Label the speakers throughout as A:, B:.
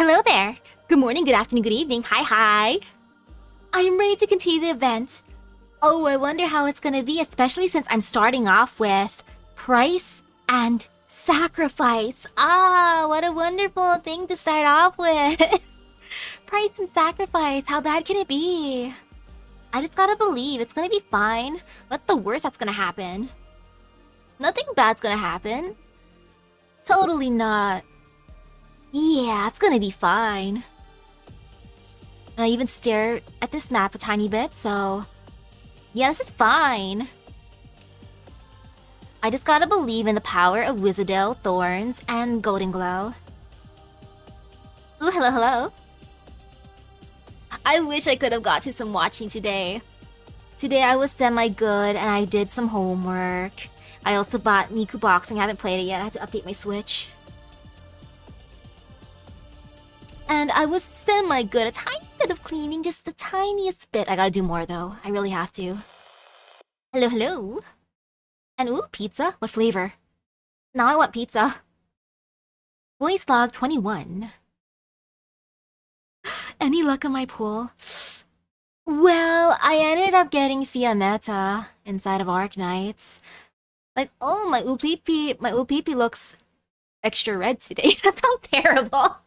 A: Hello there! Good morning, good afternoon, good evening, hi! I'm ready to continue the event. Oh, I wonder how it's gonna be, especially since I'm starting off with price and sacrifice. Ah, what a wonderful thing to start off with. Price and sacrifice, how bad can it be? I just gotta believe it's gonna be fine. What's the worst that's gonna happen? Nothing bad's gonna happen. Totally not. Yeah, it's gonna be fine. And I even stare at this map a tiny bit, so... yeah, this is fine. I just gotta believe in the power of Wizardale, Thorns, and Golden Glow. Ooh, hello. I wish I could have got to some watching today. Today I was semi-good and I did some homework. I also bought Miku Boxing, I haven't played it yet, I had to update my Switch. And I was semi-good, a tiny bit of cleaning, just the tiniest bit. I gotta do more though, I really have to. Hello. And ooh, pizza? What flavor? Now I want pizza. Voice log 21. Any luck on my pool? Well, I ended up getting Phi-MD inside of Arknights. Like, oh, my Upipi looks extra red today. That sounds terrible.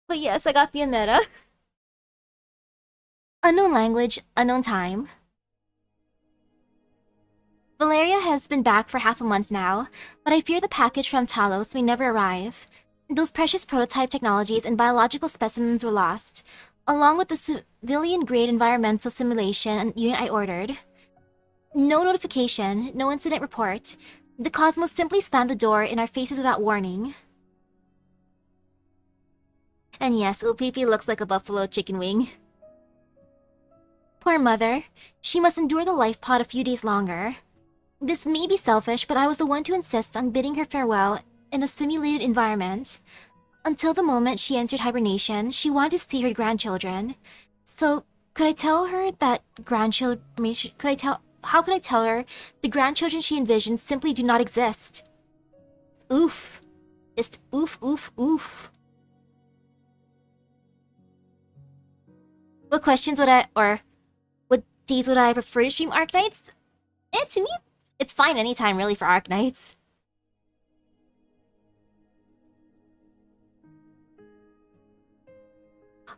A: But yes, I got Phi-MD. Unknown language, unknown time. Valeria has been back for half a month now, but I fear the package from Talos may never arrive. Those precious prototype technologies and biological specimens were lost, along with the civilian-grade environmental simulation unit I ordered. No notification, no incident report. The Cosmos simply slammed the door in our faces without warning. And yes, Upipi looks like a buffalo chicken wing. Poor mother. She must endure the life pod a few days longer. This may be selfish, but I was the one to insist on bidding her farewell in a simulated environment. Until the moment she entered hibernation, she wanted to see her grandchildren. So, could I tell her that how could I tell her the grandchildren she envisioned simply do not exist? Oof. Just oof. What questions would what days would I prefer to stream Arknights? To me, it's fine anytime really for Arknights.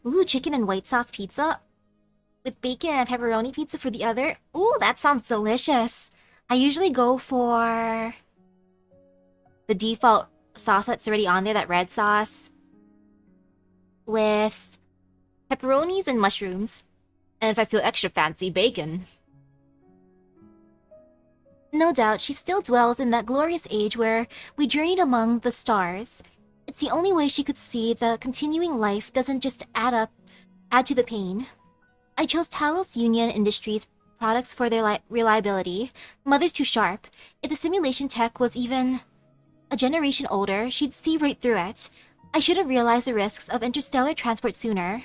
A: Ooh, chicken and white sauce pizza? With bacon and pepperoni pizza for the other? Ooh, that sounds delicious. I usually go for the default sauce that's already on there, that red sauce. With pepperonis and mushrooms. And if I feel extra fancy, bacon. No doubt, she still dwells in that glorious age where we journeyed among the stars. It's the only way she could see the continuing life doesn't just add to the pain. I chose Talos Union Industries products for their reliability. Mother's too sharp. If the simulation tech was even a generation older, she'd see right through it. I should have realized the risks of interstellar transport sooner.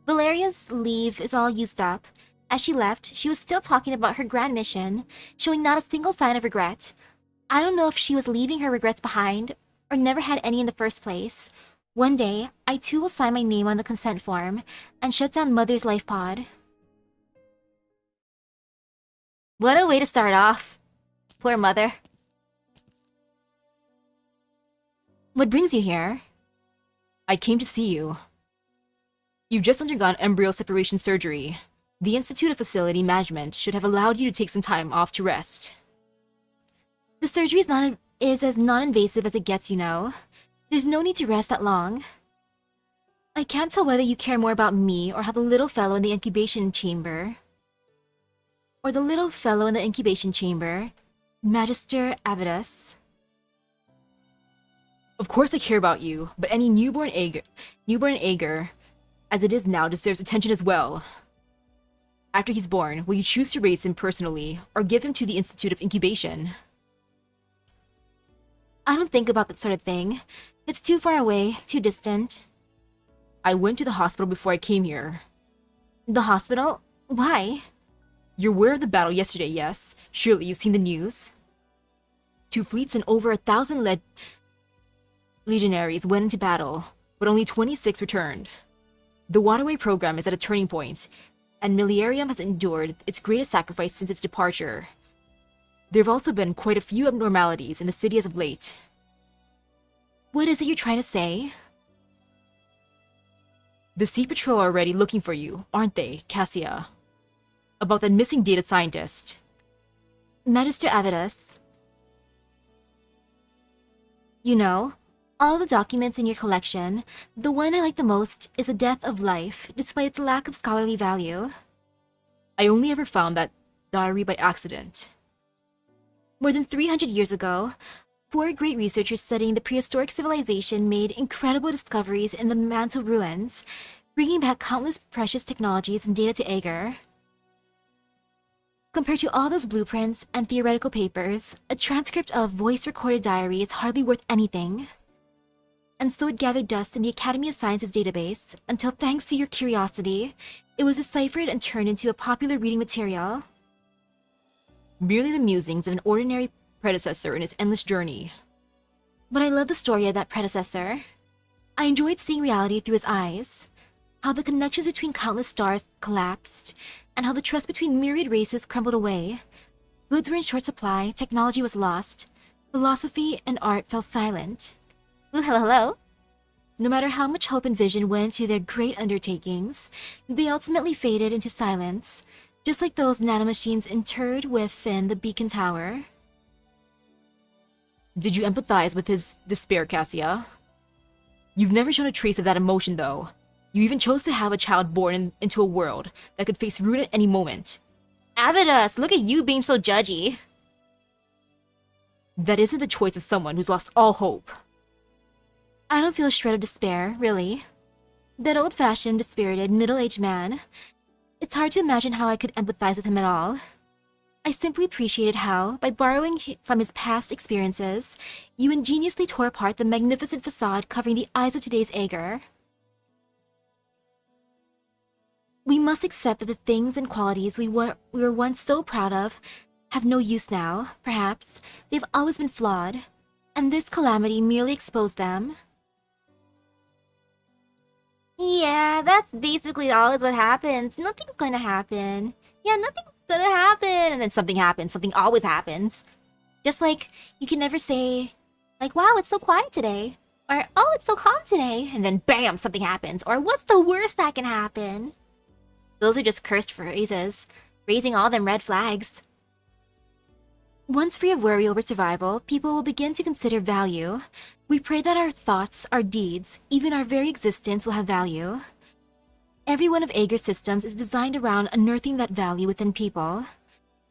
A: Valeria's leave is all used up. As she left, she was still talking about her grand mission, showing not a single sign of regret. I don't know if she was leaving her regrets behind, or never had any in the first place. One day, I too will sign my name on the consent form, and shut down Mother's life pod. What a way to start off. Poor Mother. What brings you here? I came to see you. You've just undergone embryo separation surgery. The Institute of Facility Management should have allowed you to take some time off to rest. The surgery is as non-invasive as it gets, you know. There's no need to rest that long. I can't tell whether you care more about me or how the little fellow in the incubation chamber. Magister Avidus. Of course I care about you, but any newborn Ægir, as it is now, deserves attention as well. After he's born, will you choose to raise him personally, or give him to the Institute of Incubation? I don't think about that sort of thing. It's too far away, too distant. I went to the hospital before I came here. The hospital? Why? You're aware of the battle yesterday, yes? Surely you've seen the news. 2 fleets and over 1,000
B: legionaries went into battle, but only 26 returned. The waterway program is at a turning point, and Millennium has endured its greatest sacrifice since its departure. There have also been quite a few abnormalities in the city as of late.
A: What is it you're trying to say?
B: The Sea Patrol are already looking for you, aren't they, Cassia? About that missing data scientist.
A: Magister Avidus. You know, all the documents in your collection, the one I like the most is The Death of Life, despite its lack of scholarly value.
B: I only ever found that diary by accident.
A: More than 300 years ago, 4 great researchers studying the prehistoric civilization made incredible discoveries in the Mantle ruins, bringing back countless precious technologies and data to Ægir. Compared to all those blueprints and theoretical papers, a transcript of voice-recorded diary is hardly worth anything. And so it gathered dust in the Academy of Sciences database, until thanks to your curiosity, it was deciphered and turned into a popular reading material.
B: Merely the musings of an ordinary predecessor in his endless journey.
A: But I love the story of that predecessor. I enjoyed seeing reality through his eyes, how the connections between countless stars collapsed, and how the trust between myriad races crumbled away. Goods were in short supply, technology was lost, philosophy and art fell silent. Ooh, hello. No matter how much hope and vision went into their great undertakings, they ultimately faded into silence, just like those nanomachines interred within the beacon tower.
B: Did you empathize with his despair, Cassia? You've never shown a trace of that emotion, though. You even chose to have a child born into a world that could face ruin at any moment.
A: Avidus, look at you being so judgy.
B: That isn't the choice of someone who's lost all hope.
A: I don't feel a shred of despair, really. That old-fashioned, dispirited, middle-aged man. It's hard to imagine how I could empathize with him at all. I simply appreciated how, by borrowing from his past experiences, you ingeniously tore apart the magnificent facade covering the eyes of today's Ægir. We must accept that the things and qualities we were once so proud of have no use now, perhaps. They've always been flawed, and this calamity merely exposed them. Yeah, that's basically all is what happens. Nothing's going to happen. Yeah, nothing's gonna happen. And then something happens. Something always happens. Just like, you can never say, like, wow, it's so quiet today. Or, oh, it's so calm today. And then bam, something happens. Or, what's the worst that can happen? Those are just cursed phrases, raising all them red flags. Once free of worry over survival, people will begin to consider value. We pray that our thoughts, our deeds, even our very existence will have value. Every one of Ægir's systems is designed around unearthing that value within people.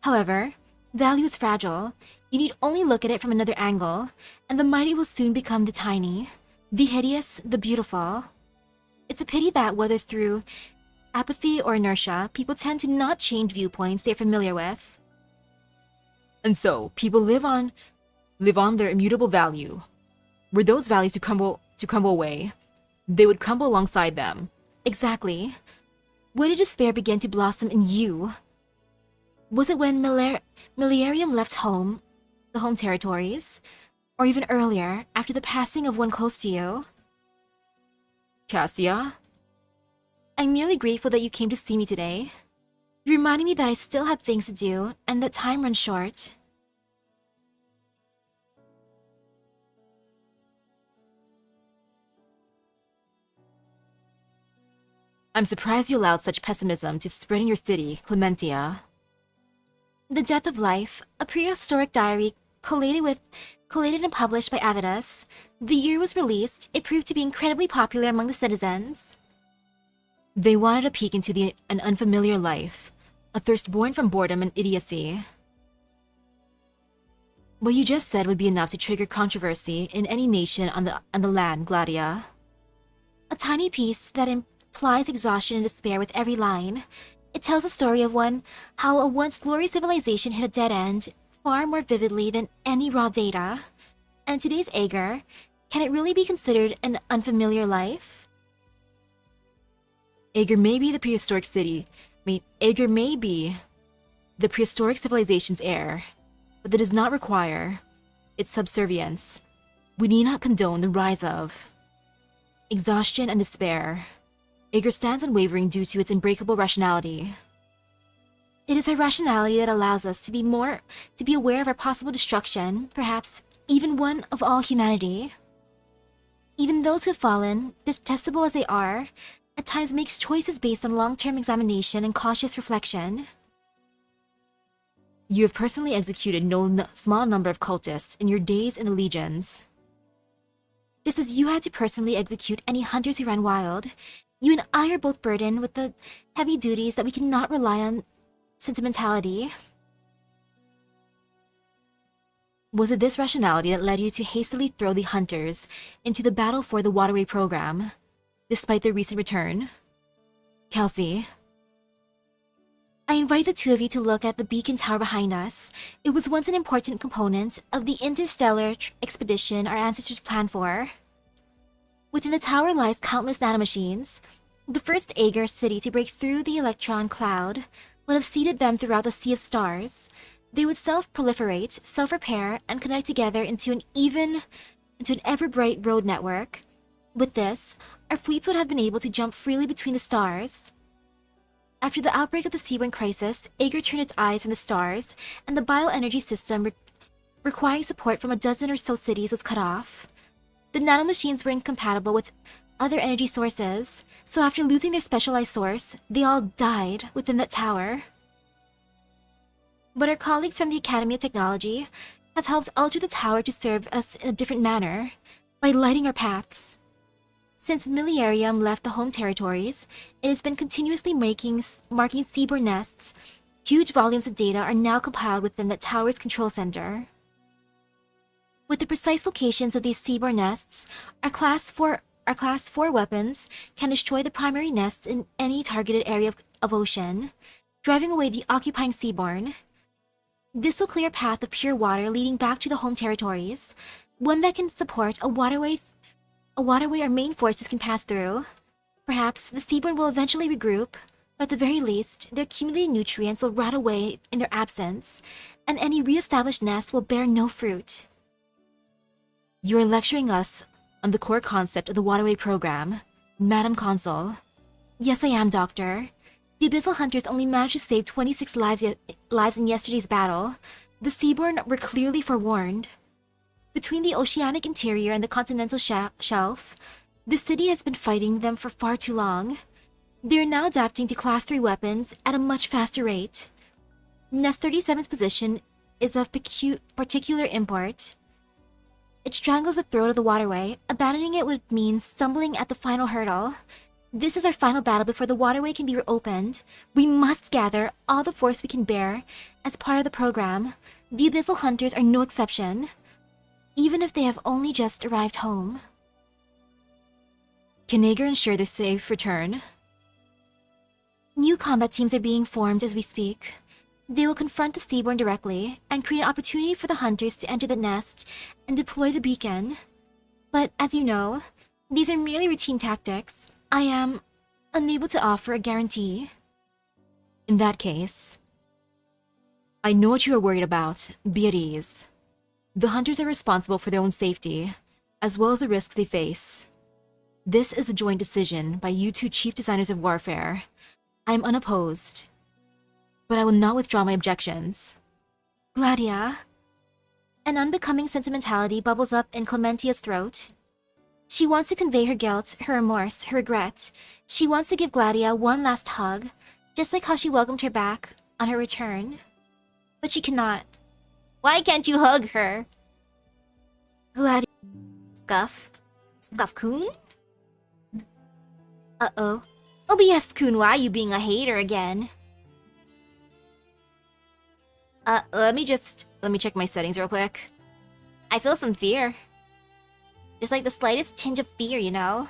A: However, value is fragile. You need only look at it from another angle, and the mighty will soon become the tiny, the hideous, the beautiful. It's a pity that, whether through apathy or inertia, people tend to not change viewpoints they're familiar with.
B: And so, people live on their immutable value. Were those values to crumble away, they would crumble alongside them.
A: Exactly. When did despair begin to blossom in you? Was it when Millennium left home, the home territories? Or even earlier, after the passing of one close to you?
B: Cassia?
A: I'm merely grateful that you came to see me today. You reminded me that I still have things to do, and that time runs short.
B: I'm surprised you allowed such pessimism to spread in your city, Clementia.
A: The Death of Life, a prehistoric diary collated and published by Avidus. The year it was released, it proved to be incredibly popular among the citizens.
B: They wanted a peek into an unfamiliar life, a thirst born from boredom and idiocy. What you just said would be enough to trigger controversy in any nation on the land, Gladia.
A: A tiny piece that implies exhaustion and despair with every line. It tells a story of how a once glorious civilization hit a dead end far more vividly than any raw data. And today's Ægir, can it really be considered an unfamiliar life?
B: Ægir may be the prehistoric Ægir may be the prehistoric civilization's heir, but that does not require its subservience. We need not condone the rise of exhaustion and despair. Ægir stands unwavering due to its unbreakable rationality.
A: It is our rationality that allows us to be aware of our possible destruction, perhaps even one of all humanity. Even those who have fallen, detestable as they are, at times makes choices based on long-term examination and cautious reflection.
B: You have personally executed no small number of cultists in your days in the legions.
A: Just as you had to personally execute any hunters who ran wild, you and I are both burdened with the heavy duties that we cannot rely on sentimentality.
B: Was it this rationality that led you to hastily throw the hunters into the battle for the waterway program, despite their recent return? Kelsey.
A: I invite the two of you to look at the beacon tower behind us. It was once an important component of the interstellar expedition our ancestors planned for. Within the tower lies countless nanomachines. The first Ægir city to break through the electron cloud would have seeded them throughout the sea of stars. They would self-proliferate, self-repair, and connect together into an ever-bright road network. With this, our fleets would have been able to jump freely between the stars. After the outbreak of the Seaborn crisis, Ægir turned its eyes from the stars, and the bioenergy system requiring support from a dozen or so cities was cut off. The nanomachines were incompatible with other energy sources, so after losing their specialized source, they all died within that tower. But our colleagues from the Academy of Technology have helped alter the tower to serve us in a different manner, by lighting our paths. Since Millenarium left the home territories, it has been continuously marking seaborne nests. Huge volumes of data are now compiled within the tower's control center. With the precise locations of these seaborne nests, our Class 4 weapons can destroy the primary nests in any targeted area of ocean, driving away the occupying seaborne. This will clear a path of pure water leading back to the home territories, one that can support a waterway our main forces can pass through. Perhaps the seaborne will eventually regroup, but at the very least, their accumulated nutrients will rot away in their absence, and any re-established nest will bear no fruit.
B: You are lecturing us on the core concept of the waterway program, Madam Consul.
A: Yes, I am, Doctor. The Abyssal Hunters only managed to save 26 lives in yesterday's battle. The seaborne were clearly forewarned. Between the oceanic interior and the continental shelf, the city has been fighting them for far too long. They are now adapting to Class 3 weapons at a much faster rate. Nest 37's position is of particular import. It strangles the throat of the waterway. Abandoning it would mean stumbling at the final hurdle. This is our final battle before the waterway can be reopened. We must gather all the force we can bear as part of the program. The Abyssal Hunters are no exception, even if they have only just arrived home.
B: Can Ægir ensure their safe return?
A: New combat teams are being formed as we speak. They will confront the seaborne directly and create an opportunity for the hunters to enter the nest and deploy the beacon. But as you know, these are merely routine tactics. I am unable to offer a guarantee.
B: In that case, I know what you are worried about. Be at ease. The hunters are responsible for their own safety, as well as the risks they face. This is a joint decision by you two chief designers of warfare. I am unopposed, but I will not withdraw my objections.
A: Gladia. An unbecoming sentimentality bubbles up in Clementia's throat. She wants to convey her guilt, her remorse, her regret. She wants to give Gladia one last hug, just like how she welcomed her back on her return. But she cannot. Why can't you hug her? Gladia. Scuff? Scuff-kun? Uh-oh. OBS-kun, why are you being a hater again? Let me check my settings real quick. I feel some fear. Just like the slightest tinge of fear, you know?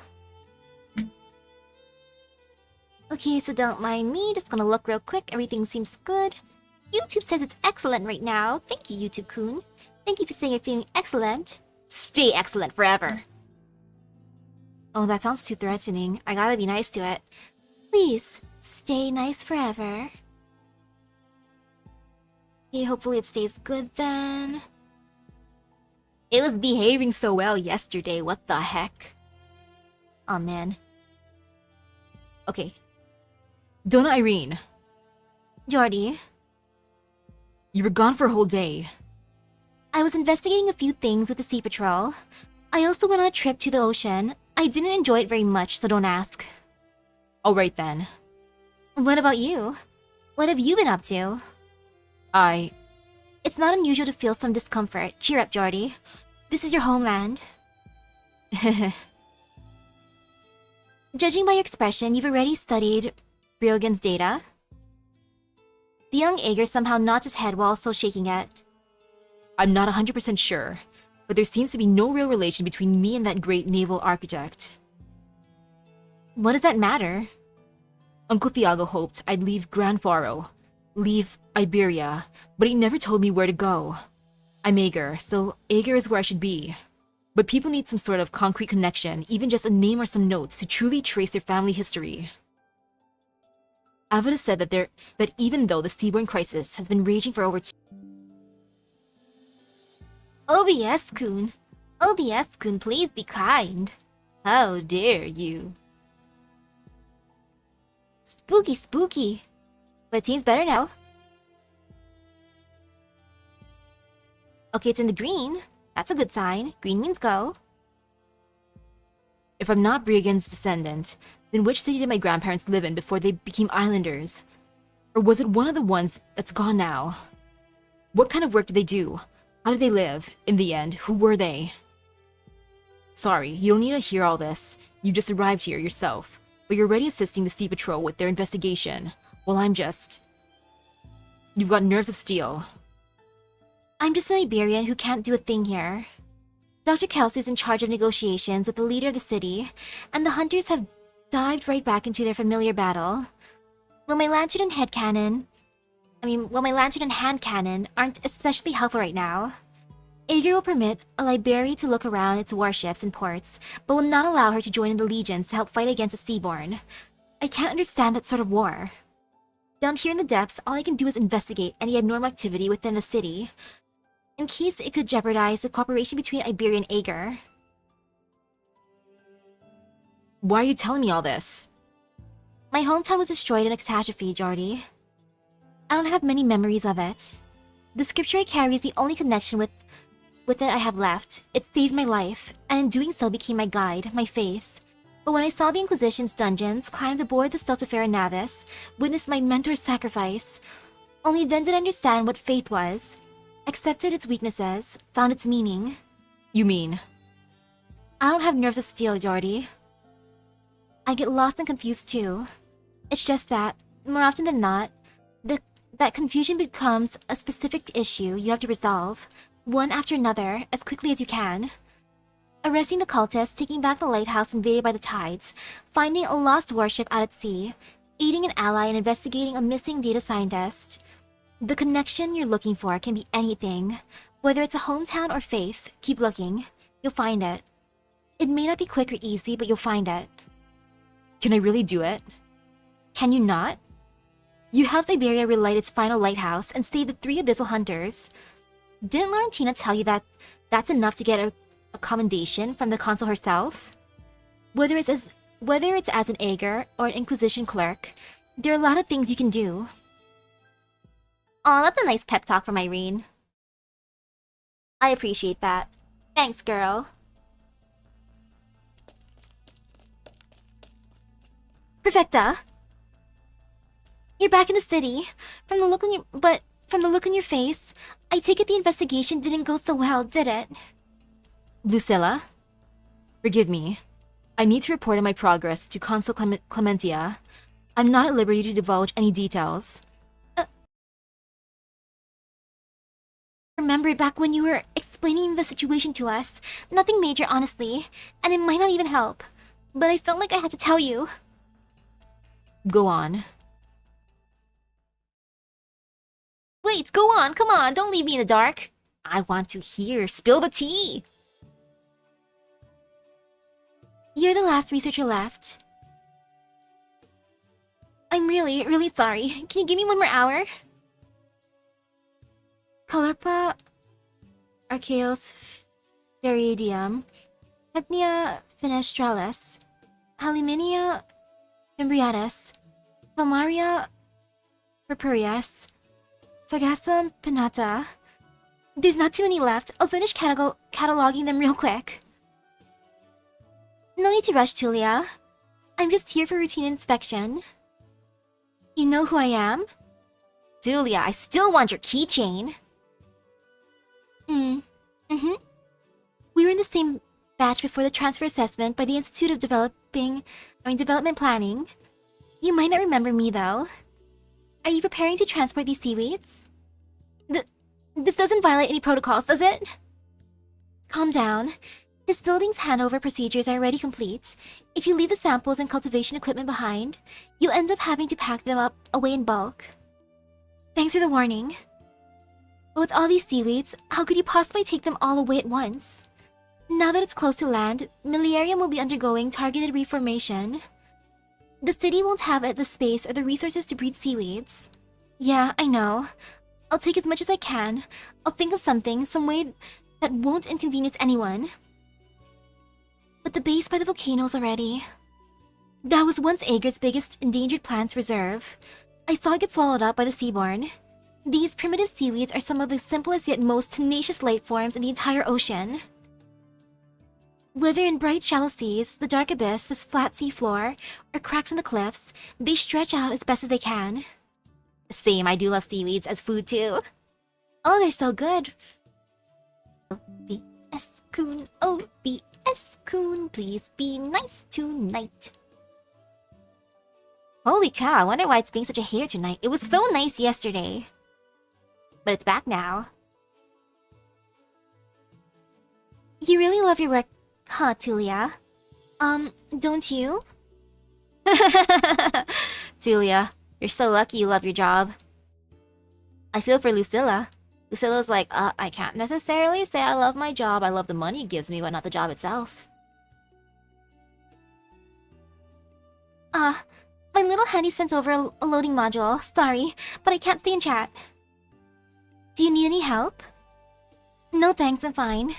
A: Okay, so don't mind me. Just gonna look real quick. Everything seems good. YouTube says it's excellent right now. Thank you, YouTube-kun. Thank you for saying you're feeling excellent. Stay excellent forever. Oh, that sounds too threatening. I gotta be nice to it. Please, stay nice forever. Okay, hopefully it stays good then.
B: It was behaving so well yesterday, what the heck?
A: Oh man.
B: Okay. Donna Irene,
A: Jordy,
B: you were gone for a whole day.
A: I was investigating a few things with the Sea Patrol. I also went on a trip to the ocean. I didn't enjoy it very much, so don't ask.
B: Alright then.
A: What about you? What have you been up to? It's not unusual to feel some discomfort. Cheer up, Jordy. This is your homeland. Judging by your expression, you've already studied Ryogen's data. The young Ægir somehow nods his head while also shaking it.
B: I'm not 100% sure, but there seems to be no real relation between me and that great naval architect.
A: What does that matter?
B: Uncle Thiago hoped I'd leave Gran Faro, leave Iberia, but he never told me where to go. I'm Ægir, so Ægir is where I should be. But people need some sort of concrete connection, even just a name or some notes, to truly trace their family history. Avad has said that even though the seaborne crisis has been raging for over
A: OBS-kun. OBS-kun, please be kind.
B: How dare you?
A: Spooky, spooky. But it seems better now. Okay, it's in the green. That's a good sign. Green means go.
B: If I'm not Briogen's descendant, then which city did my grandparents live in before they became islanders? Or was it one of the ones that's gone now? What kind of work did they do? How did they live? In the end, who were they? Sorry, you don't need to hear all this. You just arrived here yourself, but you're already assisting the Sea Patrol with their investigation, while I'm just... You've got nerves of steel.
A: I'm just an Iberian who can't do a thing here. Dr. Kelsey's in charge of negotiations with the leader of the city, and the hunters have dived right back into their familiar battle. While my lantern and hand cannon aren't especially helpful right now. Ægir will permit a Liberi to look around its warships and ports, but will not allow her to join in the legions to help fight against the Seaborn. I can't understand that sort of war. Down here in the depths, all I can do is investigate any abnormal activity within the city, in case it could jeopardize the cooperation between Iberia and Ægir.
B: Why are you telling me all this?
A: My hometown was destroyed in a catastrophe, Jordy. I don't have many memories of it. The scripture I carry is the only connection with it I have left. It saved my life, and in doing so became my guide, my faith. But when I saw the Inquisition's dungeons, climbed aboard the Stultifera Navis, witnessed my mentor's sacrifice, only then did I understand what faith was, accepted its weaknesses, found its meaning.
B: You mean?
A: I don't have nerves of steel, Jordy. I get lost and confused too. It's just that, more often than not, that confusion becomes a specific issue you have to resolve, one after another, as quickly as you can. Arresting the cultists, taking back the lighthouse invaded by the tides, finding a lost warship out at sea, aiding an ally and investigating a missing data scientist. The connection you're looking for can be anything. Whether it's a hometown or faith, keep looking. You'll find it. It may not be quick or easy, but you'll find it.
B: Can I really do it?
A: Can you not? You helped Iberia relight its final lighthouse and save the 3 abyssal hunters. Didn't Laurentina tell you that that's enough to get a commendation from the consul herself? Whether it's as an Ægir or an Inquisition clerk, there are a lot of things you can do. Aw, that's a nice pep talk from Irene. I appreciate that. Thanks, girl. Perfecta. You're back in the city. From the look on your face, I take it the investigation didn't go so well, did it?
B: Lucilla? Forgive me. I need to report on my progress to Consul Clementia. I'm not at liberty to divulge any details.
A: Remembered back when you were explaining the situation to us. Nothing major, honestly, and it might not even help. But I felt like I had to tell you.
B: Go on.
A: Wait, go on, come on, don't leave me in the dark. I want to hear. Spill the tea! You're the last researcher left. I'm really, really sorry. Can you give me one more hour? Colorpa... Archaeos... Viridium, Hepnia fenestralis, Haluminia fimbriatus, Palmaria purpureus, Sargassum pinnata. There's not too many left. I'll finish cataloging them real quick. No need to rush, Julia. I'm just here for routine inspection. You know who I am? Julia, I still want your keychain. Mm-hmm. We were in the same batch before the transfer assessment by the Institute of Development Planning. You might not remember me, though. Are you preparing to transport these seaweeds? This doesn't violate any protocols, does it? Calm down. This building's handover procedures are already complete. If you leave the samples and cultivation equipment behind, you'll end up having to pack them up away in bulk. Thanks for the warning. But with all these seaweeds, how could you possibly take them all away at once? Now that it's close to land, Millennium will be undergoing targeted reformation. The city won't have the space or the resources to breed seaweeds. Yeah, I know. I'll take as much as I can. I'll think of something, some way that won't inconvenience anyone. But the base by the volcano's already. That was once Ægir's biggest endangered plants reserve. I saw it get swallowed up by the seaborn. These primitive seaweeds are some of the simplest yet most tenacious life forms in the entire ocean. Whether in bright shallow seas, the dark abyss, this flat sea floor, or cracks in the cliffs, they stretch out as best as they can. Same, I do love seaweeds as food too. Oh, they're so good. OBS Kun, OBS Kun, please be nice tonight. Holy cow, I wonder why it's being such a hater tonight. It was so nice yesterday. But it's back now. You really love your work, huh, Tulia? Don't you? Tulia, you're so lucky you love your job. I feel for Lucilla. Lucilla's like, I can't necessarily say I love my job. I love the money it gives me, but not the job itself. My little handy sent over a loading module. Sorry, but I can't stay in chat. Do you need any help? No thanks, I'm fine.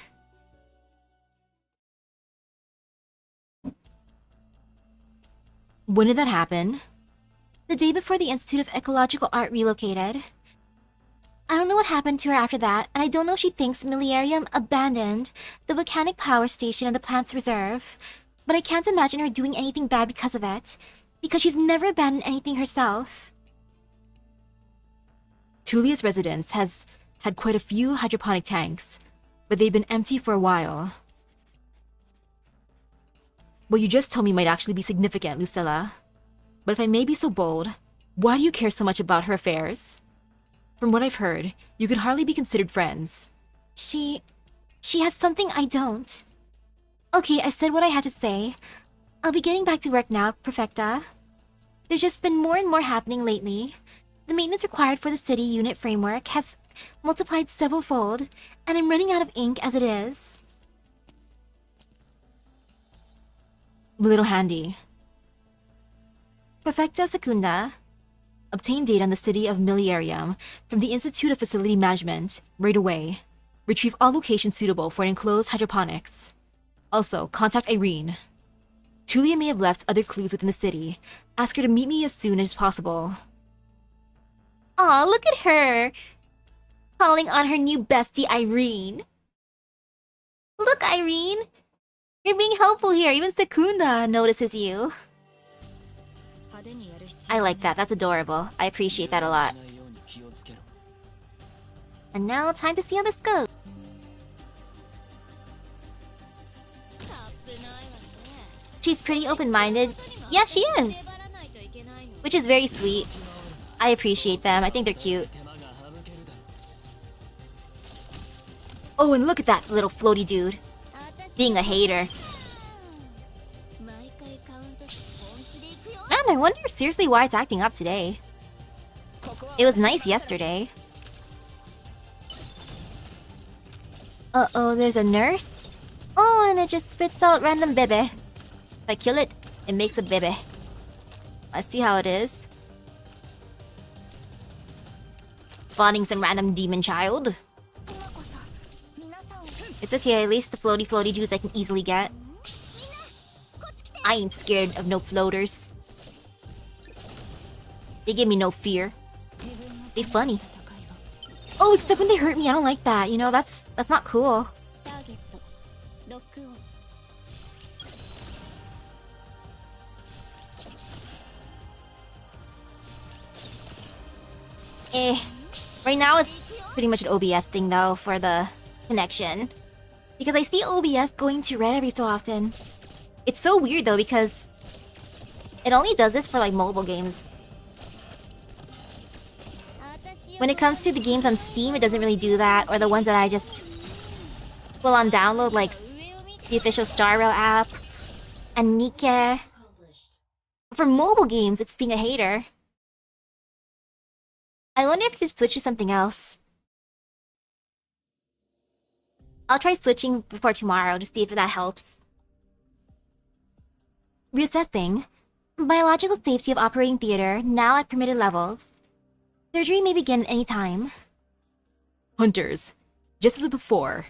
B: When did that happen?
A: The day before the Institute of Ecological Art relocated. I don't know what happened to her after that, and I don't know if she thinks Millennium abandoned the volcanic power station and the plant's reserve. But I can't imagine her doing anything bad because of it, because she's never abandoned anything herself.
B: Tulia's residence has had quite a few hydroponic tanks, but they've been empty for a while. What you just told me might actually be significant, Lucilla. But if I may be so bold, why do you care so much about her affairs? From what I've heard, you could hardly be considered friends.
A: She has something I don't. Okay, I said what I had to say. I'll be getting back to work now, Perfecta. There's just been more and more happening lately. The maintenance required for the city unit framework has multiplied several-fold, and I'm running out of ink as it is.
B: Little handy.
A: Perfecta Secunda.
B: Obtain data on the city of Millennium from the Institute of Facility Management right away. Retrieve all locations suitable for an enclosed hydroponics. Also, contact Irene. Tulia may have left other clues within the city. Ask her to meet me as soon as possible.
A: Aw, look at her! Calling on her new bestie, Irene. Look, Irene! You're being helpful here. Even Secunda notices you. I like that. That's adorable. I appreciate that a lot. And now, time to see how this goes. She's pretty open-minded. Yeah, she is. Which is very sweet. I appreciate them. I think they're cute. Oh, and look at that little floaty dude. Being a hater. Man, I wonder seriously why it's acting up today. It was nice yesterday. Uh-oh, there's a nurse? Oh, and it just spits out random bebe. If I kill it, it makes a bebe. I see how it is. Spawning some random demon child. It's okay, at least the floaty dudes I can easily get. I ain't scared of no floaters. They give me no fear. They funny. Oh, except when they hurt me, I don't like that. You know, that's not cool. Right now it's pretty much an OBS thing though for the connection. Because I see OBS going to red every so often. It's so weird though because it only does this for like mobile games. When it comes to the games on Steam, it doesn't really do that, or the ones that I just full on download, like the official Star Rail app and Nike. For mobile games, it's being a hater. I wonder if I could switch to something else. I'll try switching before tomorrow to see if that helps. Reassessing. Biological safety of operating theater, now at permitted levels. Surgery may begin any time.
B: Hunters, just as before,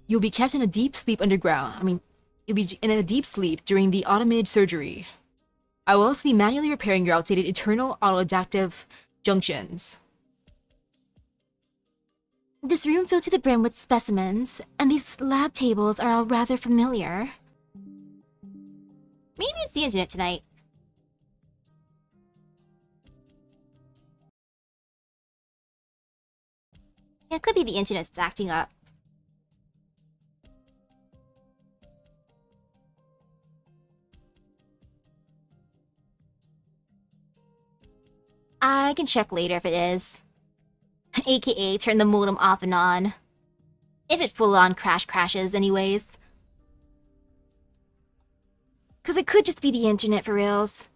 B: you'll be kept in a deep sleep underground. You'll be in a deep sleep during the automated surgery. I will also be manually repairing your outdated internal autoadaptive junctions.
A: This room filled to the brim with specimens, and these lab tables are all rather familiar. Maybe it's the internet tonight. Yeah, it could be the internet's acting up. I can check later if it is. AKA turn the modem off and on. If it full-on crashes anyways. Cause it could just be the internet for reals.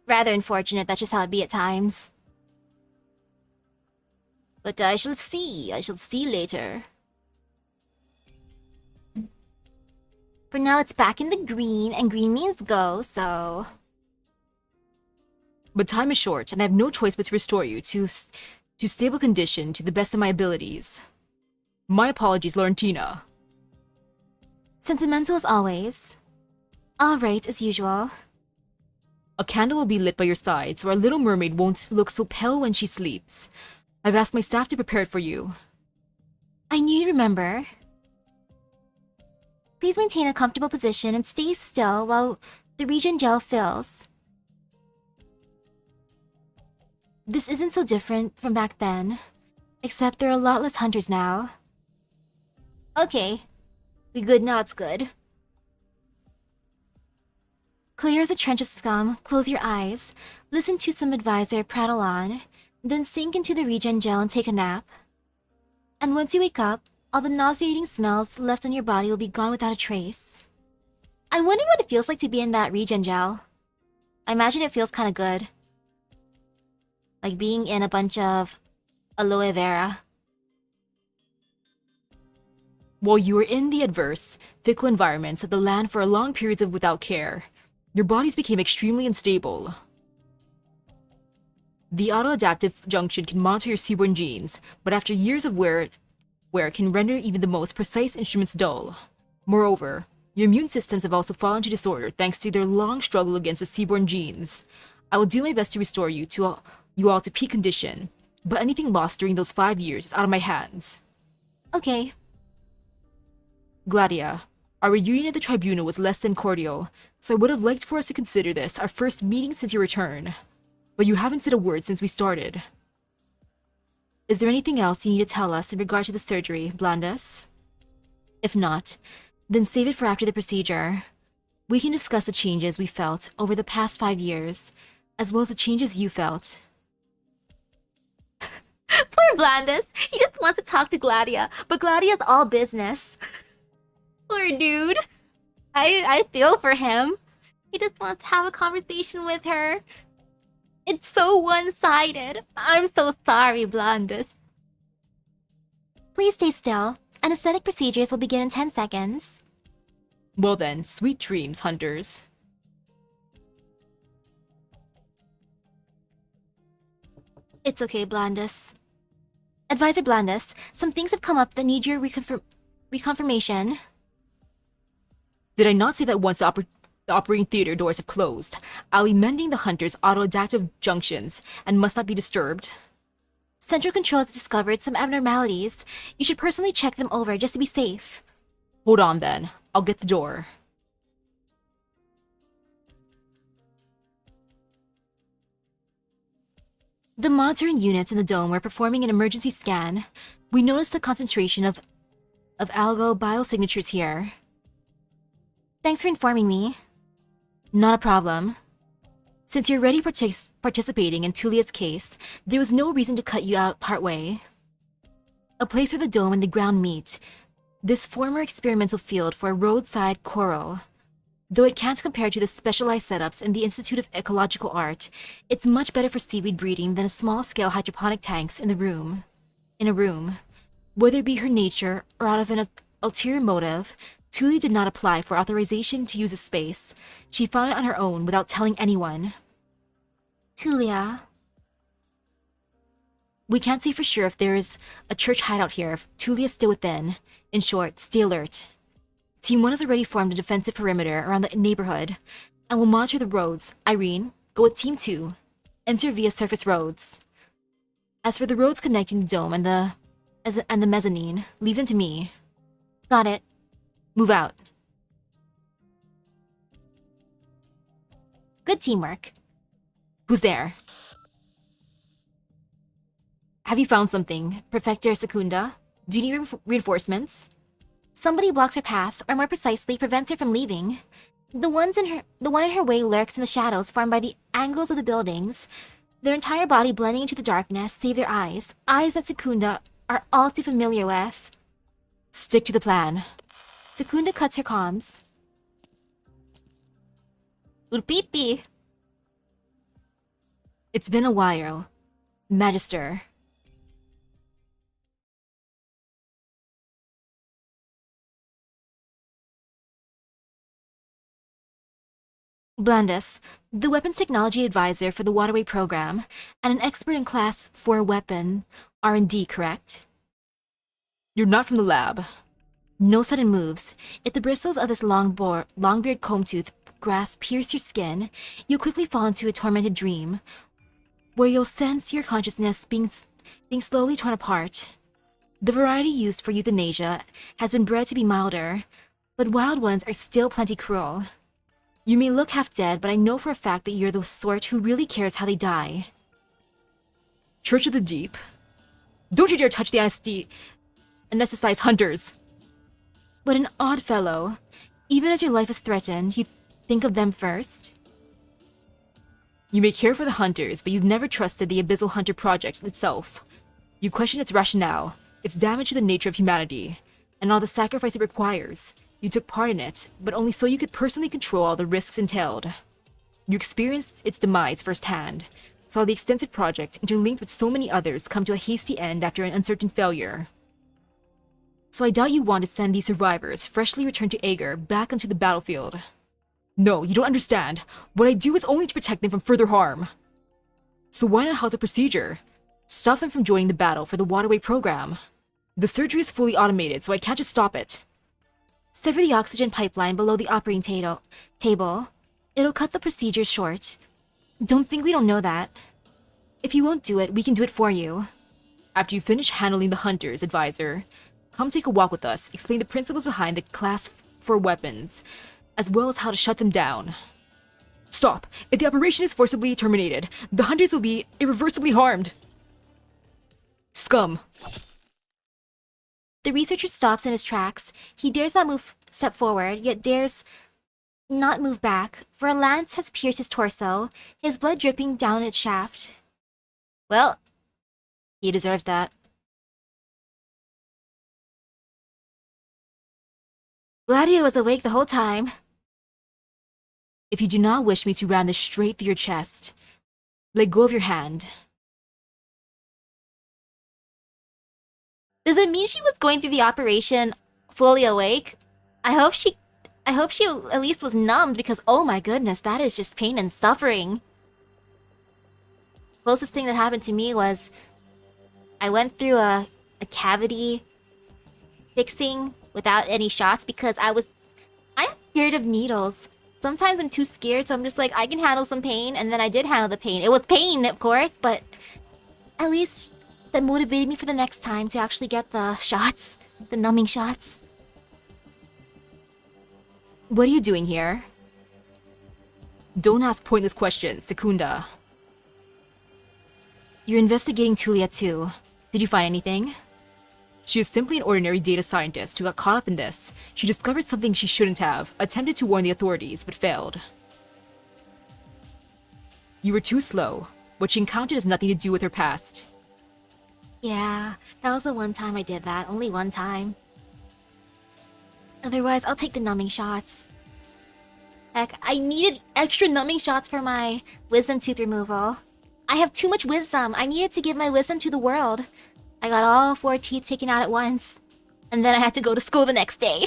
A: Rather unfortunate, that's just how it be at times. But I shall see later. For now, it's back in the green, and green means go, so...
B: But time is short, and I have no choice but to restore you to stable condition to the best of my abilities. My apologies, Laurentina.
A: Sentimental as always. Alright, as usual.
B: A candle will be lit by your side, so our little mermaid won't look so pale when she sleeps. I've asked my staff to prepare it for you.
A: I knew you'd remember. Please maintain a comfortable position and stay still while the regen gel fills. This isn't so different from back then, except there are a lot less hunters now. Okay. We good now, it's good. Clear as a trench of scum, close your eyes, listen to some advisor prattle on, then sink into the regen gel and take a nap. And once you wake up, all the nauseating smells left on your body will be gone without a trace. I wonder what it feels like to be in that regen gel. I imagine it feels kinda good. Like being in a bunch of aloe vera.
B: While you were in the adverse, fickle environments of the land for long periods of without care, your bodies became extremely unstable. The autoadaptive junction can monitor your seaborne genes, but after years of wear can render even the most precise instruments dull. Moreover, your immune systems have also fallen to disorder thanks to their long struggle against the seaborne genes. I will do my best to restore you all to peak condition, but anything lost during those 5 years is out of my hands.
A: Okay.
B: Gladia, our reunion at the tribunal was less than cordial, so I would have liked for us to consider this our first meeting since your return. But you haven't said a word since we started. Is there anything else you need to tell us in regard to the surgery, Blandus? If not, then save it for after the procedure. We can discuss the changes we felt over the past 5 years, as well as the changes you felt. Poor Blandus! He just wants to talk to Gladia, but Gladia's all business. Poor dude. I feel for him. He just wants to have a conversation with her. It's so one-sided. I'm so sorry, Blandus. Please stay still. Anesthetic procedures will begin in 10 seconds. Well then, sweet dreams, hunters. It's okay, Blandus. Advisor Blandus, some things have come up that need your
A: reconfirmation.
B: Did I not say that once the operating theater doors have closed, I'll be mending the hunter's auto-adaptive junctions and must not be disturbed?
A: Central Control has discovered some abnormalities. You should personally check them over just to be safe.
B: Hold on then. I'll get the door.
A: The monitoring units in the dome were performing an emergency scan. We noticed the concentration of algo biosignatures here. Thanks for informing me.
B: Not a problem. Since you're already participating in Tulia's case, there was no reason to cut you out partway. A place where the dome and the ground meet, this former experimental field for a roadside coral. Though it can't compare to the specialized setups in the Institute of Ecological Art, it's much better for seaweed breeding than a small-scale hydroponic tanks in a room. Whether it be her nature or out of an ulterior motive, Tuli did not apply for authorization to use the space. She found it on her own without telling anyone.
A: Tulia.
B: We can't say for sure if there is a church hideout here, if Tulia is still within. In short, stay alert. Team 1 has already formed a defensive perimeter around the neighborhood and will monitor the roads. Irene, go with Team 2. Enter via surface roads. As for the roads connecting the dome and the mezzanine, leave them to me.
A: Got it.
B: Move out.
A: Good teamwork.
B: Who's there? Have you found something, Prefector Secunda? Do you need reinforcements?
A: Somebody blocks her path, or more precisely, prevents her from leaving. The one in her way lurks in the shadows formed by the angles of the buildings, their entire body blending into the darkness, save their eyes. Eyes that Secunda are all too familiar with.
B: Stick to the plan.
A: Secunda cuts her comms. Ulpipi.
B: It's been a while. Magister.
A: Blandus, the weapons technology advisor for the Waterway program, and an expert in class 4 weapon R&D, correct?
B: You're not from the lab.
A: No sudden moves. If the bristles of this long-beard comb-tooth grass pierce your skin, you'll quickly fall into a tormented dream, where you'll sense your consciousness being slowly torn apart. The variety used for euthanasia has been bred to be milder, but wild ones are still plenty cruel. You may look half dead, but I know for a fact that you're the sort who really cares how they die.
B: Church of the Deep? Don't you dare touch the anesthetized hunters!
A: What an odd fellow. Even as your life is threatened, you think of them first?
B: You may care for the hunters, but you've never trusted the Abyssal Hunter Project itself. You question its rationale, its damage to the nature of humanity, and all the sacrifice it requires. You took part in it, but only so you could personally control all the risks entailed. You experienced its demise firsthand, saw the extensive project, interlinked with so many others, come to a hasty end after an uncertain failure. So I doubt you want to send these survivors, freshly returned to Ægir, back onto the battlefield. No, you don't understand. What I do is only to protect them from further harm. So why not halt the procedure? Stop them from joining the battle for the Waterway program. The surgery is fully automated, so I can't just stop it.
A: Sever the oxygen pipeline below the operating table. It'll cut the procedure short. Don't think we don't know that. If you won't do it, we can do it for you.
B: After you finish handling the hunters, advisor, come take a walk with us, explain the principles behind the class 4 weapons, as well as how to shut them down. Stop! If the operation is forcibly terminated, the hunters will be irreversibly harmed. Scum!
A: The researcher stops in his tracks. He dares not step forward, yet dares not move back, for a lance has pierced his torso, his blood dripping down its shaft. Well,
B: he deserves that.
A: Gladio was awake the whole time.
B: If you do not wish me to ram this straight through your chest, let go of your hand.
A: Does it mean she was going through the operation fully awake? I hope she at least was numbed, because oh my goodness, that is just pain and suffering. Closest thing that happened to me was I went through a cavity fixing without any shots because I'm scared of needles. Sometimes I'm too scared, so I'm just like, I can handle some pain, and then I did handle the pain. It was pain, of course, but at least that motivated me for the next time to actually get the shots, the numbing shots.
B: What are you doing here? Don't ask pointless questions, Secunda. You're investigating Tulia too. Did you find anything? She is simply an ordinary data scientist who got caught up in this. She discovered something she shouldn't have, attempted to warn the authorities, but failed. You were too slow. What she encountered has nothing to do with her past.
A: Yeah, that was the one time I did that. Only one time. Otherwise, I'll take the numbing shots. Heck, I needed extra numbing shots for my wisdom tooth removal. I have too much wisdom. I needed to give my wisdom to the world. I got all 4 teeth taken out at once. And then I had to go to school the next day.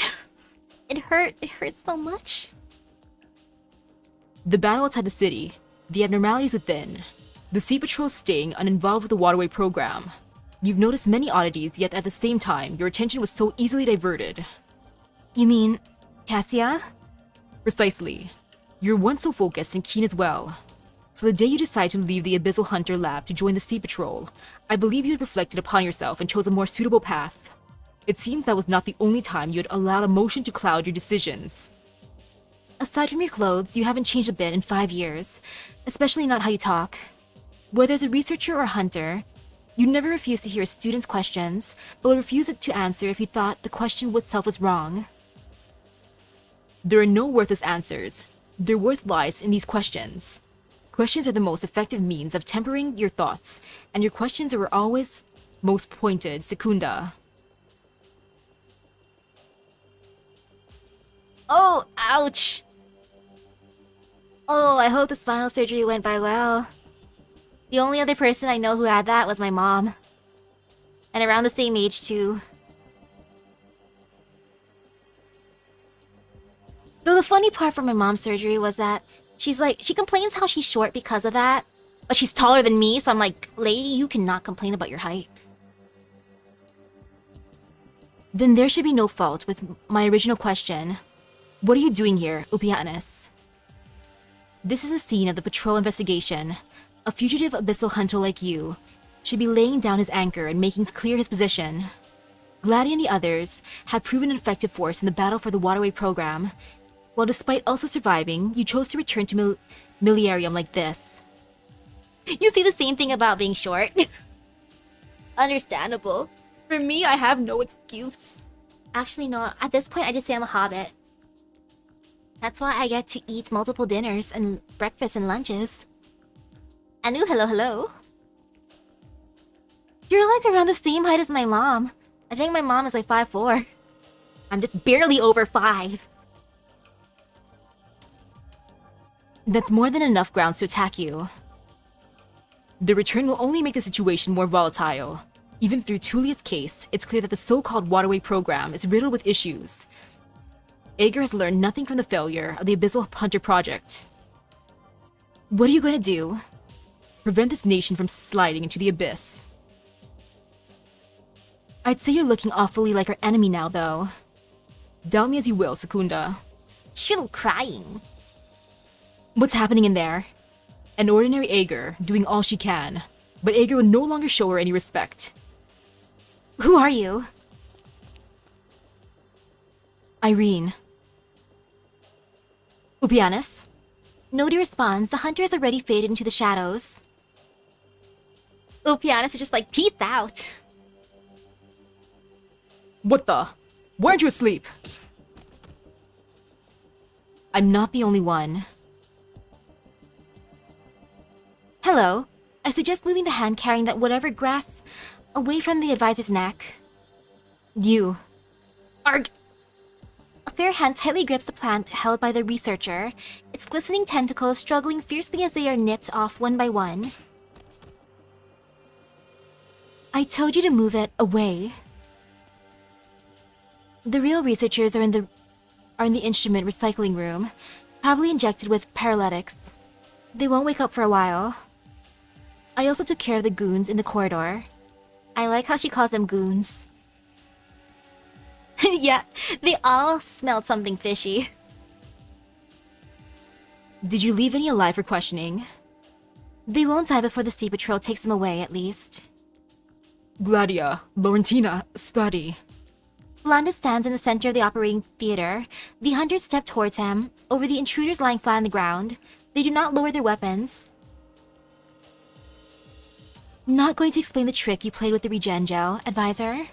A: It hurt. It hurt so much.
B: The battle outside the city, the abnormalities within, the Sea Patrol staying uninvolved with the waterway program. You've noticed many oddities, yet at the same time, your attention was so easily diverted.
A: You mean Cassia?
B: Precisely. You're once so focused and keen as well. So the day you decide to leave the Abyssal Hunter lab to join the Sea Patrol, I believe you had reflected upon yourself and chose a more suitable path. It seems that was not the only time you had allowed emotion to cloud your decisions. Aside from your clothes, you haven't changed a bit in 5 years, especially not how you talk. Whether as a researcher or a hunter, you never refused to hear a student's questions, but would refuse to answer if you thought the question itself was wrong. There are no worthless answers. Their worth lies in these questions. Questions are the most effective means of tempering your thoughts, and your questions are always most pointed, Secunda.
A: Oh, ouch! Oh, I hope the spinal surgery went by well. The only other person I know who had that was my mom. And around the same age, too. Though the funny part from my mom's surgery was that she complains how she's short because of that. But she's taller than me, so I'm like, lady, you cannot complain about your height.
B: Then there should be no fault with my original question. What are you doing here, Upianis? This is the scene of the patrol investigation. A fugitive abyssal hunter like you should be laying down his anchor and making clear his position. Gladdy and the others have proven an effective force in the battle for the waterway program, while despite also surviving, you chose to return to Millenarium like this.
A: You see the same thing about being short? Understandable. For me, I have no excuse. Actually, no. At this point, I just say I'm a hobbit. That's why I get to eat multiple dinners and breakfasts and lunches. Anu, hello, hello. You're like around the same height as my mom. I think my mom is like 5'4". I'm just barely over 5.
B: That's more than enough grounds to attack you. The return will only make the situation more volatile. Even through Tulia's case, it's clear that the so-called waterway program is riddled with issues. Ægir has learned nothing from the failure of the Abyssal Hunter project. What are you going to do? Prevent this nation from sliding into the abyss. I'd say you're looking awfully like our enemy now, though. Doubt me as you will, Secunda.
A: She's crying.
B: What's happening in there? An ordinary Ægir doing all she can, but Ægir will no longer show her any respect.
A: Who are you?
B: Irene. Upianis?
A: Nobody responds. The hunter has already faded into the shadows. Upianis is just like, peace out.
B: What the? Weren't you asleep? I'm not the only one.
A: Hello. I suggest moving the hand carrying that whatever grass away from the advisor's neck.
B: You.
A: Arg! A fair hand tightly grips the plant held by the researcher, its glistening tentacles struggling fiercely as they are nipped off one by one. I told you to move it away. The real researchers are in the instrument recycling room, probably injected with paralytics. They won't wake up for a while. I also took care of the goons in the corridor. I like how she calls them goons. Yeah, they all smelled something fishy.
B: Did you leave any alive for questioning?
A: They won't die before the Sea Patrol takes them away, at least.
B: Gladia, Laurentina, Scotty.
A: Blanda stands in the center of the operating theater. The hunters step towards him, over the intruders lying flat on the ground. They do not lower their weapons. Not going to explain the trick you played with the regen gel, advisor?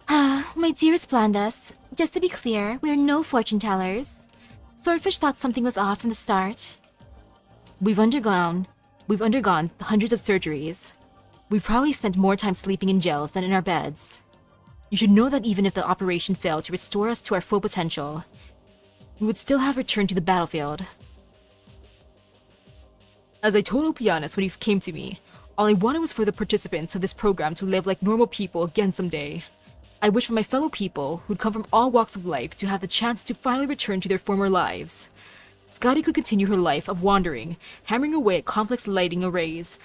A: Ah, my dearest Blandas, just to be clear, we are no fortune tellers. Swordfish thought something was off from the start.
B: We've undergone hundreds of surgeries. We've probably spent more time sleeping in gels than in our beds. You should know that even if the operation failed to restore us to our full potential, we would still have returned to the battlefield. As I told Opianus when he came to me, all I wanted was for the participants of this program to live like normal people again someday. I wish for my fellow people, who'd come from all walks of life, to have the chance to finally return to their former lives. Scotty could continue her life of wandering, hammering away at complex lighting arrays,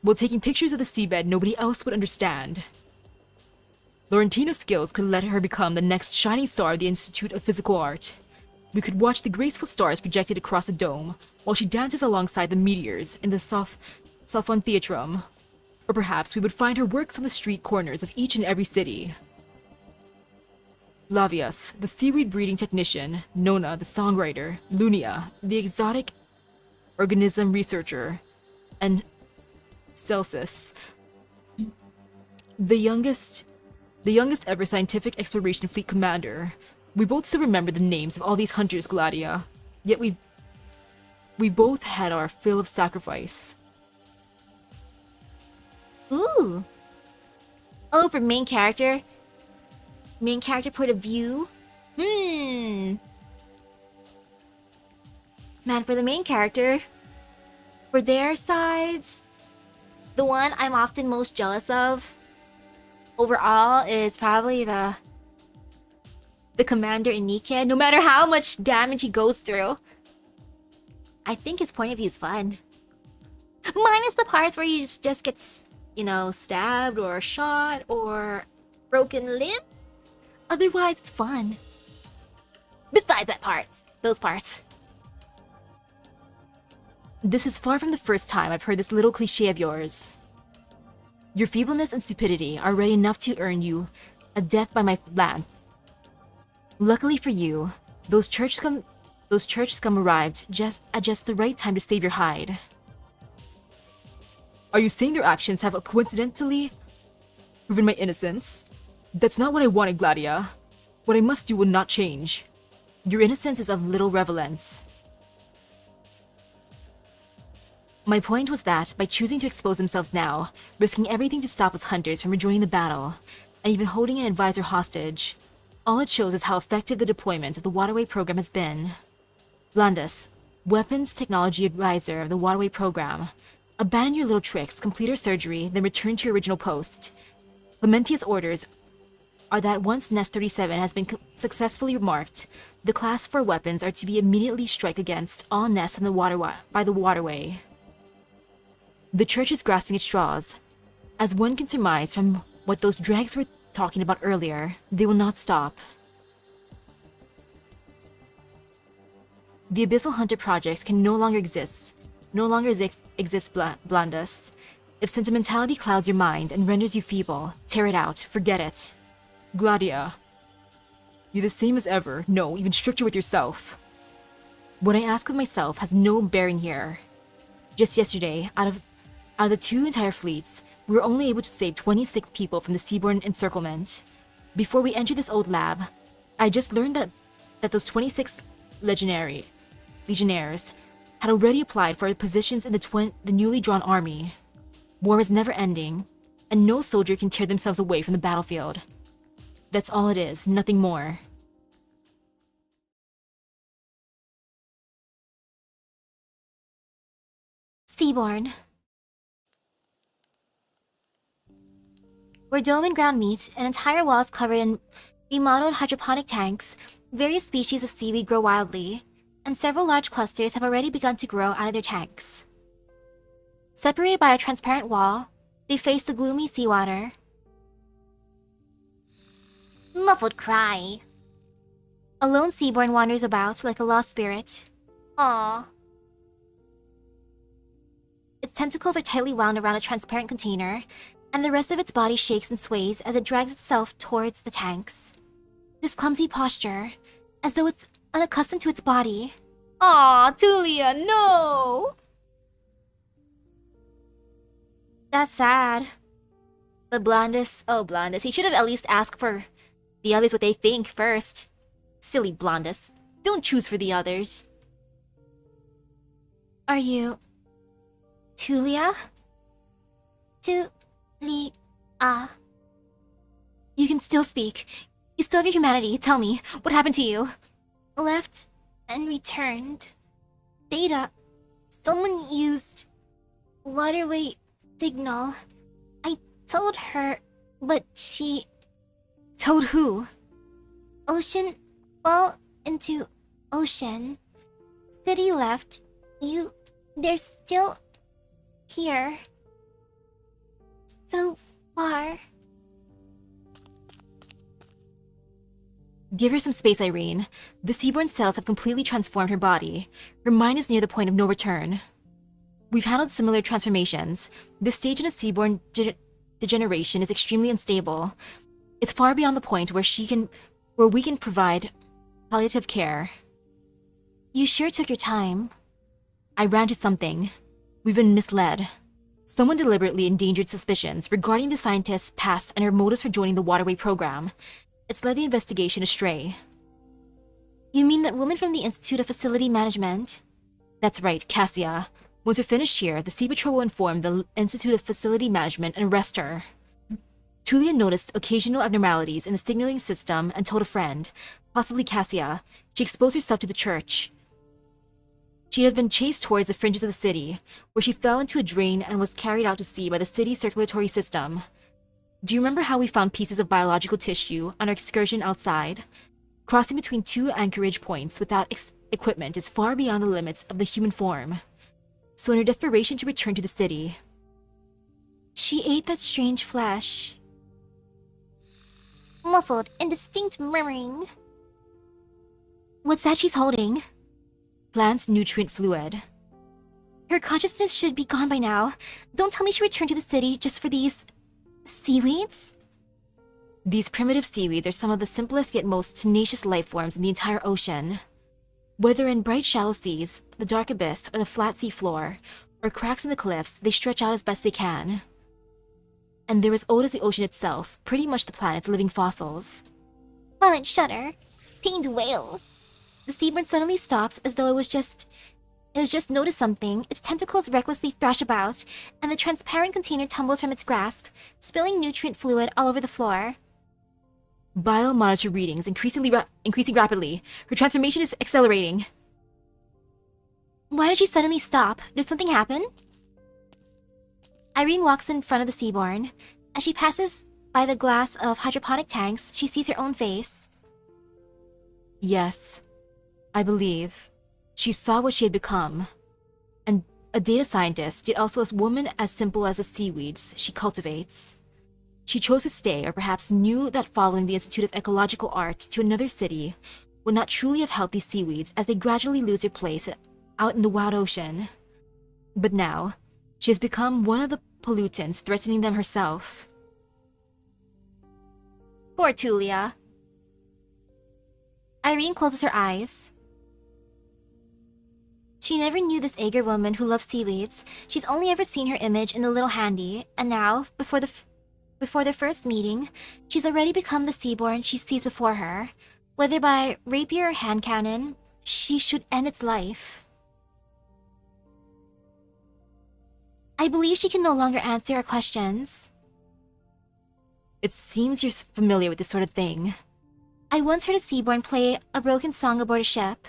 B: while taking pictures of the seabed nobody else would understand. Laurentina's skills could let her become the next shining star of the Institute of Physical Art. We could watch the graceful stars projected across the dome, while she dances alongside the meteors in the Sophon Theatrum. Or perhaps we would find her works on the street corners of each and every city. Lavius, the seaweed breeding technician, Nona, the songwriter, Lunia, the exotic organism researcher, and Celsus, the youngest ever scientific exploration fleet commander. We both still remember the names of all these hunters, Gladia. Yet we both had our fill of sacrifice.
A: Ooh! Oh, for main character? Main character point of view? Man, for the main character, for their sides, the one I'm often most jealous of overall is probably the commander Inike. No matter how much damage he goes through, I think his point of view is fun. Minus the parts where he just gets, you know, stabbed or shot or broken limb. Otherwise, it's fun. Besides those parts.
B: This is far from the first time I've heard this little cliché of yours. Your feebleness and stupidity are already enough to earn you a death by my lance. Luckily for you, those church scum arrived at just the right time to save your hide. Are you saying their actions have coincidentally proven my innocence? That's not what I wanted, Gladia. What I must do will not change. Your innocence is of little relevance. My point was that, by choosing to expose themselves now, risking everything to stop us hunters from rejoining the battle, and even holding an advisor hostage, all it shows is how effective the deployment of the Waterway program has been. Blandus, Weapons Technology Advisor of the Waterway program, abandon your little tricks, complete our surgery, then return to your original post. Clementia's orders are that once Nest 37 has been successfully marked, the Class 4 weapons are to be immediately strike against all nests on by the waterway. The church is grasping at straws. As one can surmise from what those drags were talking about earlier, they will not stop. The Abyssal Hunter project can no longer exist, Blandus. If sentimentality clouds your mind and renders you feeble, tear it out, forget it. Gladia, you're the same as ever, no, even stricter with yourself. What I ask of myself has no bearing here. Just yesterday, out of the 2 entire fleets, we were only able to save 26 people from the seaborne encirclement. Before we entered this old lab, I just learned that those 26 legionnaires had already applied for positions in the newly drawn army. War is never ending, and no soldier can tear themselves away from the battlefield. That's all it is, nothing more.
A: Seaborn. Where dome and ground meet, an entire wall is covered in remodeled hydroponic tanks. Various species of seaweed grow wildly, and several large clusters have already begun to grow out of their tanks. Separated by a transparent wall, they face the gloomy seawater. Muffled cry. A lone seaborn wanders about like a lost spirit. Aww. Its tentacles are tightly wound around a transparent container, and the rest of its body shakes and sways as it drags itself towards the tanks. This clumsy posture, as though it's unaccustomed to its body. Aw, Tulia, no! That's sad. But Blondus, he should have at least asked for the others what they think first. Silly Blondus, don't choose for the others. Are you... Tulia? Tulia. You can still speak. You still have your humanity. Tell me, what happened to you? Left and returned. Data. Someone used waterway signal. I told her, but she... Told who? Ocean fall into ocean. City left. They're still here. So far.
B: Give her some space, Irene. The seaborn cells have completely transformed her body. Her mind is near the point of no return. We've handled similar transformations. This stage in a seaborn degeneration is extremely unstable. It's far beyond the point where we can provide palliative care.
A: You sure took your time.
B: I ran to something. We've been misled. Someone deliberately endangered suspicions regarding the scientist's past and her motives for joining the waterway program. It's led the investigation astray.
A: You mean that woman from the Institute of Facility Management?
B: That's right, Cassia. Once we're finished here, the Sea Patrol will inform the Institute of Facility Management and arrest her. Tulia noticed occasional abnormalities in the signaling system and told a friend, possibly Cassia. She exposed herself to the church. She had been chased towards the fringes of the city, where she fell into a drain and was carried out to sea by the city's circulatory system. Do you remember how we found pieces of biological tissue on our excursion outside? Crossing between two anchorage points without equipment is far beyond the limits of the human form. So in her desperation to return to the city,
A: she ate that strange flesh. Muffled, indistinct murmuring. What's that she's holding?
B: Plant nutrient fluid.
A: Her consciousness should be gone by now. Don't tell me she returned to the city just for these... seaweeds?
B: These primitive seaweeds are some of the simplest yet most tenacious life forms in the entire ocean. Whether in bright shallow seas, the dark abyss, or the flat sea floor, or cracks in the cliffs, they stretch out as best they can. And they're as old as the ocean itself, pretty much the planet's living fossils.
A: Violent shudder. Pained wail. The seabird suddenly stops as though it has just noticed something. Its tentacles recklessly thrash about, and the transparent container tumbles from its grasp, spilling nutrient fluid all over the floor.
B: Biomonitor readings increasing rapidly. Her transformation is accelerating.
A: Why did she suddenly stop? Did something happen? Irene walks in front of the seaborn. As she passes by the glass of hydroponic tanks, she sees her own face.
B: Yes, I believe. She saw what she had become. And a data scientist, yet also a woman as simple as the seaweeds she cultivates. She chose to stay, or perhaps knew that following the Institute of Ecological Art to another city would not truly have helped these seaweeds as they gradually lose their place out in the wild ocean. But now, she has become one of the pollutants threatening them herself.
A: Poor Tulia. Irene closes her eyes. She never knew this Ægir woman who loves seaweeds. She's only ever seen her image in the little handy, and now, before their first meeting, she's already become the seaborn she sees before her. Whether by rapier or hand cannon, she should end its life. I believe she can no longer answer our questions.
B: It seems you're familiar with this sort of thing.
A: I once heard a seaborn play a broken song aboard a ship.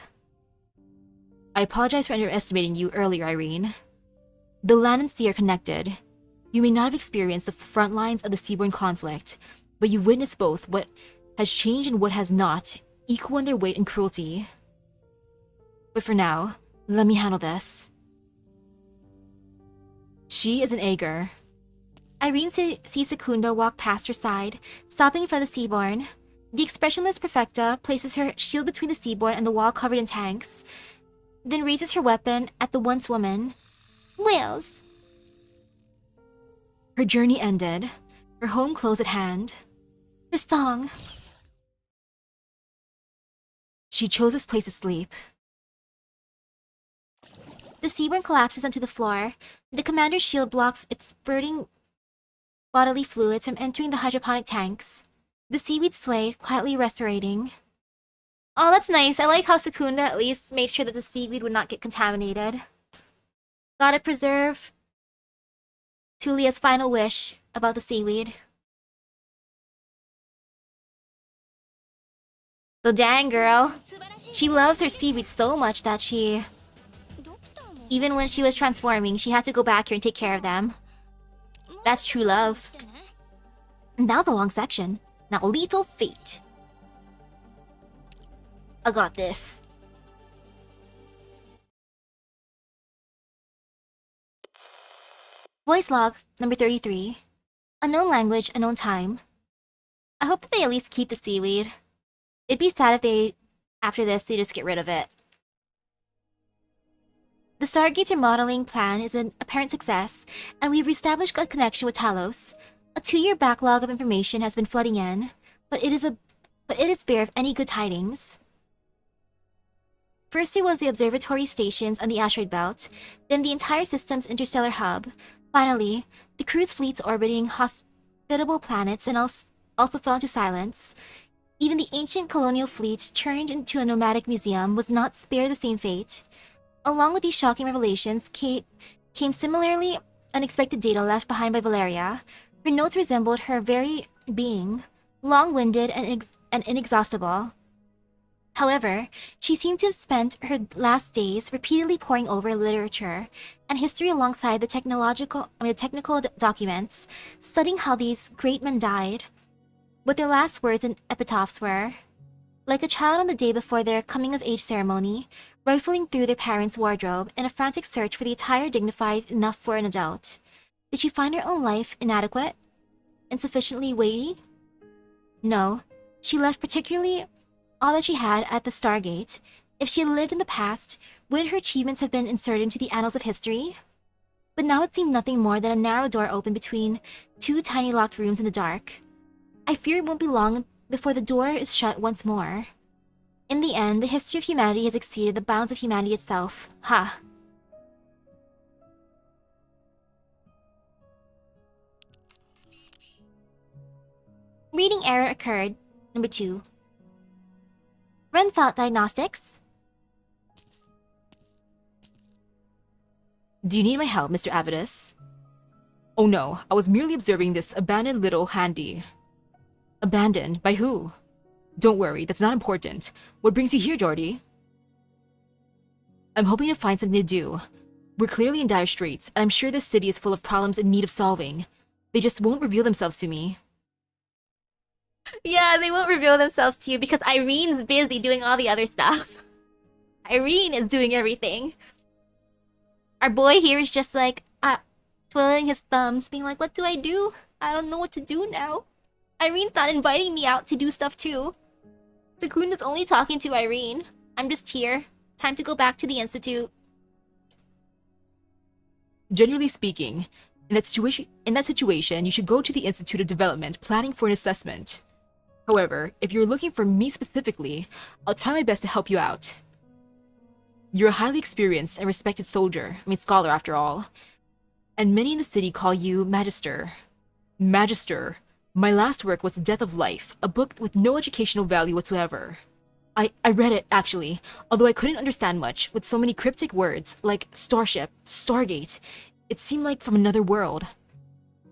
B: I apologize for underestimating you earlier, Irene. The land and sea are connected. You may not have experienced the front lines of the seaborn conflict, but you've witnessed both what has changed and what has not, equal in their weight and cruelty. But for now, let me handle this. She is an Ægir.
A: Irene sees Secunda walk past her side, stopping in front of the seaborn. The expressionless Perfecta places her shield between the seaboard and the wall covered in tanks, then raises her weapon at the once woman. Whales!
B: Her journey ended, her home close at hand.
A: The song.
B: She chose this place to sleep.
A: The seaboard collapses onto the floor. The commander's shield blocks its spurting bodily fluids from entering the hydroponic tanks. The seaweed sway, quietly respirating. Oh, that's nice. I like how Secunda at least made sure that the seaweed would not get contaminated. Gotta preserve Tulia's final wish about the seaweed. So dang, girl. She loves her seaweed so much that even when she was transforming, she had to go back here and take care of them. That's true love. And that was a long section. Now, lethal fate. I got this. Voice log number 33. Unknown language, unknown time. I hope that they at least keep the seaweed. It'd be sad if after this, they just get rid of it. The Stargate remodeling plan is an apparent success, and we've established a connection with Talos. A 2-year backlog of information has been flooding in, but it is bare of any good tidings. First it was the observatory stations on the asteroid belt, then the entire system's interstellar hub. Finally, the cruise fleets orbiting hospitable planets and also fell into silence. Even the ancient colonial fleet, turned into a nomadic museum, was not spared the same fate. Along with these shocking revelations came similarly unexpected data left behind by Valeria. Her notes resembled her very being, long-winded and inexhaustible. However, she seemed to have spent her last days repeatedly poring over literature and history alongside the technical documents, studying how these great men died. What their last words and epitaphs were. Like a child on the day before their coming-of-age ceremony, rifling through their parents' wardrobe in a frantic search for the attire dignified enough for an adult. Did she find her own life inadequate? Insufficiently weighty? No. She left particularly all that she had at the Stargate. If she had lived in the past, wouldn't her achievements have been inserted into the annals of history? But now it seemed nothing more than a narrow door open between 2 tiny locked rooms in the dark. I fear it won't be long before the door is shut once more. In the end, the history of humanity has exceeded the bounds of humanity itself. Ha! Reading error occurred. Number 2. Run thought diagnostics.
B: Do you need my help, Mr. Avidus? Oh no, I was merely observing this abandoned little handy. Abandoned? By who? Don't worry, that's not important. What brings you here, Jordy? I'm hoping to find something to do. We're clearly in dire straits, and I'm sure this city is full of problems in need of solving. They just won't reveal themselves to me.
A: Yeah, they won't reveal themselves to you because Irene's busy doing all the other stuff. Irene is doing everything. Our boy here is just like, twiddling his thumbs, being like, what do? I don't know what to do now. Irene's not inviting me out to do stuff too. Secunda's only talking to Irene. I'm just here. Time to go back to the Institute.
B: Generally speaking, in that situation, you should go to the Institute of Development planning for an assessment. However, if you're looking for me specifically, I'll try my best to help you out. You're a highly experienced and respected scholar after all. And many in the city call you Magister. Magister. My last work was The Death of Life, a book with no educational value whatsoever. I read it, actually, although I couldn't understand much, with so many cryptic words, like starship, Stargate. It seemed like from another world.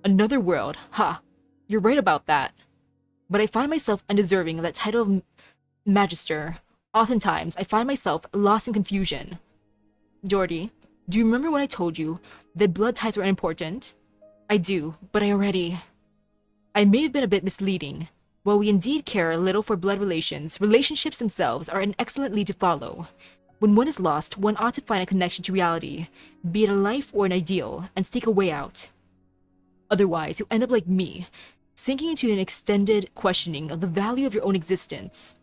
B: Another world, ha. You're right about that. But I find myself undeserving of that title of Magister. Oftentimes, I find myself lost in confusion. Jordy, do you remember when I told you that blood ties were unimportant? I do, but I may have been a bit misleading. While we indeed care a little for blood relations, relationships themselves are an excellent lead to follow. When one is lost, one ought to find a connection to reality, be it a life or an ideal, and seek a way out. Otherwise, you'll end up like me, sinking into an extended questioning of the value of your own existence.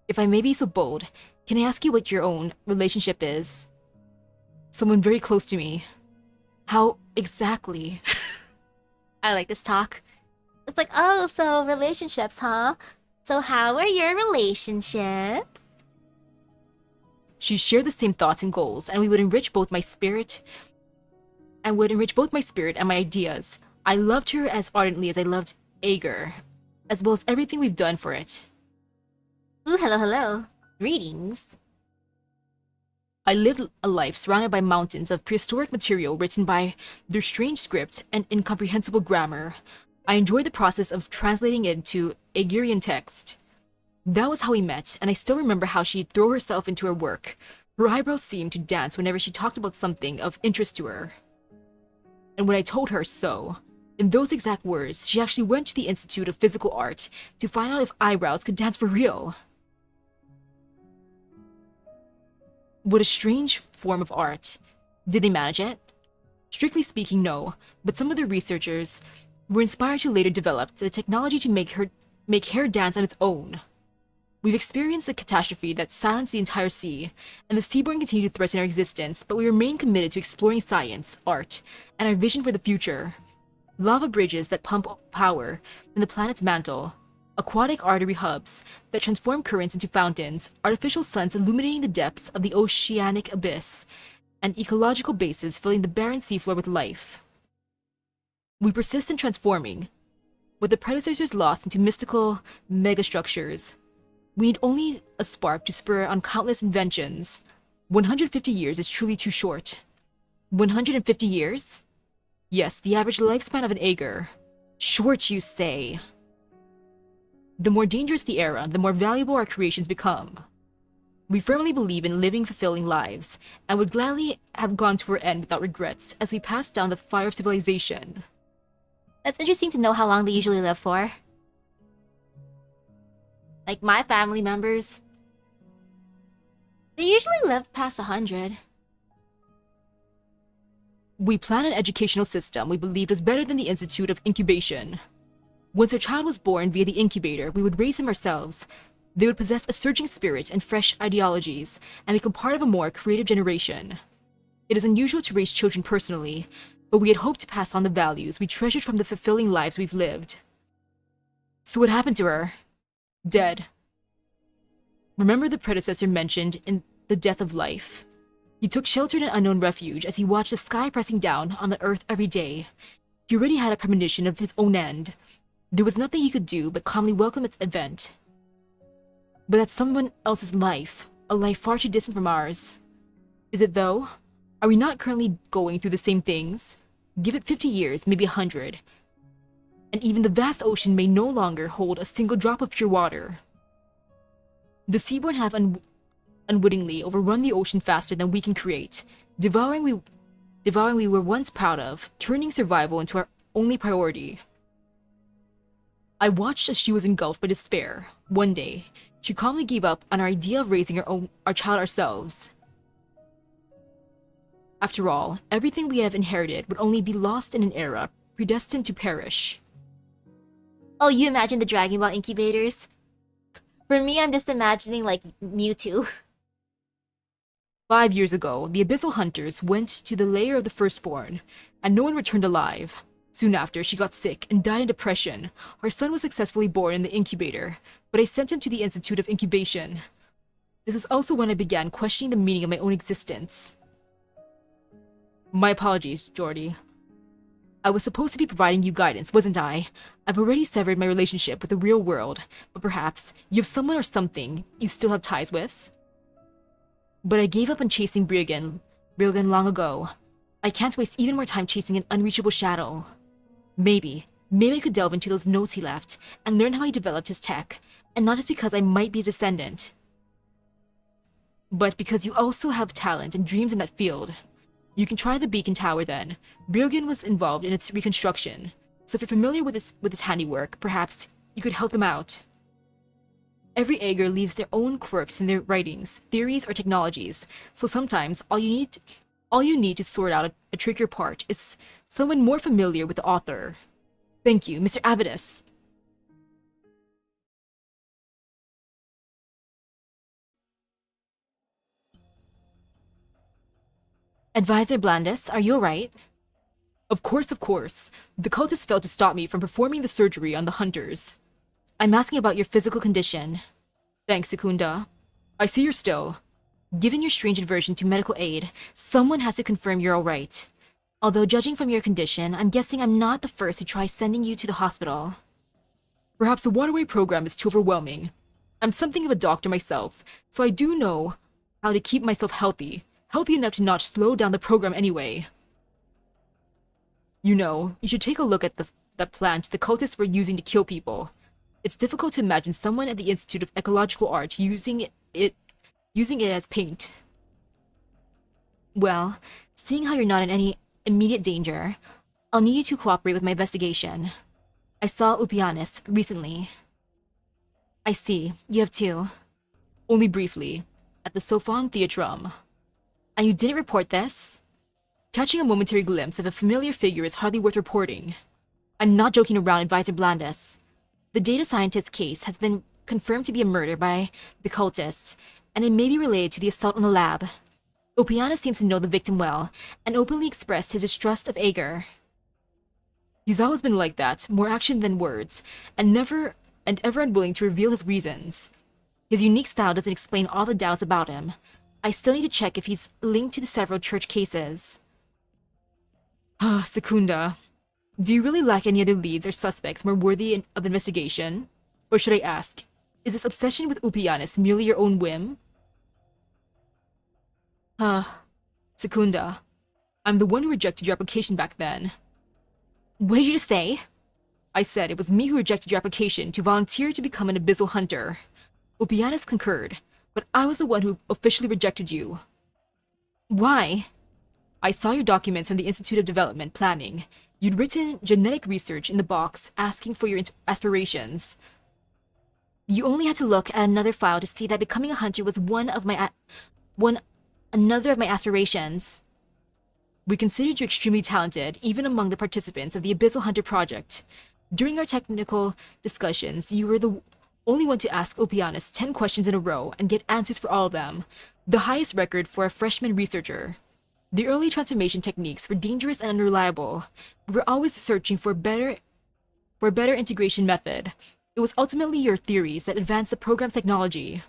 B: If I may be so bold, can I ask you what your own relationship is? Someone very close to me. How exactly?
A: I like this talk. It's like, oh, so relationships, huh? So how are your relationships?
B: She shared the same thoughts and goals, and we would enrich both my spirit and my ideas. I loved her as ardently as I loved Ægir, as well as everything we've done for it.
A: Ooh, hello, hello. Greetings.
B: I lived a life surrounded by mountains of prehistoric material written by their strange script and incomprehensible grammar. I enjoyed the process of translating it into Ægirian text. That was how we met, and I still remember how she'd throw herself into her work. Her eyebrows seemed to dance whenever she talked about something of interest to her. And when I told her so, in those exact words, she actually went to the Institute of Physical Art to find out if eyebrows could dance for real. What a strange form of art. Did they manage it? Strictly speaking, no, but some of the researchers were inspired to later develop the technology to make hair dance on its own. We've experienced the catastrophe that silenced the entire sea, and the seaborn continue to threaten our existence, but we remain committed to exploring science, art, and our vision for the future. Lava bridges that pump power from the planet's mantle, aquatic artery hubs that transform currents into fountains, artificial suns illuminating the depths of the oceanic abyss, and ecological bases filling the barren seafloor with life. We persist in transforming what the predecessors lost into mystical megastructures. We need only a spark to spur on countless inventions. 150 years is truly too short. 150 years? Yes, the average lifespan of an Ægir. Short, you say. The more dangerous the era, the more valuable our creations become. We firmly believe in living fulfilling lives, and would gladly have gone to our end without regrets as we pass down the fire of civilization.
A: That's interesting to know how long they usually live for. Like my family members, they usually live past 100.
B: We planned an educational system we believed was better than the Institute of Incubation. Once our child was born via the incubator, we would raise them ourselves. They would possess a surging spirit and fresh ideologies, and become part of a more creative generation. It is unusual to raise children personally, but we had hoped to pass on the values we treasured from the fulfilling lives we've lived. So what happened to her? Dead. Remember the predecessor mentioned in The Death of Life? He took shelter in an unknown refuge as he watched the sky pressing down on the earth every day. He already had a premonition of his own end. There was nothing he could do but calmly welcome its event. But that's someone else's life, a life far too distant from ours. Is it though? Are we not currently going through the same things? Give it 50 years, maybe 100. And even the vast ocean may no longer hold a single drop of pure water. The seaborn have unwittingly overrun the ocean faster than we can create, devouring we were once proud of, turning survival into our only priority. I watched as she was engulfed by despair. One day, she calmly gave up on our idea of raising our child ourselves. After all, everything we have inherited would only be lost in an era predestined to perish.
A: Oh, you imagine the Dragon Ball incubators? For me, I'm just imagining, like, Mewtwo.
B: 5 years ago, the Abyssal Hunters went to the lair of the firstborn, and no one returned alive. Soon after, she got sick and died in depression. Our son was successfully born in the incubator, but I sent him to the Institute of Incubation. This was also when I began questioning the meaning of my own existence. My apologies, Jordy. I was supposed to be providing you guidance, wasn't I? I've already severed my relationship with the real world, but perhaps you have someone or something you still have ties with? But I gave up on chasing Briogan long ago. I can't waste even more time chasing an unreachable shadow. Maybe I could delve into those notes he left and learn how he developed his tech, and not just because I might be a descendant, but because you also have talent and dreams in that field. You can try the beacon tower then. Briogan was involved in its reconstruction, so if you're familiar with his handiwork, perhaps you could help them out. Every Ægir leaves their own quirks in their writings, theories, or technologies, so sometimes all you need to sort out a trickier part is someone more familiar with the author. Thank you, Mr. Avidus. Advisor Blandis, are you alright? Of course, of course. The cultists failed to stop me from performing the surgery on the hunters. I'm asking about your physical condition. Thanks, Secunda. I see you're still. Given your strange aversion to medical aid, someone has to confirm you're alright. Although judging from your condition, I'm guessing I'm not the first to try sending you to the hospital. Perhaps the waterway program is too overwhelming. I'm something of a doctor myself, so I do know how to keep myself healthy enough to not slow down the program anyway. You know, you should take a look at that plant the cultists were using to kill people. It's difficult to imagine someone at the Institute of Ecological Art using it as paint. Well, seeing how you're not in any immediate danger, I'll need you to cooperate with my investigation. I saw Upianis recently. I see, you have too. Only briefly, at the Sophon Theatrum. And you didn't report this? Catching a momentary glimpse of a familiar figure is hardly worth reporting. I'm not joking around, Advisor Blandis. The data scientist case has been confirmed to be a murder by the cultists, and it may be related to the assault on the lab. Upianis seems to know the victim well, and openly expressed his distrust of Ægir. He's always been like that, more action than words, and ever unwilling to reveal his reasons. His unique style doesn't explain all the doubts about him. I still need to check if he's linked to the several church cases. Secunda, do you really lack any other leads or suspects more worthy of investigation? Or should I ask, is this obsession with Upianis merely your own whim? Secunda, I'm the one who rejected your application back then. What did you just say? I said it was me who rejected your application to volunteer to become an abyssal hunter. Upianis concurred, but I was the one who officially rejected you. Why? I saw your documents from the Institute of Development Planning. You'd written genetic research in the box asking for your aspirations. You only had to look at another file to see that becoming a hunter was another of my aspirations. We considered you extremely talented, even among the participants of the Abyssal Hunter project. During our technical discussions, you were the only one to ask Upianis 10 questions in a row and get answers for all of them, the highest record for a freshman researcher. The early transformation techniques were dangerous and unreliable. We were always searching for a better integration method. It was ultimately your theories that advanced the program's technology.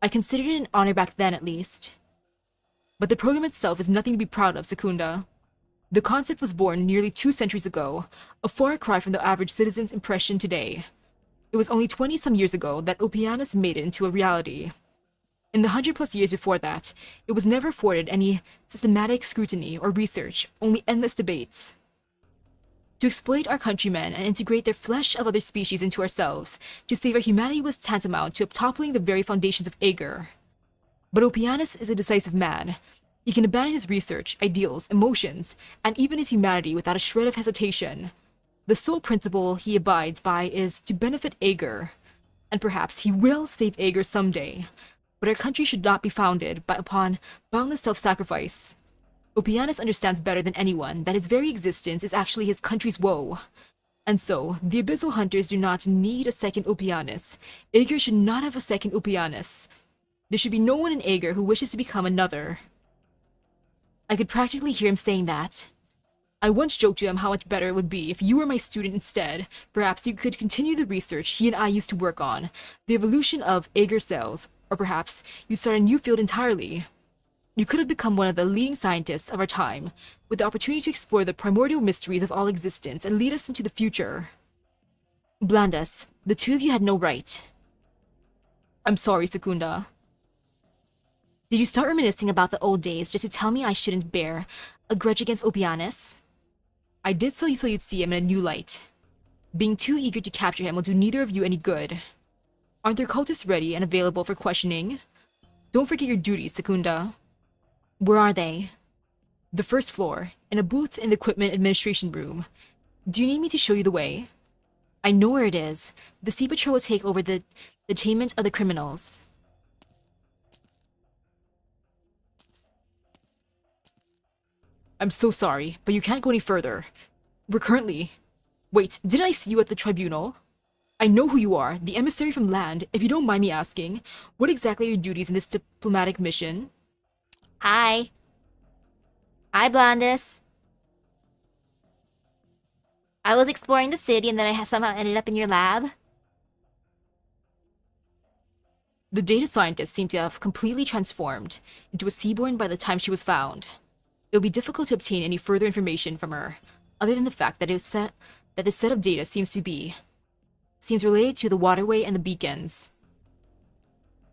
B: I considered it an honor back then, at least. But the program itself is nothing to be proud of, Secunda. The concept was born nearly 2 centuries ago, a far cry from the average citizen's impression today. It was only 20-some years ago that Upianis made it into a reality. In the 100+ years before that, it was never afforded any systematic scrutiny or research, only endless debates. To exploit our countrymen and integrate their flesh of other species into ourselves, to save our humanity was tantamount to toppling the very foundations of Ægir. But Upianis is a decisive man. He can abandon his research, ideals, emotions, and even his humanity without a shred of hesitation. The sole principle he abides by is to benefit Ægir, and perhaps he will save Ægir someday. But our country should not be founded upon boundless self-sacrifice. Upianis understands better than anyone that his very existence is actually his country's woe. And so, the Abyssal Hunters do not need a second Upianis. Ægir should not have a second Upianis. There should be no one in Ægir who wishes to become another. I could practically hear him saying that. I once joked to him how much better it would be if you were my student instead. Perhaps you could continue the research he and I used to work on, the evolution of Ægir cells, or perhaps you'd start a new field entirely. You could have become one of the leading scientists of our time, with the opportunity to explore the primordial mysteries of all existence and lead us into the future. Blandis, the two of you had no right. I'm sorry, Secunda. Did you start reminiscing about the old days just to tell me I shouldn't bear a grudge against Upianis? I did so you'd see him in a new light. Being too eager to capture him will do neither of you any good. Aren't their cultists ready and available for questioning? Don't forget your duties, Secunda. Where are they? The first floor, in a booth in the equipment administration room. Do you need me to show you the way? I know where it is. The Sea Patrol will take over the detainment of the criminals. I'm so sorry, but you can't go any further. We're Wait, didn't I see you at the tribunal? I know who you are, the emissary from land. If you don't mind me asking, what exactly are your duties in this diplomatic mission?
A: Hi. Hi, Blondus. I was exploring the city and then I somehow ended up in your lab.
B: The data scientist seemed to have completely transformed into a seaborn by the time she was found. It would be difficult to obtain any further information from her, other than the fact that the set of data seems related to the waterway and the beacons.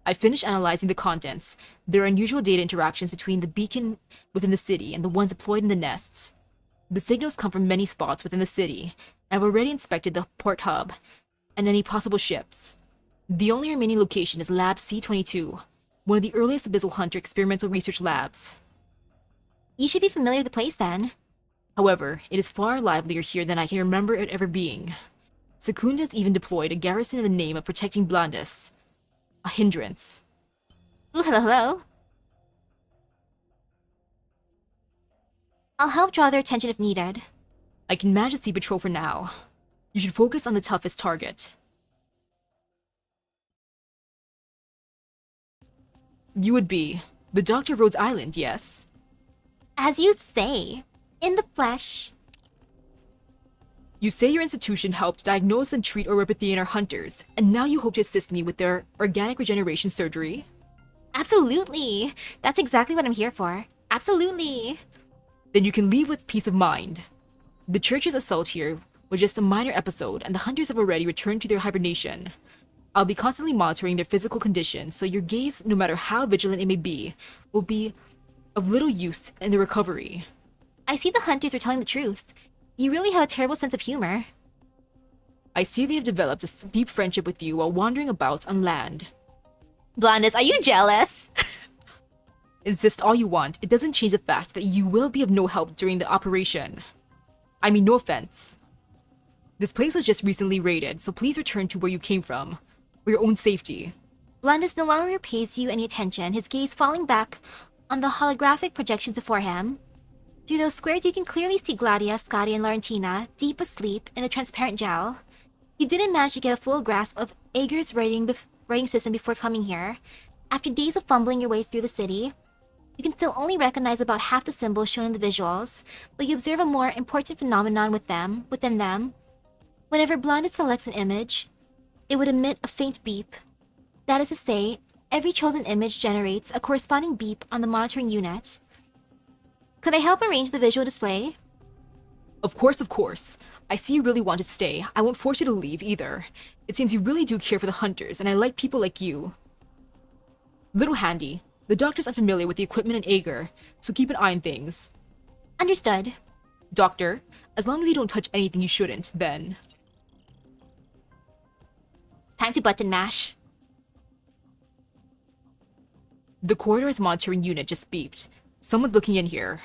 B: I finished analyzing the contents. There are unusual data interactions between the beacon within the city and the ones deployed in the nests. The signals come from many spots within the city, and I've already inspected the port hub and any possible ships. The only remaining location is Lab C-22, one of the earliest Abyssal Hunter experimental research labs.
A: You should be familiar with the place then.
B: However, it is far livelier here than I can remember it ever being. Secunda's even deployed a garrison in the name of protecting Blondus. A hindrance.
A: Ooh, hello, hello. I'll help draw their attention if needed.
B: I can manage the sea patrol for now. You should focus on the toughest target. You would be the Doctor of Rhodes Island, yes?
A: As you say, in the flesh.
B: You say your institution helped diagnose and treat oropathy in our hunters, and now you hope to assist me with their organic regeneration surgery?
A: Absolutely. That's exactly what I'm here for. Absolutely.
B: Then you can leave with peace of mind. The church's assault here was just a minor episode, and the hunters have already returned to their hibernation. I'll be constantly monitoring their physical condition, so your gaze, no matter how vigilant it may be, will be of little use in the recovery.
A: I see the hunters are telling the truth. You really have a terrible sense of humor.
B: I see they have developed a deep friendship with you while wandering about on land.
A: Blondus, are you jealous?
B: Insist all you want, it doesn't change the fact that you will be of no help during the operation. I mean, no offense. This place was just recently raided, so please return to where you came from, for your own safety.
A: Blondus no longer pays you any attention, his gaze falling back on the holographic projections before him. Through those squares, you can clearly see Gladia, Scotty, and Laurentina, deep asleep in the transparent gel. You didn't manage to get a full grasp of Ægir's writing system before coming here. After days of fumbling your way through the city, you can still only recognize about half the symbols shown in the visuals, but you observe a more important phenomenon within them. Whenever Blondus selects an image, it would emit a faint beep. That is to say, every chosen image generates a corresponding beep on the monitoring unit. Could I help arrange the visual display?
B: Of course, of course. I see you really want to stay. I won't force you to leave either. It seems you really do care for the hunters, and I like people like you. Little handy. The doctor's unfamiliar with the equipment in Ægir, so keep an eye on things.
A: Understood.
B: Doctor, as long as you don't touch anything you shouldn't, then...
A: Time to button mash.
B: The corridor's monitoring unit just beeped. Someone's looking in here.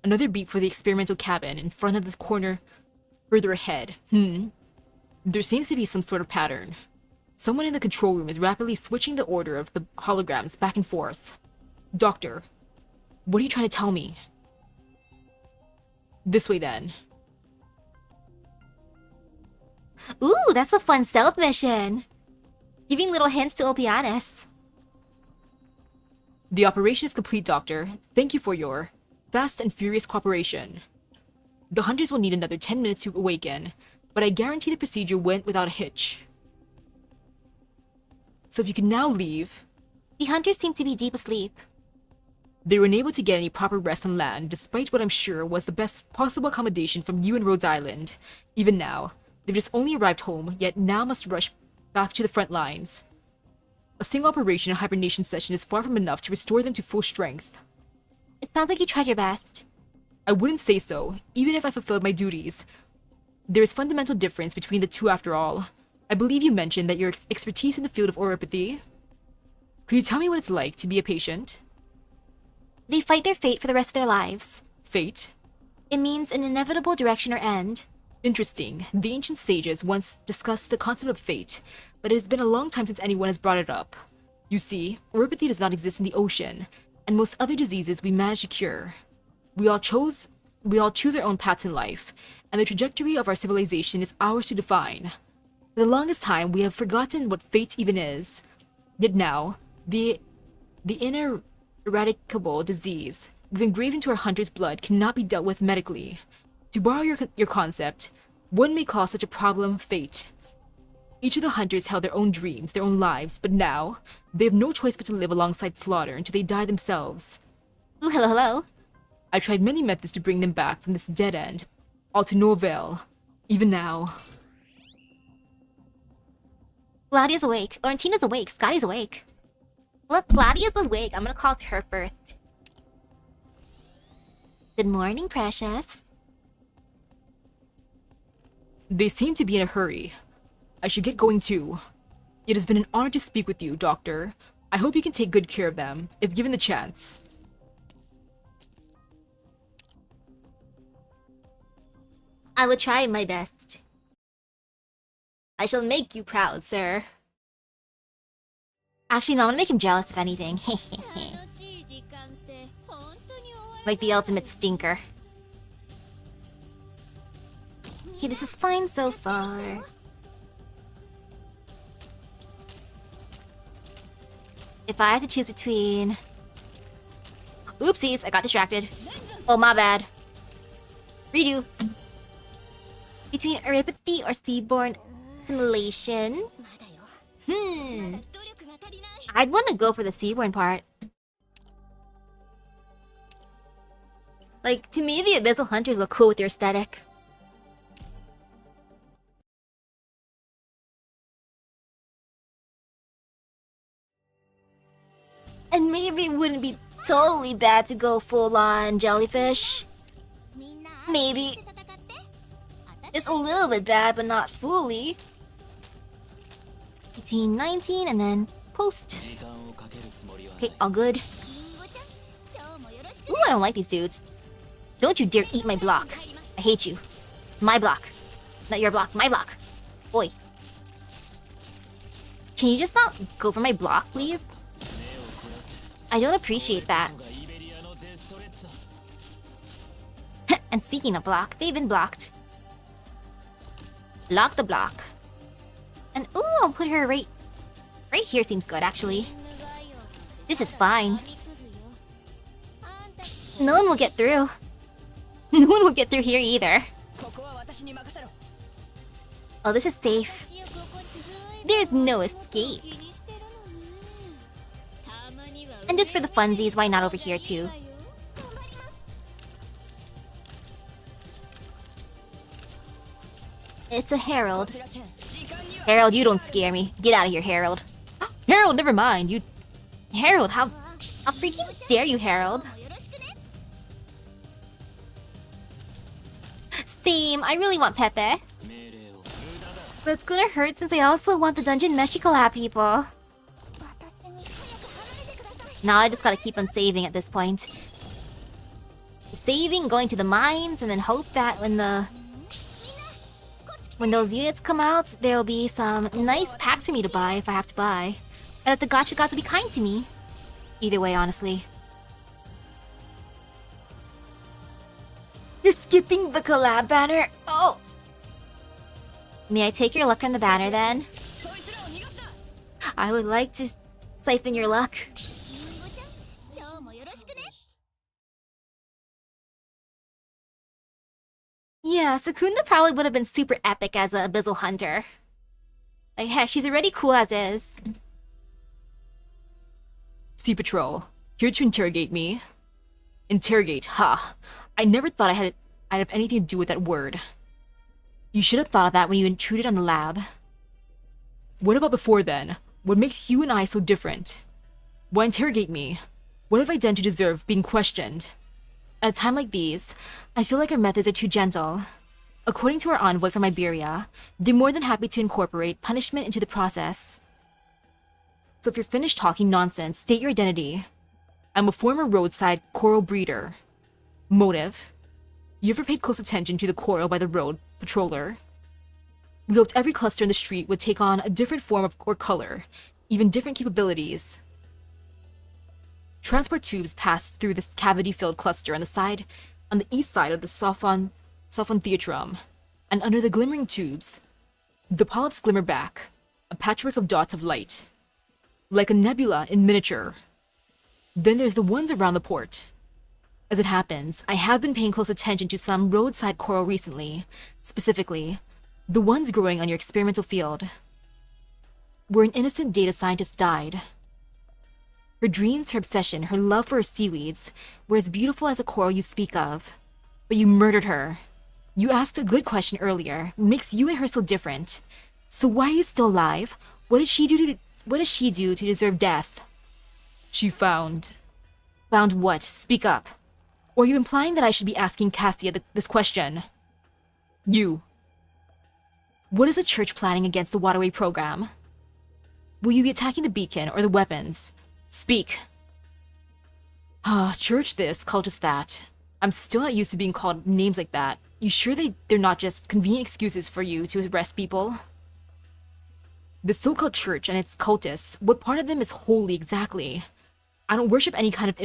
B: Another beep for the experimental cabin in front of the corner further ahead. There seems to be some sort of pattern. Someone in the control room is rapidly switching the order of the holograms back and forth. Doctor, what are you trying to tell me? This way then.
A: Ooh, that's a fun stealth mission. Giving little hints to Opianus.
B: The operation is complete, Doctor. Thank you for your fast and furious cooperation. The hunters will need another 10 minutes to awaken, but I guarantee the procedure went without a hitch. So if you can now leave...
A: The hunters seem to be deep asleep.
B: They were unable to get any proper rest on land, despite what I'm sure was the best possible accommodation from you and Rhodes Island. Even now, they've just only arrived home, yet now must rush back to the front lines. A single operation and hibernation session is far from enough to restore them to full strength.
A: It sounds like you tried your best.
B: I wouldn't say so, even if I fulfilled my duties. There is fundamental difference between the two after all. I believe you mentioned that your expertise in the field of oropathy. Could you tell me what it's like to be a patient?
A: They fight their fate for the rest of their lives.
B: Fate?
A: It means an inevitable direction or end.
B: Interesting. The ancient sages once discussed the concept of fate, but it has been a long time since anyone has brought it up. You see, oropathy does not exist in the ocean, and most other diseases we manage to cure. We all chose We all choose our own paths in life, and the trajectory of our civilization is ours to define. For the longest time, we have forgotten what fate even is. Yet now, the ineradicable disease we've engraved into our hunter's blood cannot be dealt with medically. To borrow your concept, one may call such a problem fate. Each of the hunters held their own dreams, their own lives, but now, they have no choice but to live alongside slaughter until they die themselves.
A: Ooh, hello, hello.
B: I've tried many methods to bring them back from this dead end, all to no avail. Even now.
A: Gladia's awake. Laurentina's awake. Scotty's awake. Look, Gladia's awake. I'm gonna call to her first. Good morning, precious.
B: They seem to be in a hurry. I should get going too. It has been an honor to speak with you, Doctor. I hope you can take good care of them, if given the chance.
A: I will try my best. I shall make you proud, sir. Actually, no, I'm gonna make him jealous if anything. Like the ultimate stinker. Okay, this is fine so far. If I have to choose between... Oopsies, I got distracted. Oh, my bad. Redo. Between eripathy or seaborne simulation? I'd want to go for the seaborne part. Like, to me, the Abyssal Hunters look cool with their aesthetic. And maybe it wouldn't be totally bad to go full-on jellyfish. Maybe. It's a little bit bad, but not fully. 18, 19, and then post. Okay, all good. Ooh, I don't like these dudes. Don't you dare eat my block. I hate you. It's my block. Not your block, my block. Oi. Can you just not go for my block, please? I don't appreciate that. And speaking of block, they've been blocked. Block the block. And ooh, I'll put her right here seems good, actually. This is fine. No one will get through. No one will get through here either. Oh, this is safe. There's no escape. And just for the funsies, why not over here too? It's a Herald. Herald, you don't scare me. Get out of here, Herald. Herald, never mind. You... Herald, how freaking dare you, Herald? Same, I really want Pepe. But it's gonna hurt since I also want the Dungeon Meshi collab people. Now I just gotta keep on saving at this point. Saving, going to the mines, and then hope that when those units come out, there'll be some nice packs for me to buy if I have to buy. And that the gacha gods will be kind to me. Either way, honestly. You're skipping the collab banner? Oh! May I take your luck from the banner then? I would like to siphon your luck. Yeah, Secunda probably would have been super epic as a Abyssal Hunter. Like, heck, she's already cool as is.
B: Sea Patrol, here to interrogate me. Interrogate, ha. I never thought I'd have anything to do with that word. You should have thought of that when you intruded on the lab. What about before then? What makes you and I so different? Why interrogate me? What have I done to deserve being questioned? At a time like these, I feel like our methods are too gentle. According to our envoy from Iberia, they're more than happy to incorporate punishment into the process. So if you're finished talking nonsense, state your identity. I'm a former roadside coral breeder. Motive: you ever paid close attention to the coral by the road patroller? We hoped every cluster in the street would take on a different form or color, even different capabilities. Transport tubes passed through this cavity-filled cluster on the side on the east side of the Sophon Theatrum, and under the glimmering tubes, the polyps glimmer back, a patchwork of dots of light, like a nebula in miniature. Then there's the ones around the port. As it happens, I have been paying close attention to some roadside coral recently, specifically, the ones growing on your experimental field, where an innocent data scientist died. Her dreams, her obsession, her love for her seaweeds were as beautiful as the coral you speak of. But you murdered her. You asked a good question earlier. What makes you and her so different? So why are you still alive? What did she do to deserve death? She found... Found what? Speak up. Or are you implying that I should be asking Cassia this question? You. What is the church planning against the waterway program? Will you be attacking the beacon or the weapons? Speak. Church this, cultist that. I'm still not used to being called names like that. You sure they're not just convenient excuses for you to arrest people? The so-called church and its cultists, what part of them is holy exactly? I don't worship any kind of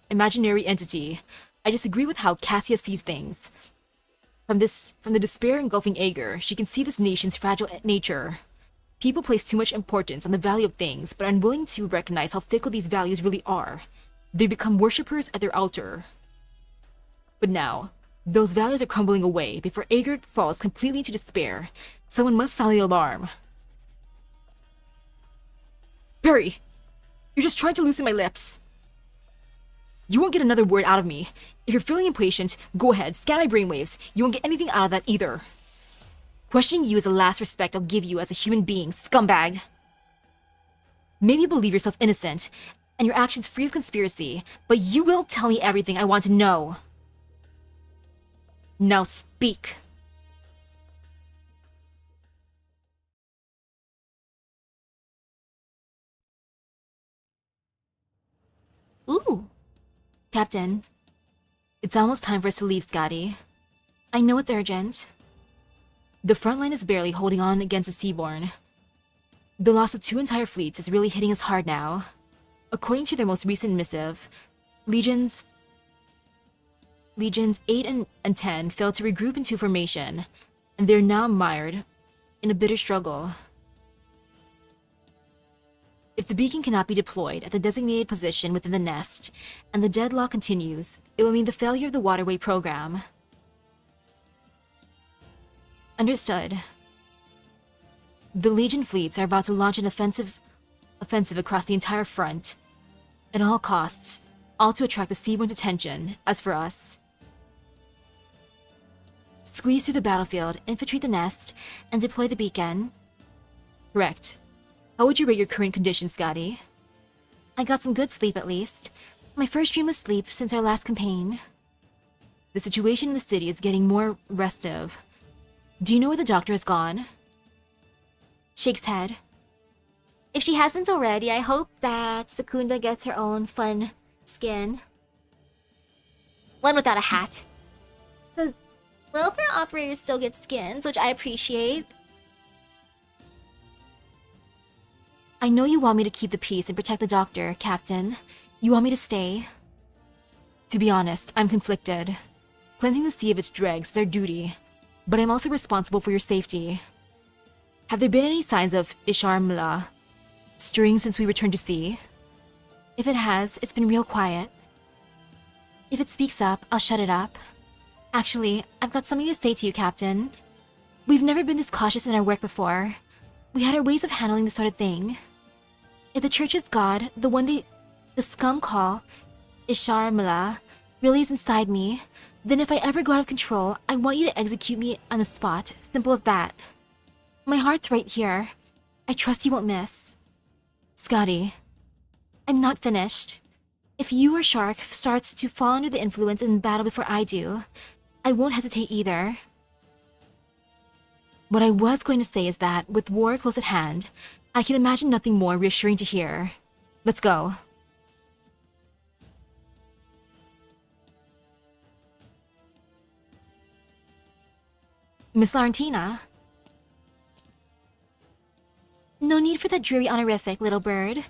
B: imaginary entity. I disagree with how Cassia sees things. From the despair engulfing Ægir, she can see this nation's fragile nature. People place too much importance on the value of things, but are unwilling to recognize how fickle these values really are. They become worshippers at their altar. But now, those values are crumbling away before Ægir falls completely into despair. Someone must sound the alarm. Barry! You're just trying to loosen my lips. You won't get another word out of me. If you're feeling impatient, go ahead, scan my brainwaves. You won't get anything out of that either. Questioning you is the last respect I'll give you as a human being, scumbag. Maybe you believe yourself innocent, and your actions free of conspiracy, but you will tell me everything I want to know. Now speak. Ooh. Captain. It's almost time for us to leave, Scotty. I know it's urgent. The front line is barely holding on against the Seaborn. The loss of 2 entire fleets is really hitting us hard now. According to their most recent missive, Legions 8 and 10 failed to regroup into formation, and they're now mired in a bitter struggle. If the beacon cannot be deployed at the designated position within the nest, and the deadlock continues, it will mean the failure of the waterway program. Understood. The Legion fleets are about to launch an offensive across the entire front, at all costs, all to attract the Seaborn's attention. As for us, squeeze through the battlefield, infiltrate the nest, and deploy the beacon. Correct. How would you rate your current condition, Scotty? I got some good sleep at least. My first dreamless sleep since our last campaign. The situation in the city is getting more restive. Do you know where the doctor has gone? Shakes head. If she hasn't already, I hope that Secunda gets her own fun skin. One without a hat. Because welfare operators still get skins, which I appreciate. I know you want me to keep the peace and protect the doctor, Captain. You want me to stay? To be honest, I'm conflicted. Cleansing the sea of its dregs is our duty, but I'm also responsible for your safety. Have there been any signs of Isharmla stirring since we returned to sea? If it has, it's been real quiet. If it speaks up, I'll shut it up. Actually, I've got something to say to you, Captain. We've never been this cautious in our work before. We had our ways of handling this sort of thing. If the church's god, the one the scum call Isharmla, really is inside me, then if I ever go out of control, I want you to execute me on the spot. Simple as that. My heart's right here. I trust you won't miss. Scotty, I'm not finished. If you or Shark starts to fall under the influence in battle before I do, I won't hesitate either. What I was going to say is that, with war close at hand, I can imagine nothing more reassuring to hear. Let's go. Miss Laurentina? No need for that dreary honorific, little bird.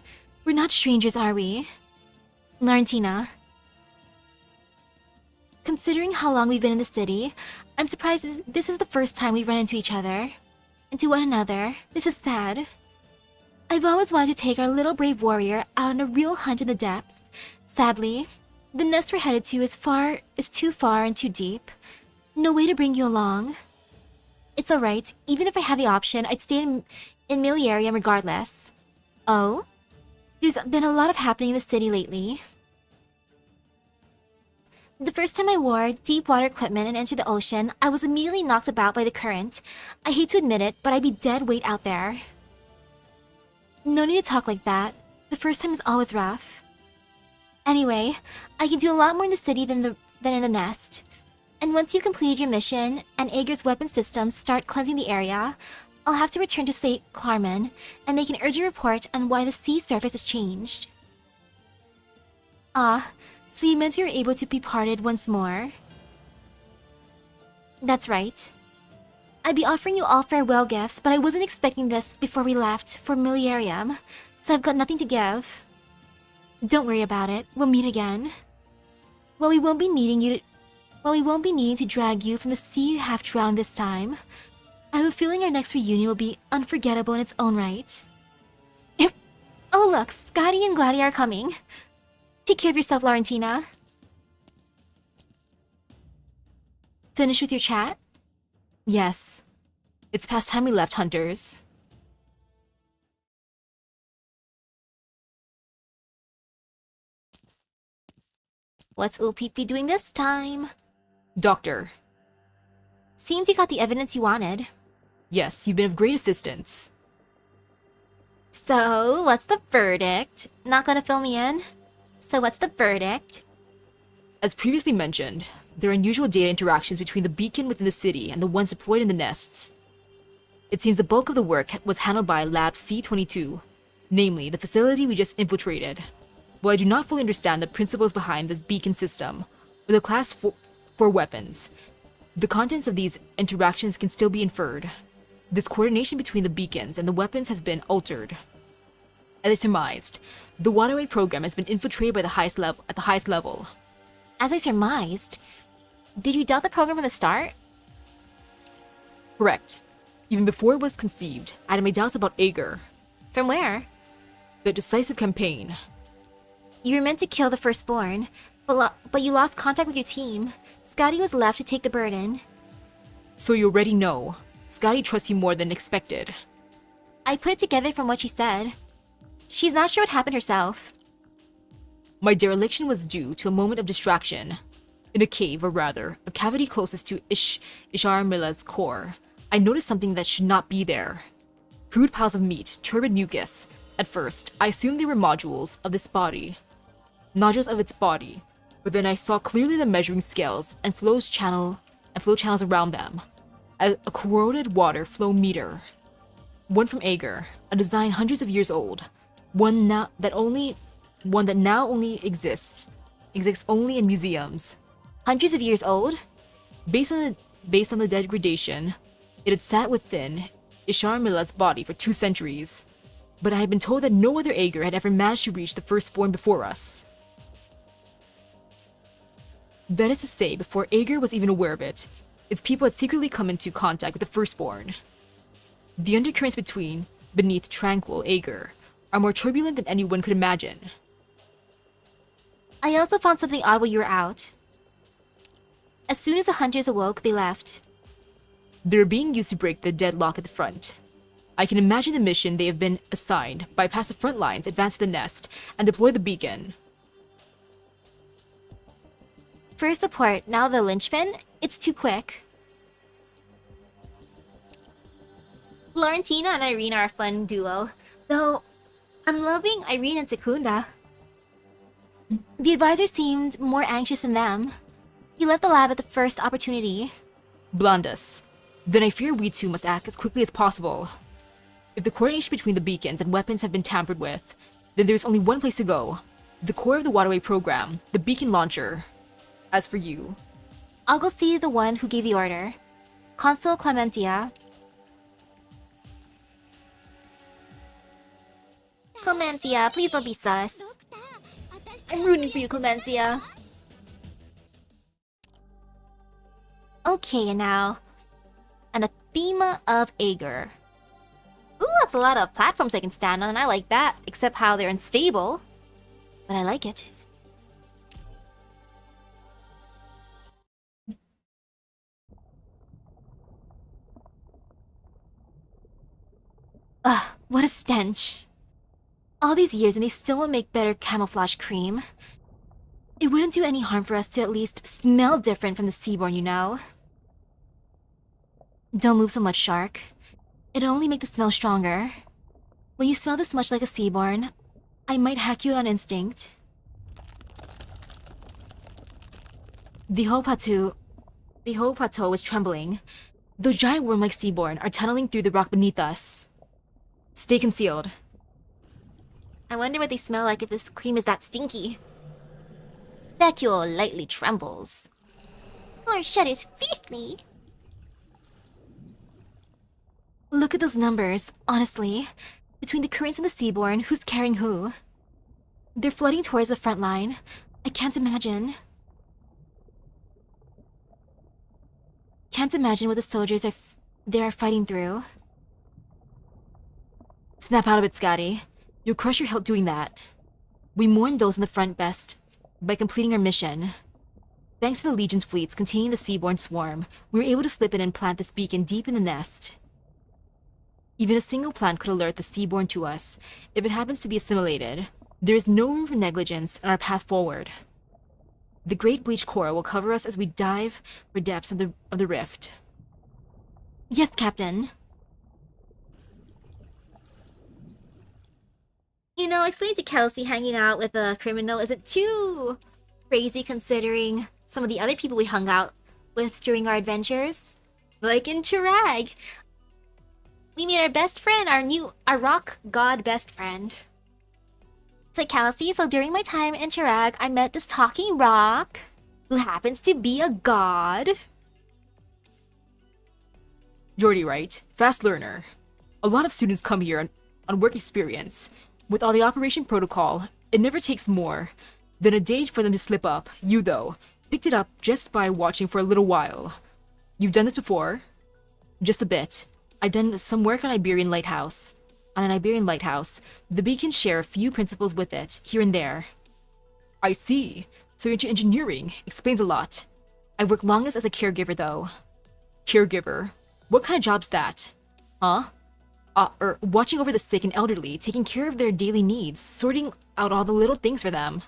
B: We're not strangers, are we? Laurentina.
A: Considering how long we've been in the city, I'm surprised this is the first time we've run into each other. Into one another. This is sad. I've always wanted to take our little brave warrior out on a real hunt in the depths. Sadly, the nest we're headed to is too far and too deep. No way to bring you along. It's alright, even if I had the option, I'd stay in Miliarium regardless. Oh? There's been a lot of happening in the city lately. The first time I wore deep water equipment and entered the ocean, I was immediately knocked about by the current. I hate to admit it, but I'd be dead weight out there. No need to talk like that. The first time is always rough. Anyway, I can do a lot more in the city than in the nest. And once you complete your mission and Ægir's weapon systems start cleansing the area, I'll have to return to St. Klarman and make an urgent report on why the sea surface has changed. Ah, so you meant you were able to be parted once more? That's right. I'd be offering you all farewell gifts, but I wasn't expecting this before we left for Miliarium, so I've got nothing to give. Don't worry about it, we'll meet again. While we won't be needing to drag you from the sea half-drowned this time, I have a feeling our next reunion will be unforgettable in its own right. Oh look, Scotty and Gladys are coming. Take care of yourself, Laurentina. Finish with your chat?
B: Yes. It's past time we left, hunters.
A: What's Ulpeep doing this time?
B: Doctor.
A: Seems you got the evidence you wanted.
B: Yes, you've been of great assistance.
A: So, what's the verdict? Not gonna fill me in? So what's the verdict?
B: As previously mentioned, there are unusual data interactions between the beacon within the city and the ones deployed in the nests. It seems the bulk of the work was handled by Lab C-22, namely the facility we just infiltrated. While I do not fully understand the principles behind this beacon system, or the Class 4 weapons, the contents of these interactions can still be inferred. This coordination between the beacons and the weapons has been altered. As I surmised, the waterway program has been infiltrated by the highest level.
A: As I surmised, did you doubt the program from the start?
B: Correct. Even before it was conceived, I had my doubts about Ægir.
A: From where?
B: The decisive campaign.
A: You were meant to kill the firstborn, but you lost contact with your team. Scotty was left to take the burden.
B: So you already know. Scotty trusts you more than expected.
A: I put it together from what she said. She's not sure what happened herself.
B: My dereliction was due to a moment of distraction. In a cave, or rather, a cavity closest to Isharmila's core, I noticed something that should not be there. Crude piles of meat, turbid mucus. At first, I assumed they were nodules of its body, but then I saw clearly the measuring scales and flow channels around them. A corroded water flow meter. One from Ægir, a design hundreds of years old. One that now only exists only in museums.
A: Hundreds of years old?
B: Based on the degradation, it had sat within Isharmila's body for 2 centuries. But I had been told that no other Ægir had ever managed to reach the firstborn before us. That is to say, before Ægir was even aware of it, its people had secretly come into contact with the firstborn. The undercurrents beneath tranquil Ægir are more turbulent than anyone could imagine.
A: I also found something odd while you were out. As soon as the hunters awoke, they left.
B: They were being used to break the deadlock at the front. I can imagine the mission they have been assigned: bypass the front lines, advance to the nest, and deploy the beacon.
A: First support, now the linchpin? It's too quick. Laurentina and Irene are a fun duo, though I'm loving Irene and Secunda. The advisor seemed more anxious than them. He left the lab at the first opportunity.
B: Blondus. Then I fear we too must act as quickly as possible. If the coordination between the beacons and weapons have been tampered with, then there is only one place to go: the core of the waterway program, the beacon launcher. As for you,
A: I'll go see the one who gave the order. Consul Clementia. Clementia, please don't be sus. I'm rooting for you, Clementia. Okay, now. Anathema of Ægir. Ooh, that's a lot of platforms I can stand on, and I like that. Except how they're unstable. But I like it. Ugh, what a stench. All these years and they still won't make better camouflage cream. It wouldn't do any harm for us to at least smell different from the seaborn, you know? Don't move so much, Shark. It'll only make the smell stronger. When you smell this much like a seaborn, I might hack you on instinct. The whole plateau is trembling. Those giant worm-like seaborn are tunneling through the rock beneath us. Stay concealed. I wonder what they smell like if this cream is that stinky. Vacuole lightly trembles. Or shudders fiercely. Look at those numbers, honestly. Between the currents and the seaborn, who's carrying who? They're flooding towards the front line. I can't imagine. Can't imagine what the soldiers are fighting through. Snap out of it, Scotty. You'll crush your health doing that. We mourn those in the front best by completing our mission. Thanks to the Legion's fleets containing the seaborn swarm, we were able to slip in and plant this beacon deep in the nest. Even a single plant could alert the seaborn to us. If it happens to be assimilated, there is no room for negligence in our path forward. The Great Bleach Core will cover us as we dive for depths of the rift. Yes, Captain. You know, explaining to Kelsey hanging out with a criminal isn't too crazy considering some of the other people we hung out with during our adventures. Like in Chirag. We made our best friend, our rock god best friend. So Kelsey, so during my time in Chirag, I met this talking rock who happens to be a god.
B: Jordy, right? Fast learner. A lot of students come here on work experience. With all the operation protocol, it never takes more than a day for them to slip up. You, though, picked it up just by watching for a little while. You've done this before? Just a bit. I've done some work on an Iberian lighthouse. The beacons share a few principles with it, here and there. I see. So you're into engineering. Explains a lot. I work longest as a caregiver, though. Caregiver? What kind of job's that? Huh? Watching over the sick and elderly, taking care of their daily needs, sorting out all the little things for them.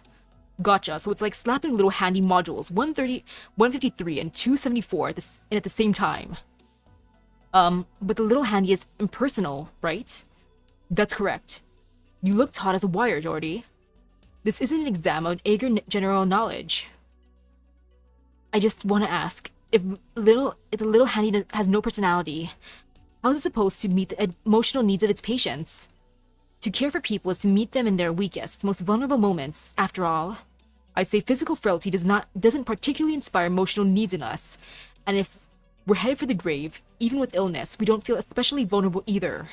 B: Gotcha, so it's like slapping little handy modules, 153 and 274 at the same time. But the little handy is impersonal, right? That's correct. You look taut as a wire, Jordy. This isn't an exam of Ægir general knowledge. I just want to ask, if the little handy has no personality, how is it supposed to meet the emotional needs of its patients? To care for people is to meet them in their weakest, most vulnerable moments, after all. I'd say physical frailty doesn't particularly inspire emotional needs in us, and if we're headed for the grave, even with illness, we don't feel especially vulnerable either.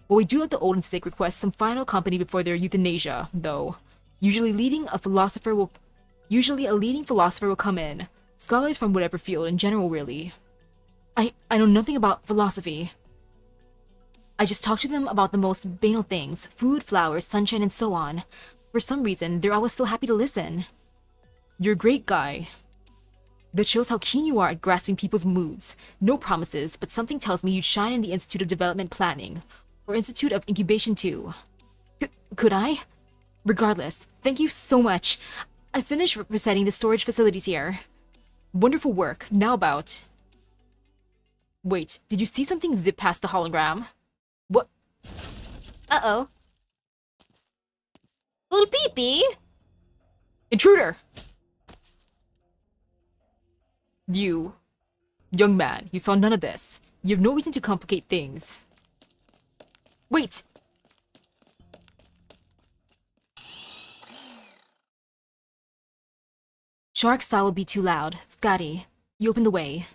B: But we do let the old and sick request some final company before their euthanasia, though. Usually a leading philosopher will come in. Scholars from whatever field in general, really. I know nothing about philosophy. I just talk to them about the most banal things, food, flowers, sunshine, and so on. For some reason, they're always so happy to listen. You're a great guy. That shows how keen you are at grasping people's moods. No promises, but something tells me you'd shine in the Institute of Development Planning, or Institute of Incubation too. Could I? Regardless, thank you so much. I finished resetting the storage facilities here. Wonderful work. Now about... Wait, did you see something zip past the hologram? What?
A: Uh-oh. Little peepee!
B: Intruder! You... Young man, you saw none of this. You have no reason to complicate things. Wait! Shark's sound will be too loud. Scotty, you open the way.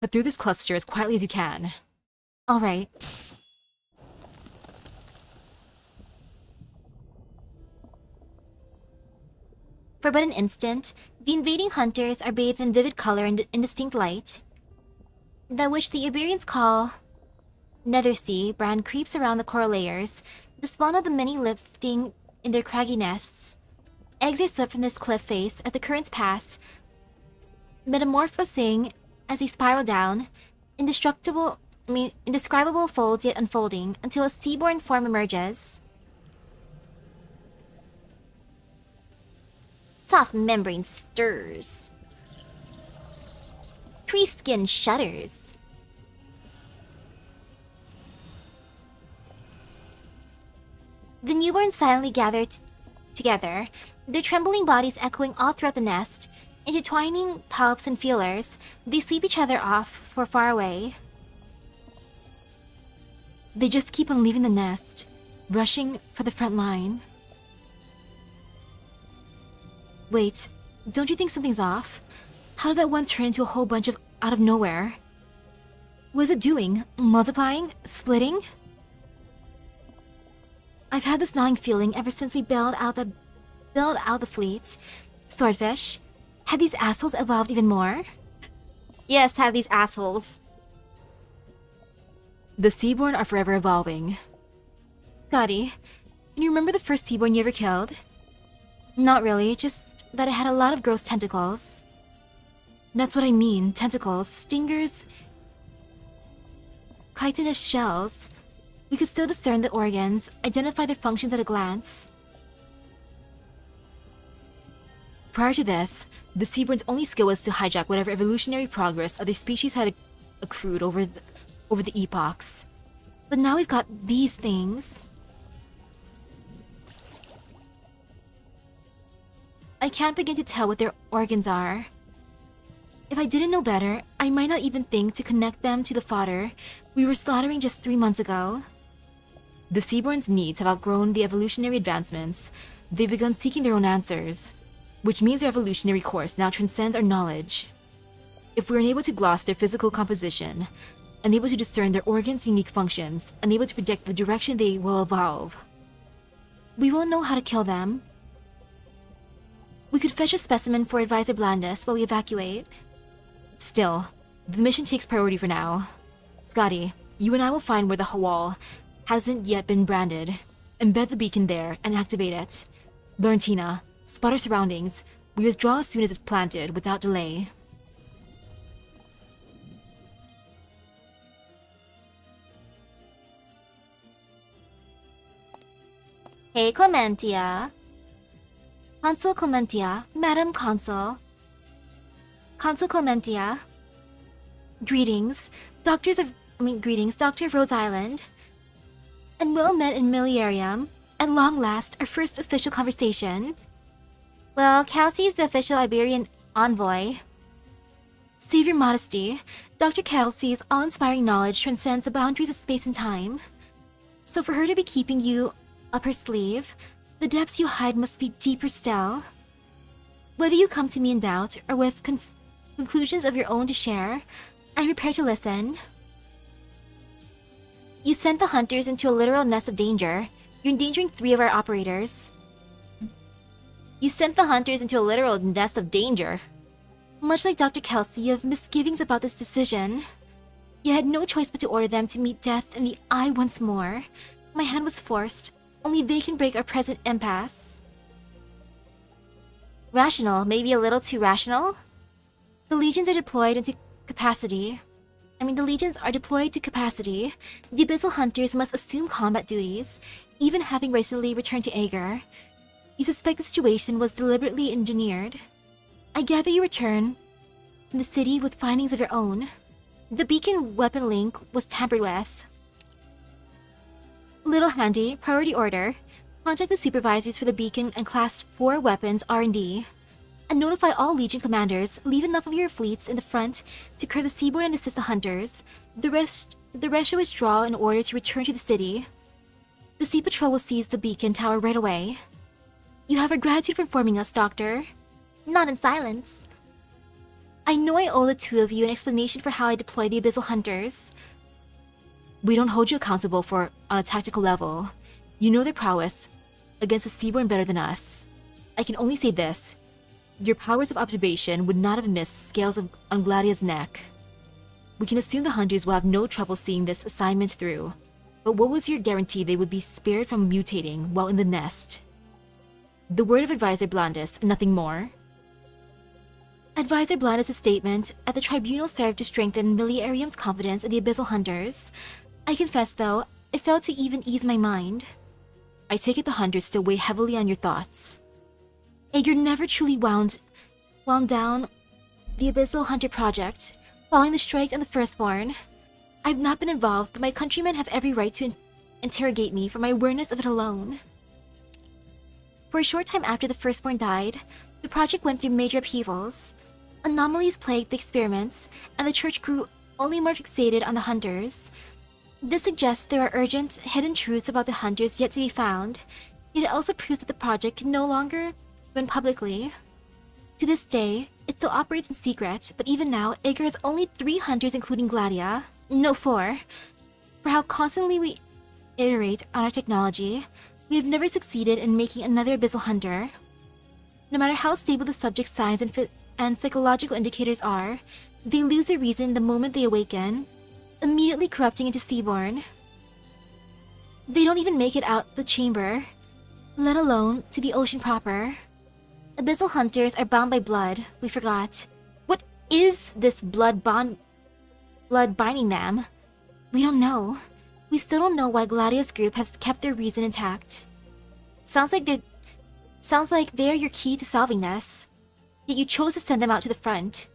B: Cut through this cluster as quietly as you can. All right.
A: For but an instant, the invading hunters are bathed in vivid color and indistinct light. That which the Iberians call Nethersea brand creeps around the coral layers, the spawn of the many lifting in their craggy nests. Eggs are swept from this cliff face as the currents pass, metamorphosing as they spiral down, indescribable folds yet unfolding until a seaborn form emerges. Soft membrane stirs. Creased skin shudders. The newborns silently gather together, their trembling bodies echoing all throughout the nest. Intertwining palps and feelers, they sweep each other off for far away. They just keep on leaving the nest, rushing for the front line. Wait, don't you think something's off? How did that one turn into a whole bunch of out of nowhere? What is it doing? Multiplying? Splitting? I've had this gnawing feeling ever since we bailed out the fleet. Swordfish, have these assholes evolved even more? Yes, have these assholes.
B: The Seaborn are forever evolving.
A: Scotty, can you remember the first Seaborn you ever killed? Not really, just that it had a lot of gross tentacles.
B: That's what I mean, tentacles, stingers, chitinous shells. We could still discern the organs, identify their functions at a glance. Prior to this, the Seaborn's only skill was to hijack whatever evolutionary progress other species had accrued over the epochs. But now we've got these things. I can't begin to tell what their organs are. If I didn't know better, I might not even think to connect them to the fodder we were slaughtering just 3 months ago. The Seaborn's needs have outgrown the evolutionary advancements. They've begun seeking their own answers, which means their evolutionary course now transcends our knowledge. If we're unable to gloss their physical composition, unable to discern their organs' unique functions, unable to predict the direction they will evolve, we won't know how to kill them. We could fetch a specimen for Advisor Blandus while we evacuate. Still, the mission takes priority for now. Scotty, you and I will find where the wall hasn't yet been branded, embed the beacon there, and activate it. Laurentina, spot our surroundings. We withdraw as soon as it's planted, without delay.
A: Hey, Clementia. Consul Clementia, Madam Consul. Consul Clementia. Greetings, Doctor of Rhodes Island. And well met in Millenarium. At long last, our first official conversation. Well, Kelsey's the official Iberian envoy. Save your modesty. Dr. Kelsey's all-inspiring knowledge transcends the boundaries of space and time. So for her to be keeping you up her sleeve, the depths you hide must be deeper still. Whether you come to me in doubt or with conclusions of your own to share, I'm prepared to listen. You sent the hunters into a literal nest of danger. You're endangering 3 of our operators. You sent the hunters into a literal nest of danger. Much like Dr. Kelsey, you have misgivings about this decision. You had no choice but to order them to meet death in the eye once more. My hand was forced. Only they can break our present impasse. Rational, maybe a little too rational? The legions are deployed to capacity. The Abyssal Hunters must assume combat duties, even having recently returned to Ægir. You suspect the situation was deliberately engineered. I gather you return from the city with findings of your own. The beacon weapon link was tampered with. Little handy, priority order. Contact the supervisors for the beacon and Class 4 weapons R&D. And notify all Legion commanders, leave enough of your fleets in the front to curb the Seaborn and assist the hunters. The rest shall withdraw in order to return to the city. The Sea Patrol will seize the beacon tower right away. You have our gratitude for informing us, Doctor. Not in silence. I know I owe the 2 of you an explanation for how I deploy the Abyssal Hunters.
B: We don't hold you accountable on a tactical level. You know their prowess against the Seaborn better than us. I can only say this. your powers of observation would not have missed the scales on Gladia's neck. We can assume the hunters will have no trouble seeing this assignment through, but what was your guarantee they would be spared from mutating while in the nest? The word of Advisor Blandis, nothing more.
A: Advisor Blandis' statement at the tribunal served to strengthen Miliarium's confidence in the Abyssal Hunters. I confess, though, it failed to even ease my mind.
B: I take it the hunters still weigh heavily on your thoughts.
A: Ægir never truly wound down the Abyssal Hunter project, following the strike on the Firstborn. I've not been involved, but my countrymen have every right to interrogate me for my awareness of it alone. For a short time after the Firstborn died, the project went through major upheavals. Anomalies plagued the experiments, and the Church grew only more fixated on the Hunters. This suggests there are urgent, hidden truths about the Hunters yet to be found, yet it also proves that the project can no longer run publicly. To this day, it still operates in secret, but even now, Ægir has only 3 Hunters including Gladia. No, 4. For how constantly we iterate on our technology, we have never succeeded in making another Abyssal Hunter. No matter how stable the subject's signs and psychological indicators are, they lose their reason the moment they awaken, immediately corrupting into Seaborn. They don't even make it out the chamber, let alone to the ocean proper. Abyssal Hunters are bound by blood, we forgot. What is this blood binding them? We don't know. We still don't know why Gladia's group has kept their reason intact. Sounds like they're your key to solving this. Yet you chose to send them out to the front.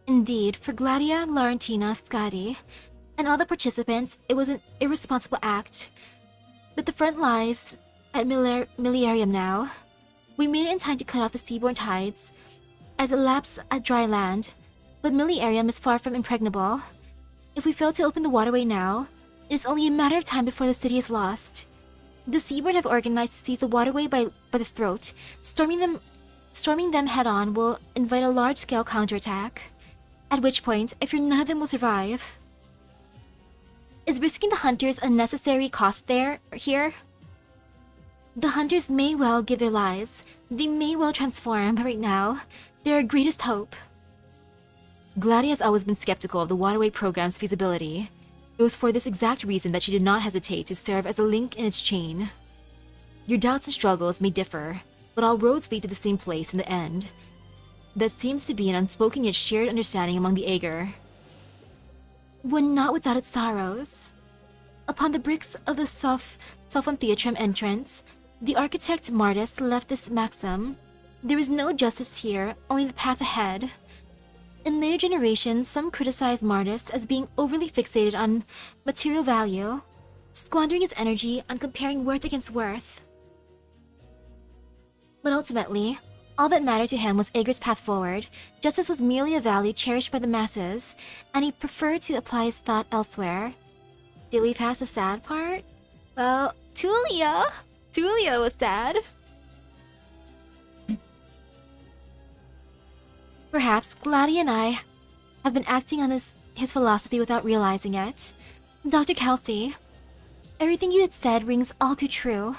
A: Indeed, for Gladia, Laurentina, Skadi, and all the participants, it was an irresponsible act. But the front lies at Miliarium now. We made it in time to cut off the seaborne tides, as it laps at dry land, but Miliarium is far from impregnable. If we fail to open the waterway now, it is only a matter of time before the city is lost. The seaborne have organized to seize the waterway by the throat. Storming them head-on will invite a large-scale counterattack. At which point, I fear none of them will survive. Is risking the hunters a necessary cost here? The hunters may well give their lives. They may well transform, but right now, they're our greatest hope.
B: Gladia has always been skeptical of the waterway program's feasibility. It was for this exact reason that she did not hesitate to serve as a link in its chain. Your doubts and struggles may differ, but all roads lead to the same place in the end. That seems to be an unspoken yet shared understanding among the Ægir.
A: One not without its sorrows. Upon the bricks of the Sulfon Theatrum entrance, the architect Martis left this maxim: there is no justice here, only the path ahead. In later generations, some criticized Martis as being overly fixated on material value, squandering his energy on comparing worth against worth. But ultimately, all that mattered to him was Ægir's path forward. Justice was merely a value cherished by the masses, and he preferred to apply his thought elsewhere. Did we pass the sad part? Well, Tulia was sad. Perhaps Gladia and I have been acting on his philosophy without realizing it. Dr. Kelsey, everything you had said rings all too true.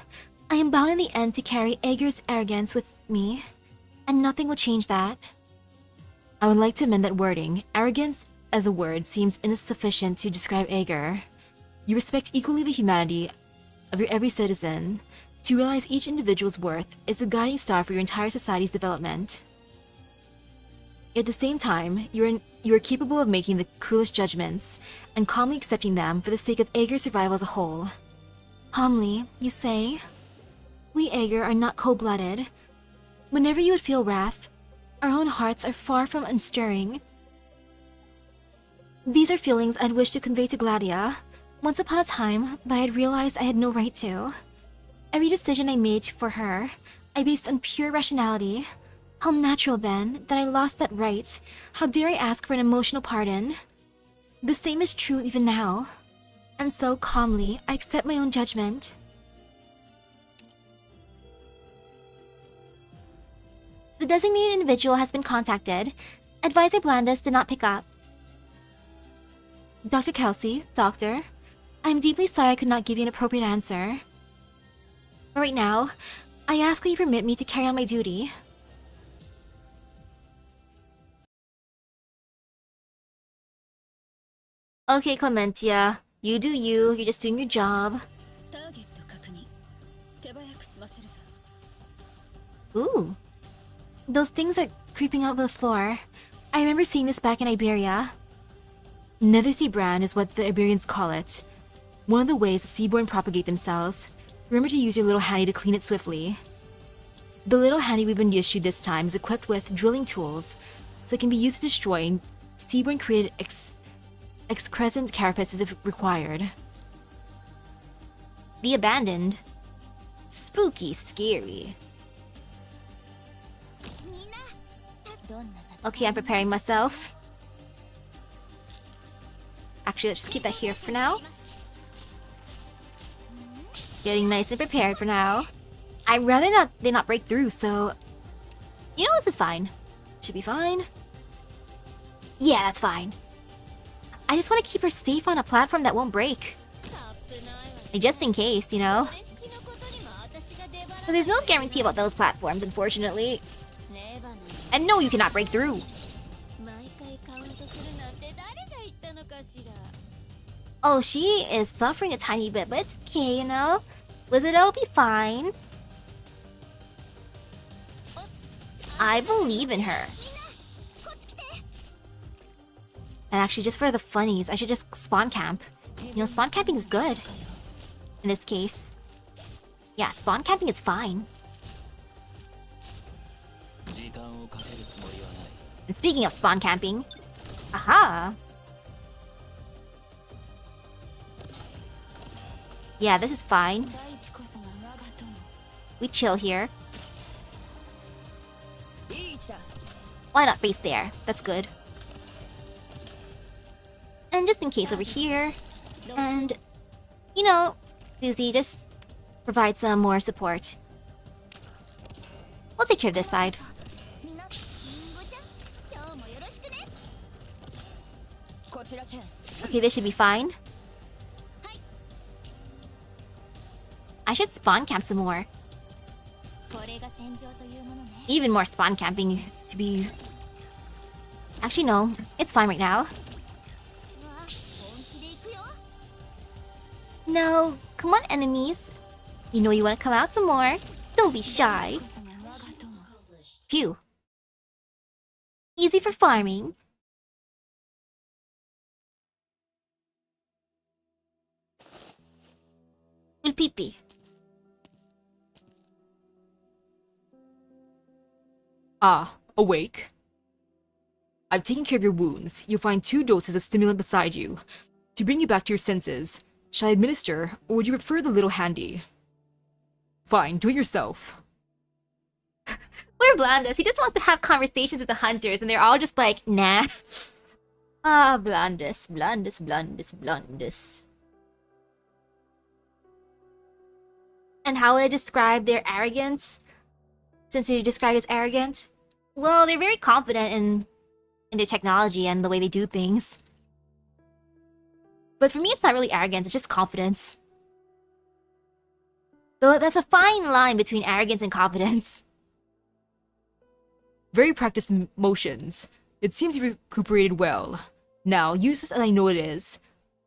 A: I am bound in the end to carry Ægir's arrogance with me, and nothing will change that.
B: I would like to amend that wording. Arrogance as a word seems insufficient to describe Ægir. You respect equally the humanity of your every citizen. To realize each individual's worth is the guiding star for your entire society's development. At the same time, you are capable of making the cruelest judgments and calmly accepting them for the sake of Ægir's survival as a whole.
A: Calmly, you say? We Ægir are not cold-blooded. Whenever you would feel wrath, our own hearts are far from unstirring. These are feelings I'd wish to convey to Gladia once upon a time, but I'd realized I had no right to. Every decision I made for her, I based on pure rationality. How natural, then, that I lost that right. How dare I ask for an emotional pardon? The same is true even now. And so, calmly, I accept my own judgment. The designated individual has been contacted. Advisor Blandis did not pick up. Dr. Kelsey, Doctor, I'm deeply sorry I could not give you an appropriate answer. Right now, I ask that you permit me to carry on my duty. Okay, Clementia. You do you. You're just doing your job. Ooh. Those things are creeping out of the floor. I remember seeing this back in Iberia. Nethersea brand is what the Iberians call it. One of the ways the seaborn propagate themselves. Remember to use your little handy to clean it swiftly. The little handy we've been issued this time is equipped with drilling tools, so it can be used to destroy seaborn created excrescent carapaces if required. The abandoned. Spooky scary. Okay, I'm preparing myself. Actually, let's just keep that here for now. Getting nice and prepared for now. I'd rather they not break through, so... You know, this is fine. Should be fine. Yeah, that's fine. I just want to keep her safe on a platform that won't break. Like, just in case, you know? But there's no guarantee about those platforms, unfortunately. And no, you cannot break through. Oh, she is suffering a tiny bit, but it's okay, you know? Wizardo will be fine. I believe in her. And actually, just for the funnies, I should just spawn camp. You know, spawn camping is good. In this case. Yeah, spawn camping is fine. And speaking of spawn camping... Aha! Yeah, this is fine. We chill here. Why not face there? That's good. And just in case over here. And, you know, Susie, just provide some more support. We'll take care of this side. Okay, this should be fine. I should spawn camp some more. Even more spawn camping to be... Actually, no. It's fine right now. No. Come on, enemies. You know you want to come out some more. Don't be shy. Phew. Easy for farming. Ulpipi.
B: Ah, awake. I've taken care of your wounds. You'll find 2 doses of stimulant beside you. To bring you back to your senses, shall I administer, or would you prefer the little handy? Fine, do it yourself.
A: Poor Blandus. He just wants to have conversations with the hunters, and they're all just like, nah. Ah, Blandus, Blandus, Blandus, Blandus. And how would I describe their arrogance? Since they're described as arrogant? Well, they're very confident in their technology and the way they do things. But for me, it's not really arrogance, it's just confidence. Though that's a fine line between arrogance and confidence.
B: Very practiced motions. It seems you recuperated well. Now, use this as I know it is.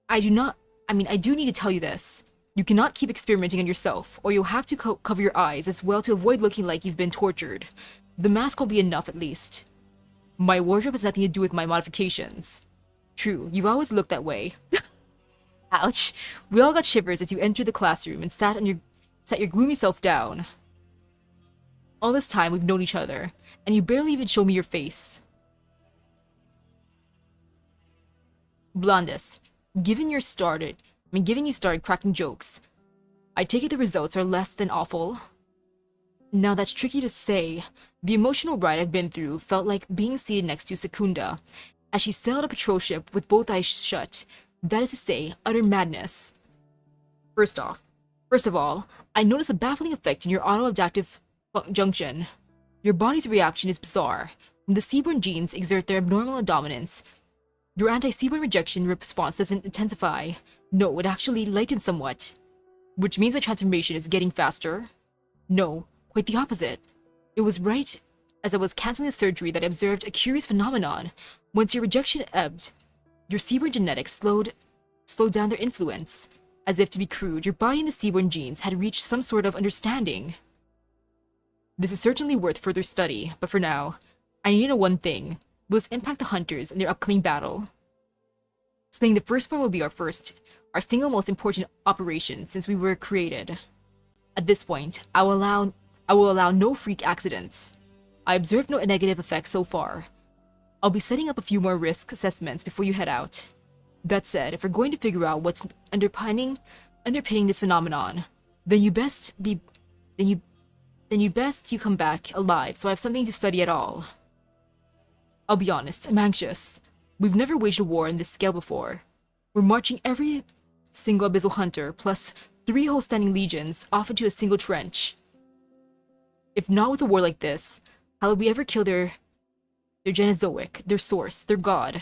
B: I do need to tell you this. You cannot keep experimenting on yourself, or you'll have to cover your eyes as well to avoid looking like you've been tortured. The mask will be enough at least. My wardrobe has nothing to do with my modifications. True, you've always looked that way. Ouch. We all got shivers as you entered the classroom and sat your gloomy self down. All this time we've known each other, and you barely even show me your face. Blondus, given you started cracking jokes, I take it the results are less than awful. Now that's tricky to say. The emotional ride I've been through felt like being seated next to Secunda, as she sailed a patrol ship with both eyes shut. That is to say, utter madness. First of all, I notice a baffling effect in your auto-adaptive junction. Your body's reaction is bizarre. When the seaborn genes exert their abnormal dominance, your anti-seaborn rejection response doesn't intensify. No, it actually lightens somewhat. Which means my transformation is getting faster? No, quite the opposite. It was right as I was canceling the surgery that I observed a curious phenomenon. Once your rejection ebbed, Your seaborn genetics slowed down their influence. As if to be crude, your body and the seaborn genes had reached some sort of understanding. This is certainly worth further study, but for now, I need to know one thing. Will this impact the hunters in their upcoming battle? Slaying the firstborn will be our single most important operation since we were created. At this point, I will allow no freak accidents. I observed no negative effects so far. I'll be setting up a few more risk assessments before you head out. That said, if we're going to figure out what's underpinning this phenomenon, then you best you come back alive so I have something to study at all. I'll be honest, I'm anxious. We've never waged a war on this scale before. We're marching every single abyssal hunter plus 3 whole standing legions off into a single trench. If not with a war like this, how would we ever kill their Genozoic, their source, their god?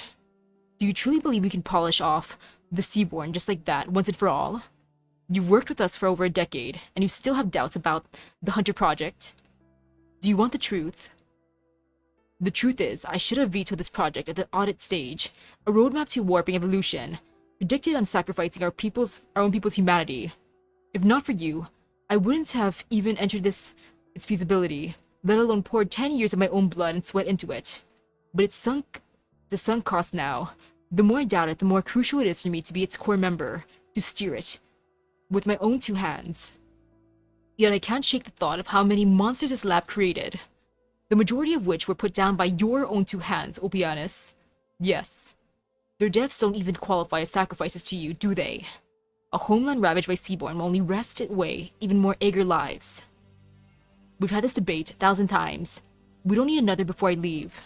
B: Do you truly believe we can polish off the Seaborn just like that, once and for all? You've worked with us for over a decade, and you still have doubts about the Hunter Project. Do you want the truth? The truth is, I should have vetoed this project at the audit stage, a roadmap to warping evolution, predicted on sacrificing our own people's humanity. If not for you, I wouldn't have even entered its feasibility, let alone poured 10 years of my own blood and sweat into it. But it's a sunk cost now. The more I doubt it, the more crucial it is for me to be its core member, to steer it, with my own 2 hands. Yet I can't shake the thought of how many monsters this lab created, the majority of which were put down by your own 2 hands, Opianus. Yes. Their deaths don't even qualify as sacrifices to you, do they? A homeland ravaged by Seaborn will only wrest away even more Ægir lives. We've had this debate 1,000 times. We don't need another before I leave.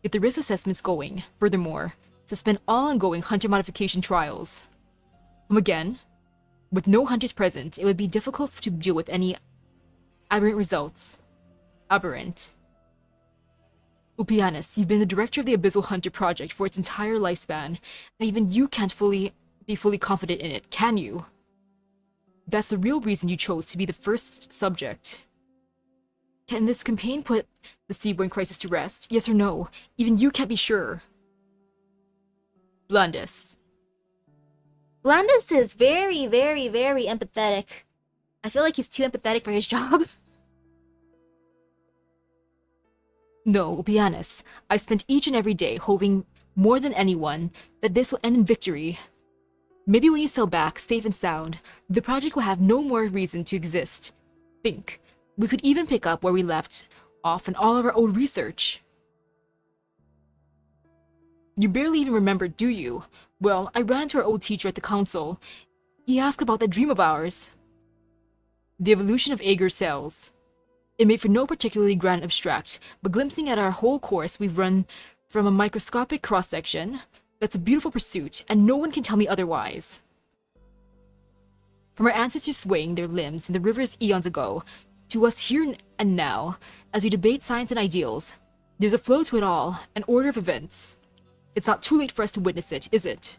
B: Get the risk assessments going. Furthermore, suspend all ongoing hunter modification trials. Come again? With no hunters present, it would be difficult to deal with any aberrant results. Aberrant. Opianus, you've been the director of the Abyssal Hunter Project for its entire lifespan, and even you can't be fully confident in it, can you? That's the real reason you chose to be the first subject. Can this campaign put the Seaborn crisis to rest? Yes or no? Even you can't be sure. Blandus.
A: Blandus is very, very, very empathetic. I feel like he's too empathetic for his job.
B: No, Opianus. I've spent each and every day hoping more than anyone that this will end in victory. Maybe when you sail back, safe and sound, the project will have no more reason to exist. Think. We could even pick up where we left off in all of our old research. You barely even remember, do you? Well, I ran into our old teacher at the council. He asked about that dream of ours. The evolution of Ægir cells. It made for no particularly grand abstract, but glimpsing at our whole course we've run from a microscopic cross-section, that's a beautiful pursuit, and no one can tell me otherwise. From our ancestors swaying their limbs in the rivers eons ago, to us here and now, as we debate science and ideals, there's a flow to it all, an order of events. It's not too late for us to witness it, is it?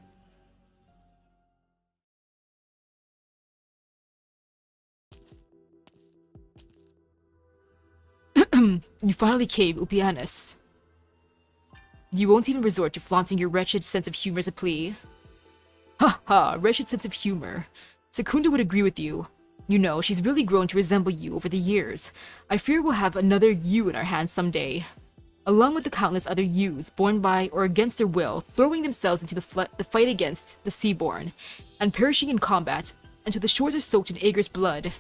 B: You finally came, Opianus. You won't even resort to flaunting your wretched sense of humor as a plea. Ha ha, wretched sense of humor. Secunda would agree with you. You know, she's really grown to resemble you over the years. I fear we'll have another you in our hands someday. Along with the countless other yous, born by or against their will, throwing themselves into the fight against the Seaborn, and perishing in combat until the shores are soaked in Ægir's blood.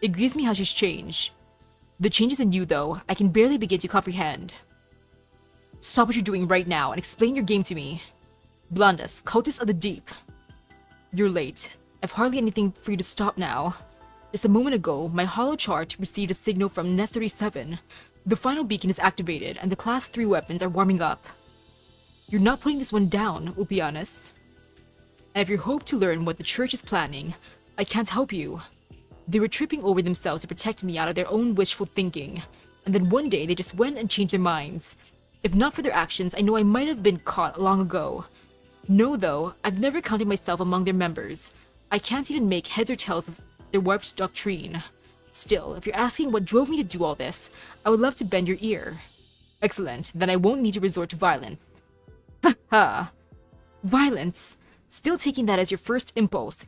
B: It grieves me how she's changed. The changes in you, though, I can barely begin to comprehend. Stop what you're doing right now and explain your game to me. Blandus, cultist of the deep. You're late. I've hardly anything for you to stop now. Just a moment ago, my hollow chart received a signal from Nest 37. The final beacon is activated, and the Class 3 weapons are warming up. You're not putting this one down, Opianus. And if you hope to learn what the Church is planning, I can't help you. They were tripping over themselves to protect me out of their own wishful thinking, and then one day they just went and changed their minds. If not for their actions, I know I might have been caught long ago. No, though, I've never counted myself among their members. I can't even make heads or tails of their warped doctrine. Still, if you're asking what drove me to do all this, I would love to bend your ear. Excellent, then I won't need to resort to violence. Ha ha! Violence. Still taking that as your first impulse.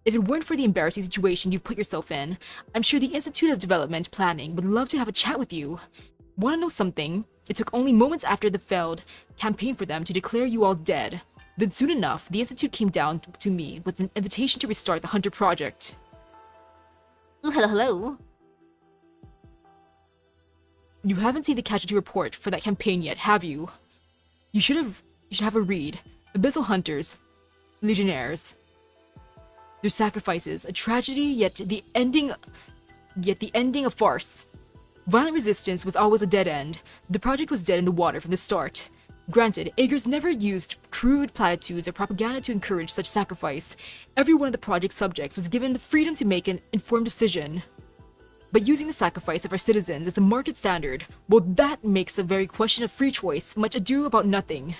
B: If it weren't for the embarrassing situation you've put yourself in, I'm sure the Institute of Development Planning would love to have a chat with you. Want to know something? It took only moments after the failed campaign for them to declare you all dead. Then soon enough, the Institute came down to me with an invitation to restart the Hunter Project.
A: Ooh, hello.
B: You haven't seen the casualty report for that campaign yet, have you? You should have a read. Abyssal Hunters, Legionnaires. Their sacrifices, a tragedy, yet the ending a farce. Violent resistance was always a dead end. The project was dead in the water from the start. Granted, Ægir's never used crude platitudes or propaganda to encourage such sacrifice. Every one of the project's subjects was given the freedom to make an informed decision. But using the sacrifice of our citizens as a market standard, well, that makes the very question of free choice much ado about nothing.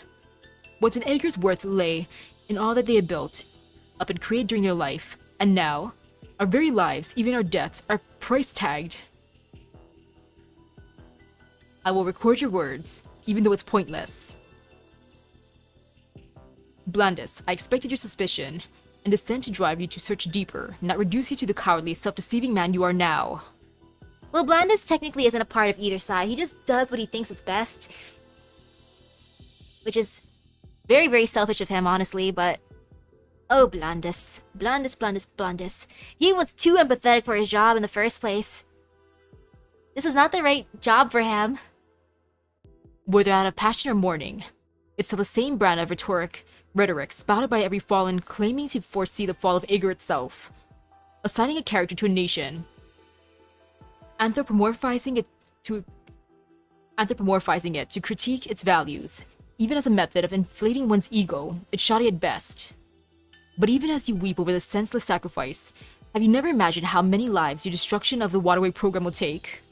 B: What's an Ægir's worth lay in all that they had built up and created during their life, and now, our very lives, even our deaths, are price tagged. I will record your words, even though it's pointless. Blandis, I expected your suspicion, and is sent to drive you to search deeper, not reduce you to the cowardly, self-deceiving man you are now.
A: Well, Blandis technically isn't a part of either side. He just does what he thinks is best. Which is very, very selfish of him, honestly, but... Oh, Blandis. Blandis. He was too empathetic for his job in the first place. This was not the right job for him.
B: Whether out of passion or mourning, it's still the same brand of rhetoric spouted by every fallen claiming to foresee the fall of Ægir itself. Assigning a character to a nation, anthropomorphizing it to critique its values, even as a method of inflating one's ego, it's shoddy at best. But even as you weep over the senseless sacrifice, have you never imagined how many lives your destruction of the waterway program will take?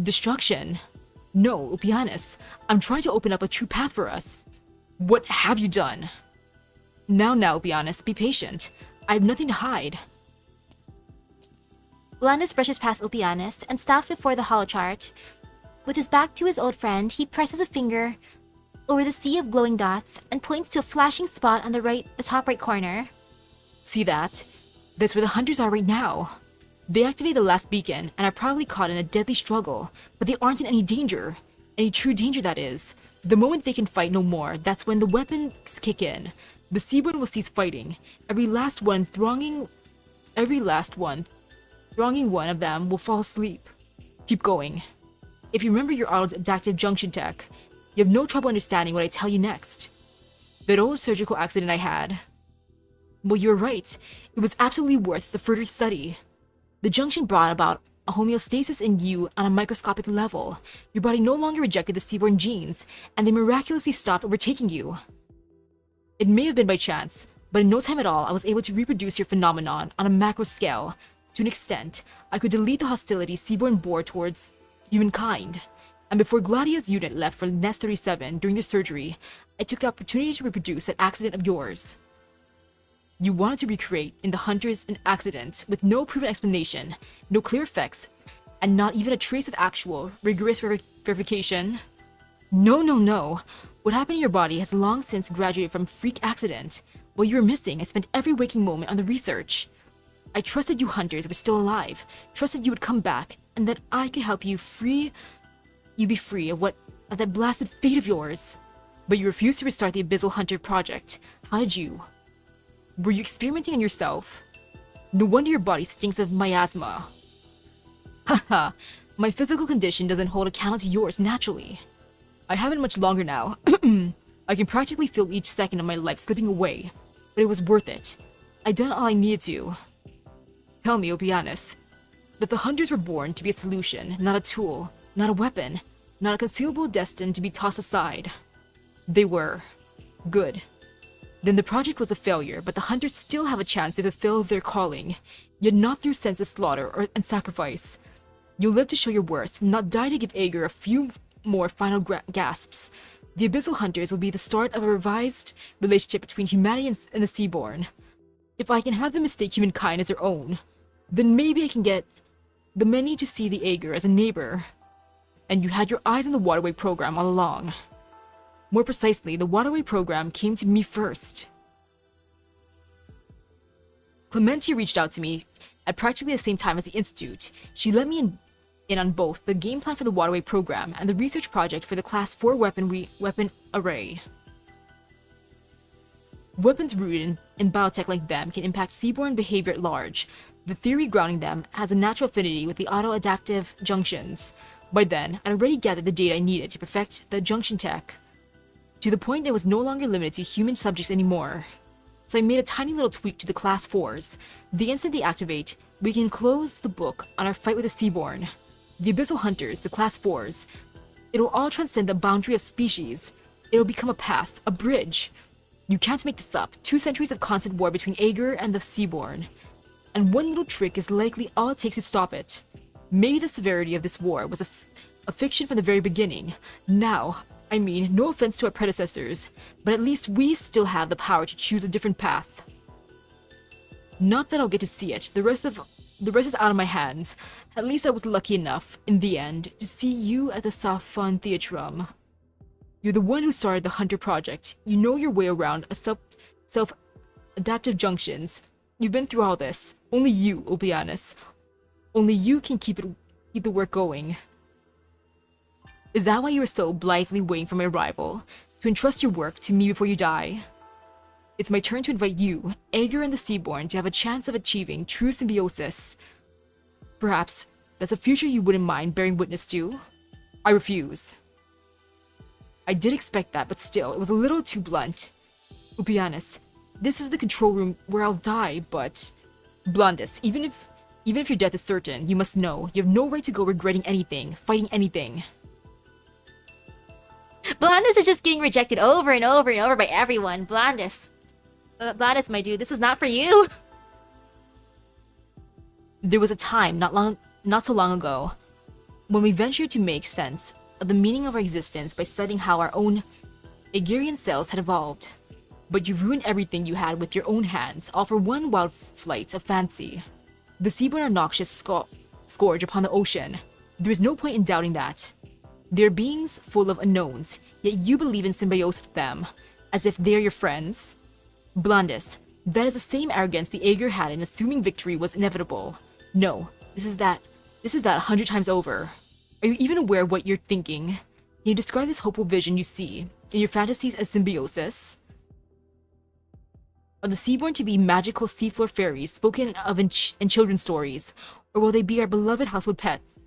B: Destruction? No, Ulpianus, I'm trying to open up a true path for us. What have you done? Now, Ulpianus, be patient. I have nothing to hide.
A: Blandis brushes past Ulpianus and stops before the holochart. With his back to his old friend, he presses a finger over the sea of glowing dots and points to a flashing spot on the top right corner.
B: See that? That's where the hunters are right now. They activate the last beacon and are probably caught in a deadly struggle, but they aren't in any danger. Any true danger, that is. The moment they can fight no more, that's when the weapons kick in. The Seaborn will cease fighting. Every last one thronging one of them will fall asleep. Keep going. If you remember your auto-adaptive junction tech, you have no trouble understanding what I tell you next. That old surgical accident I had. Well, you were right. It was absolutely worth the further study. The junction brought about a homeostasis in you on a microscopic level. Your body no longer rejected the Seaborn genes, and they miraculously stopped overtaking you. It may have been by chance, but in no time at all, I was able to reproduce your phenomenon on a macro scale. To an extent, I could delete the hostility Seaborn bore towards humankind. And before Gladia's unit left for Nest 37 during the surgery, I took the opportunity to reproduce that accident of yours. You wanted to recreate in the hunters an accident with no proven explanation, no clear effects, and not even a trace of actual, rigorous verification. No. What happened in your body has long since graduated from freak accident. While you were missing, I spent every waking moment on the research. I trusted you hunters were still alive, trusted you would come back, and that I could help you be free of that blasted fate of yours. But you refused to restart the Abyssal Hunter project. How did you? Were you experimenting on yourself? No wonder your body stinks of miasma. Haha, my physical condition doesn't hold a candle to yours naturally. I haven't much longer now. I can practically feel each second of my life slipping away, but it was worth it. I'd done all I needed to. Tell me, Ulpianus, that the hunters were born to be a solution, not a tool, not a weapon, not a concealable destined to be tossed aside. They were. Good. Then the project was a failure, but the hunters still have a chance to fulfill their calling, yet not through senseless slaughter and sacrifice. You'll live to show your worth, not die to give Ægir a few more final gasps. The Abyssal Hunters will be the start of a revised relationship between humanity and the Seaborn. If I can have them mistake humankind as their own, then maybe I can get the many to see the Ægir as a neighbor. And you had your eyes on the waterway program all along. More precisely, the waterway program came to me first. Clementia reached out to me at practically the same time as the Institute. She let me in on both the game plan for the waterway program and the research project for the Class 4 weapon array. Weapons rooted in biotech like them can impact seaborne behavior at large. The theory grounding them has a natural affinity with the auto-adaptive junctions. By then, I'd already gathered the data I needed to perfect the junction tech, to the point that it was no longer limited to human subjects anymore. So I made a tiny little tweak to the Class 4s. The instant they activate, we can close the book on our fight with the Seaborn. The Abyssal Hunters, the Class 4s, it'll all transcend the boundary of species. It'll become a path, a bridge. You can't make this up. 2 centuries of constant war between Ægir and the Seaborn. And one little trick is likely all it takes to stop it. Maybe the severity of this war was a fiction from the very beginning. Now, I mean, no offense to our predecessors, but at least we still have the power to choose a different path. Not that I'll get to see it. The rest is out of my hands. At least I was lucky enough, in the end, to see you at the Safon Theatrum. You're the one who started the Hunter Project. You know your way around a self-adaptive junctions. You've been through all this. Only you, will be honest. Only you can keep the work going. Is that why you were so blithely waiting for my arrival? To entrust your work to me before you die? It's my turn to invite you, Ægir and the Seaborn, to have a chance of achieving true symbiosis. Perhaps that's a future you wouldn't mind bearing witness to? I refuse. I did expect that, but still, it was a little too blunt. To be honest, this is the control room where I'll die, but... Blondus, even if your death is certain, you must know, you have no right to go regretting anything, fighting anything.
A: Blondus is just getting rejected over and over and over by everyone. Blondus. Blondus, my dude, this is not for you.
B: There was a time, not so long ago, when we ventured to make sense of the meaning of our existence by studying how our own Ægirian cells had evolved. But you ruined everything you had with your own hands, all for one wild flight of fancy. The Seaborn are noxious scourge upon the ocean. There is no point in doubting that. They're beings full of unknowns, yet you believe in symbiosis with them, as if they're your friends. Blondus, that is the same arrogance the Ægir had in assuming victory was inevitable. No, this is that 100 times over. Are you even aware of what you're thinking? Can you describe this hopeful vision you see in your fantasies as symbiosis? Are the Seaborn to be magical seafloor fairies spoken of in children's stories, or will they be our beloved household pets?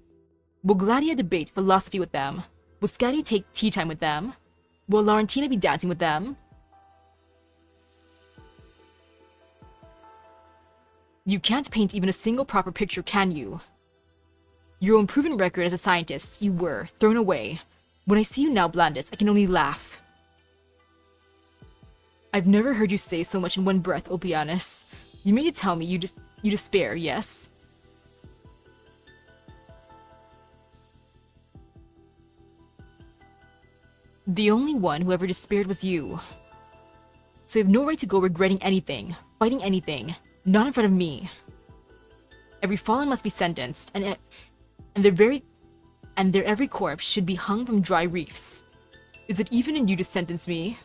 B: Will Gladia debate philosophy with them? Will Scatty take tea time with them? Will Laurentina be dancing with them? You can't paint even a single proper picture, can you? Your own proven record as a scientist, you were thrown away. When I see you now, Blandus, I can only laugh. I've never heard you say so much in one breath, Opianus. You mean to tell me you despair, yes? The only one who ever despaired was you. So you have no right to go regretting anything, fighting anything, not in front of me. Every fallen must be sentenced, and their every corpse should be hung from dry reefs. Is it even in you to sentence me?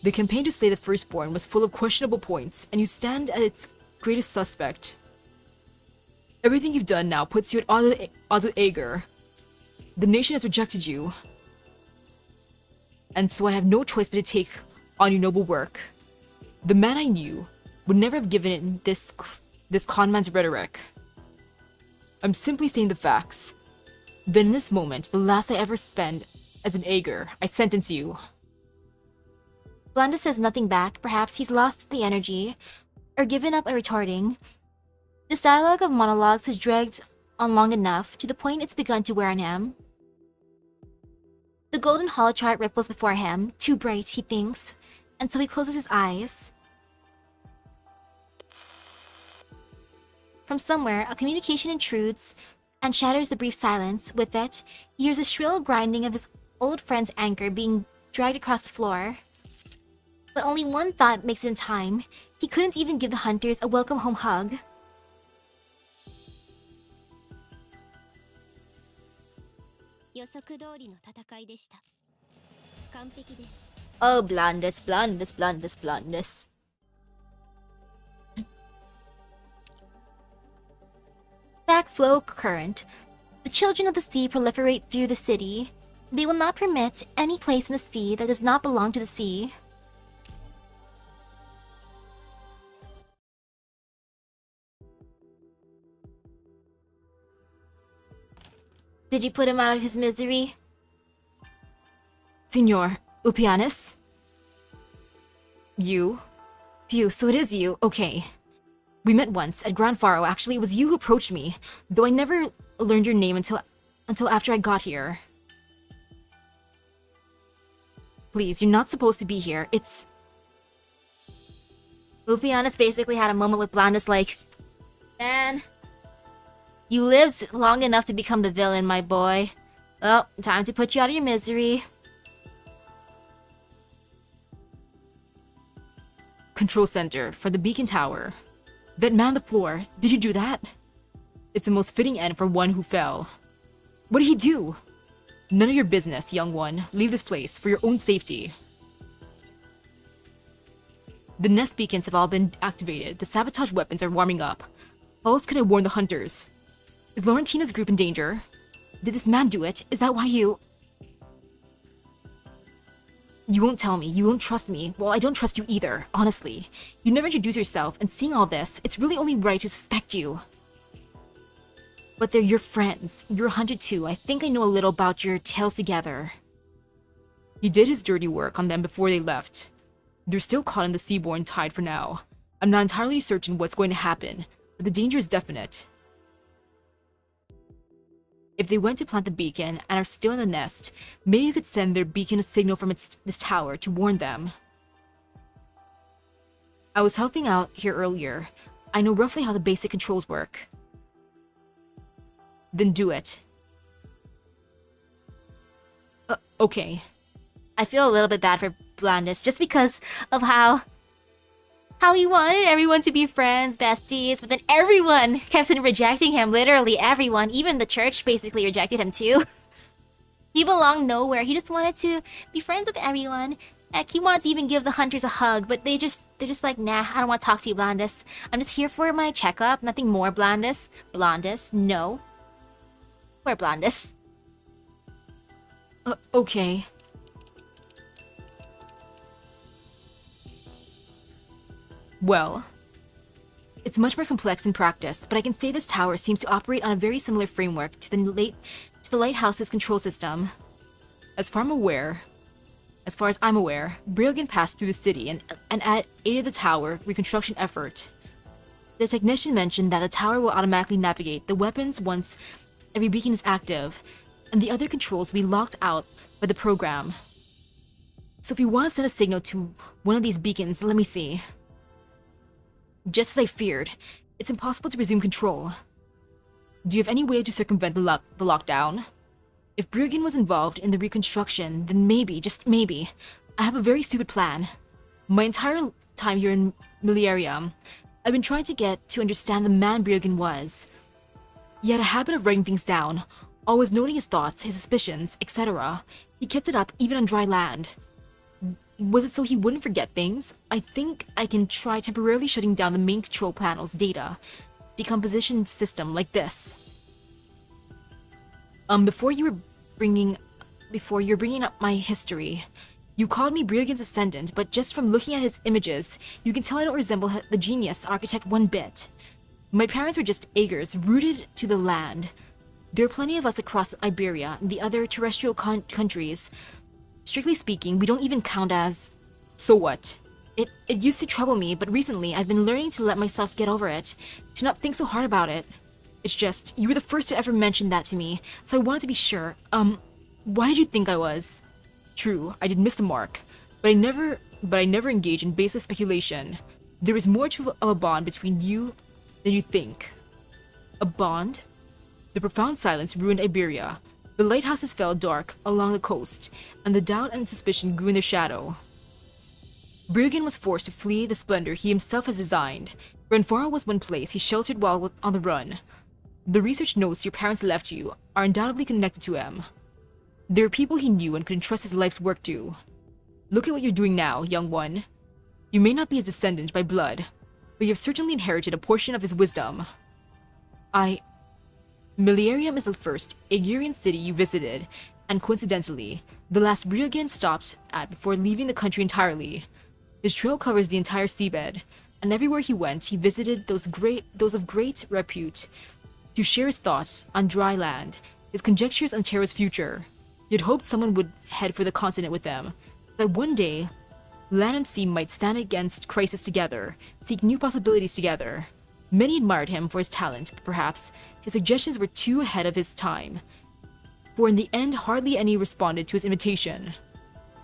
B: The campaign to slay the firstborn was full of questionable points, and you stand as its greatest suspect. Everything you've done now puts you at odds with Ægir. The nation has rejected you, and so I have no choice but to take on your noble work. The man I knew would never have given in this conman's rhetoric. I'm simply saying the facts. Then in this moment, the last I ever spend as an Ægir, I sentence you.
A: Blanda says nothing back. Perhaps he's lost the energy, or given up on retorting. This dialogue of monologues has dragged on long enough, to the point it's begun to wear on him. The golden holochart ripples before him, too bright, he thinks, and so he closes his eyes. From somewhere, a communication intrudes and shatters the brief silence. With it, he hears a shrill grinding of his old friend's anchor being dragged across the floor. But only one thought makes it in time. He couldn't even give the hunters a welcome home hug. Oh, blondest, blondest, blondest, blondest. Backflow current. The children of the sea proliferate through the city. They will not permit any place in the sea that does not belong to the sea. Did you put him out of his misery?
B: Signor Upianis? You? Phew, so it is you. Okay. We met once at Grand Faro. Actually, it was you who approached me, though I never learned your name until after I got here. Please, you're not supposed to be here. It's...
A: Lupianus basically had a moment with Blondus like, man, you lived long enough to become the villain, my boy. Well, time to put you out of your misery.
B: Control center for the beacon tower. That man on the floor, did you do that? It's the most fitting end for one who fell. What did he do? None of your business, young one. Leave this place for your own safety. The nest beacons have all been activated. The sabotage weapons are warming up. How else could I warn the hunters? Is Laurentina's group in danger? Did this man do it? Is that why you... You won't tell me. You won't trust me. Well, I don't trust you either, honestly. You never introduce yourself, and seeing all this, it's really only right to suspect you. But they're your friends. You're hunted too. I think I know a little about your tales together. He did his dirty work on them before they left. They're still caught in the seaborne tide for now. I'm not entirely certain what's going to happen, but the danger is definite. If they went to plant the beacon and are still in the nest, maybe you could send their beacon a signal from this tower to warn them. I was helping out here earlier. I know roughly how the basic controls work. Then do it. Okay.
A: I feel a little bit bad for Blondus just because of how he wanted everyone to be friends, besties, but then everyone kept on rejecting him. Literally everyone. Even the church basically rejected him too. He belonged nowhere. He just wanted to be friends with everyone. Heck, he wanted to even give the hunters a hug, but they're just like, nah, I don't want to talk to you, Blondus. I'm just here for my checkup. Nothing more, Blondus. Blondus, no. Poor Blondus.
B: Okay. Well, it's much more complex in practice, but I can say this tower seems to operate on a very similar framework to the lighthouse's control system. As far as I'm aware, Briogan passed through the city and aided the tower reconstruction effort. The technician mentioned that the tower will automatically navigate the weapons once every beacon is active, and the other controls will be locked out by the program. So if you want to send a signal to one of these beacons, let me see. Just as I feared, it's impossible to resume control. Do you have any way to circumvent the lockdown? If Briogan was involved in the reconstruction, then maybe, just maybe, I have a very stupid plan. My entire time here in Millennium, I've been trying to get to understand the man Briogan was. He had a habit of writing things down, always noting his thoughts, his suspicions, etc. He kept it up even on dry land. Was it so he wouldn't forget things? I think I can try temporarily shutting down the main control panel's data decomposition system like this. Before you're bringing up my history, you called me Briogan's ascendant, but just from looking at his images, you can tell I don't resemble the genius architect one bit. My parents were just Ægirs, rooted to the land. There are plenty of us across Iberia and the other terrestrial countries. Strictly speaking, we don't even count as... So what? It used to trouble me, but recently I've been learning to let myself get over it, to not think so hard about it. It's just, you were the first to ever mention that to me, so I wanted to be sure. Why did you think I was? True, I did miss the mark, but I never engage in baseless speculation. There is more of a bond between you than you think. A bond? The profound silence ruined Iberia. The lighthouses fell dark along the coast, and the doubt and suspicion grew in their shadow. Briogan was forced to flee the splendor he himself has designed. Granfara was one place he sheltered while on the run. The research notes your parents left you are undoubtedly connected to him. There are people he knew and could entrust his life's work to. Look at what you're doing now, young one. You may not be his descendant by blood, but you have certainly inherited a portion of his wisdom. Millennium is the first Ægirian city you visited, and coincidentally, the last Briogan stopped at before leaving the country entirely. His trail covers the entire seabed, and everywhere he went, he visited those of great repute to share his thoughts on dry land, his conjectures on Terra's future. He had hoped someone would head for the continent with them, that one day, land and sea might stand against crisis together, seek new possibilities together. Many admired him for his talent, but perhaps his suggestions were too ahead of his time, for in the end hardly any responded to his invitation.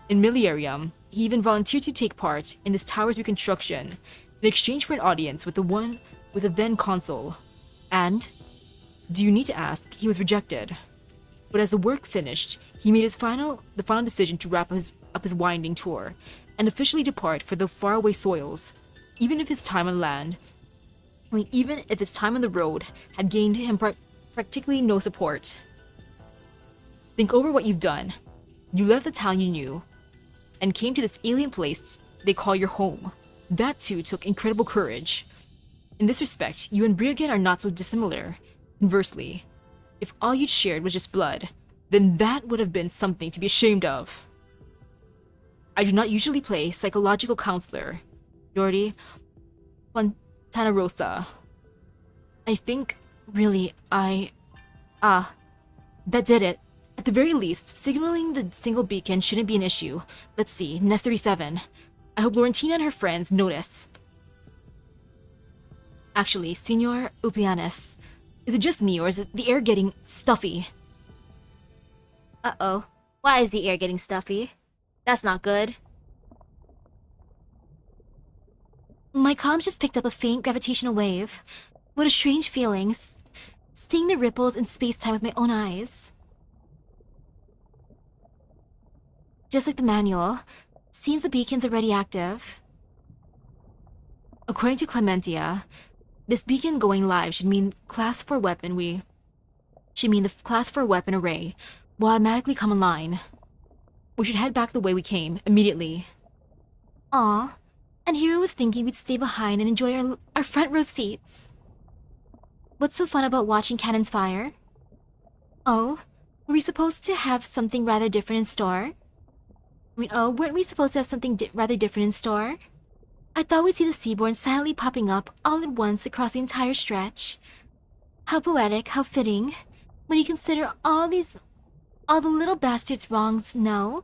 B: In Millennium, he even volunteered to take part in this tower's reconstruction in exchange for an audience with the then consul. And, do you need to ask, he was rejected. But as the work finished, he made the final decision to wrap up his winding tour and officially depart for the faraway soils, even if his time on the road had gained him practically no support. Think over what you've done. You left the town you knew and came to this alien place they call your home. That too took incredible courage. In this respect, you and Briogan are not so dissimilar. Conversely, if all you'd shared was just blood, then that would have been something to be ashamed of. I do not usually play psychological counselor, Jordi Fontanarosa. I think, really, that did it. At the very least, signaling the single beacon shouldn't be an issue. Let's see, Nest 37. I hope Laurentina and her friends notice. Actually, Senor Uplianis, is it just me or is it the air getting stuffy?
A: Uh-oh. Why is the air getting stuffy? That's not good. My comms just picked up a faint gravitational wave. What a strange feeling, seeing the ripples in space-time with my own eyes. Just like the manual, seems the beacon's already active. According to Clementia, this beacon going live should mean the Class 4 weapon array will automatically come online. We should head back the way we came, immediately. Aw, and Hiro was thinking we'd stay behind and enjoy our front row seats. What's so fun about watching cannons fire? Oh, were we supposed to have something rather different in store? Weren't we supposed to have something rather different in store? I thought we'd see the Seabourn silently popping up all at once across the entire stretch. How poetic, how fitting, when you consider all the little bastards' wrongs, no?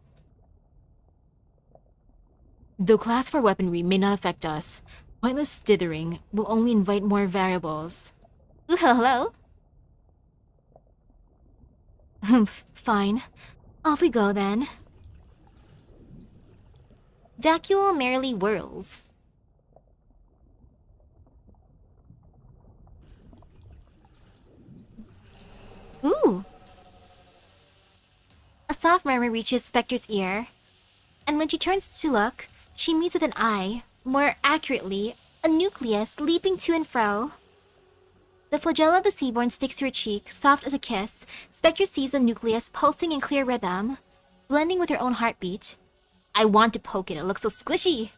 A: Though Class 4 weaponry may not affect us, pointless dithering will only invite more variables. Ooh, hello? Humph, fine. Off we go then. Vacuole merrily whirls. Ooh! A soft murmur reaches Spectre's ear, and when she turns to look, she meets with an eye, more accurately, a nucleus leaping to and fro. The flagella of the Seabourn sticks to her cheek, soft as a kiss. Spectre sees the nucleus pulsing in clear rhythm, blending with her own heartbeat. I want to poke it, it looks so squishy.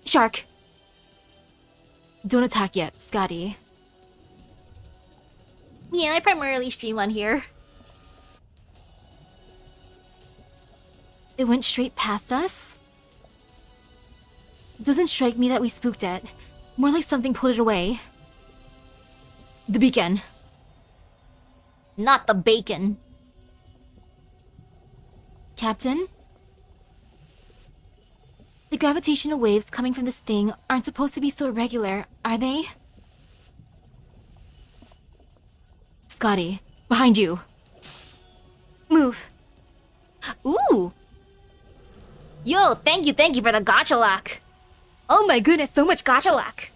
A: Shark! Don't attack yet, Scotty. Yeah, I primarily stream on here. It went straight past us? Doesn't strike me that we spooked it. More like something pulled it away. The beacon. Not the bacon. Captain? The gravitational waves coming from this thing aren't supposed to be so irregular, are they? Scotty, behind you. Move. Ooh! Yo, thank you for the gacha lock. Oh my goodness, so much gacha luck!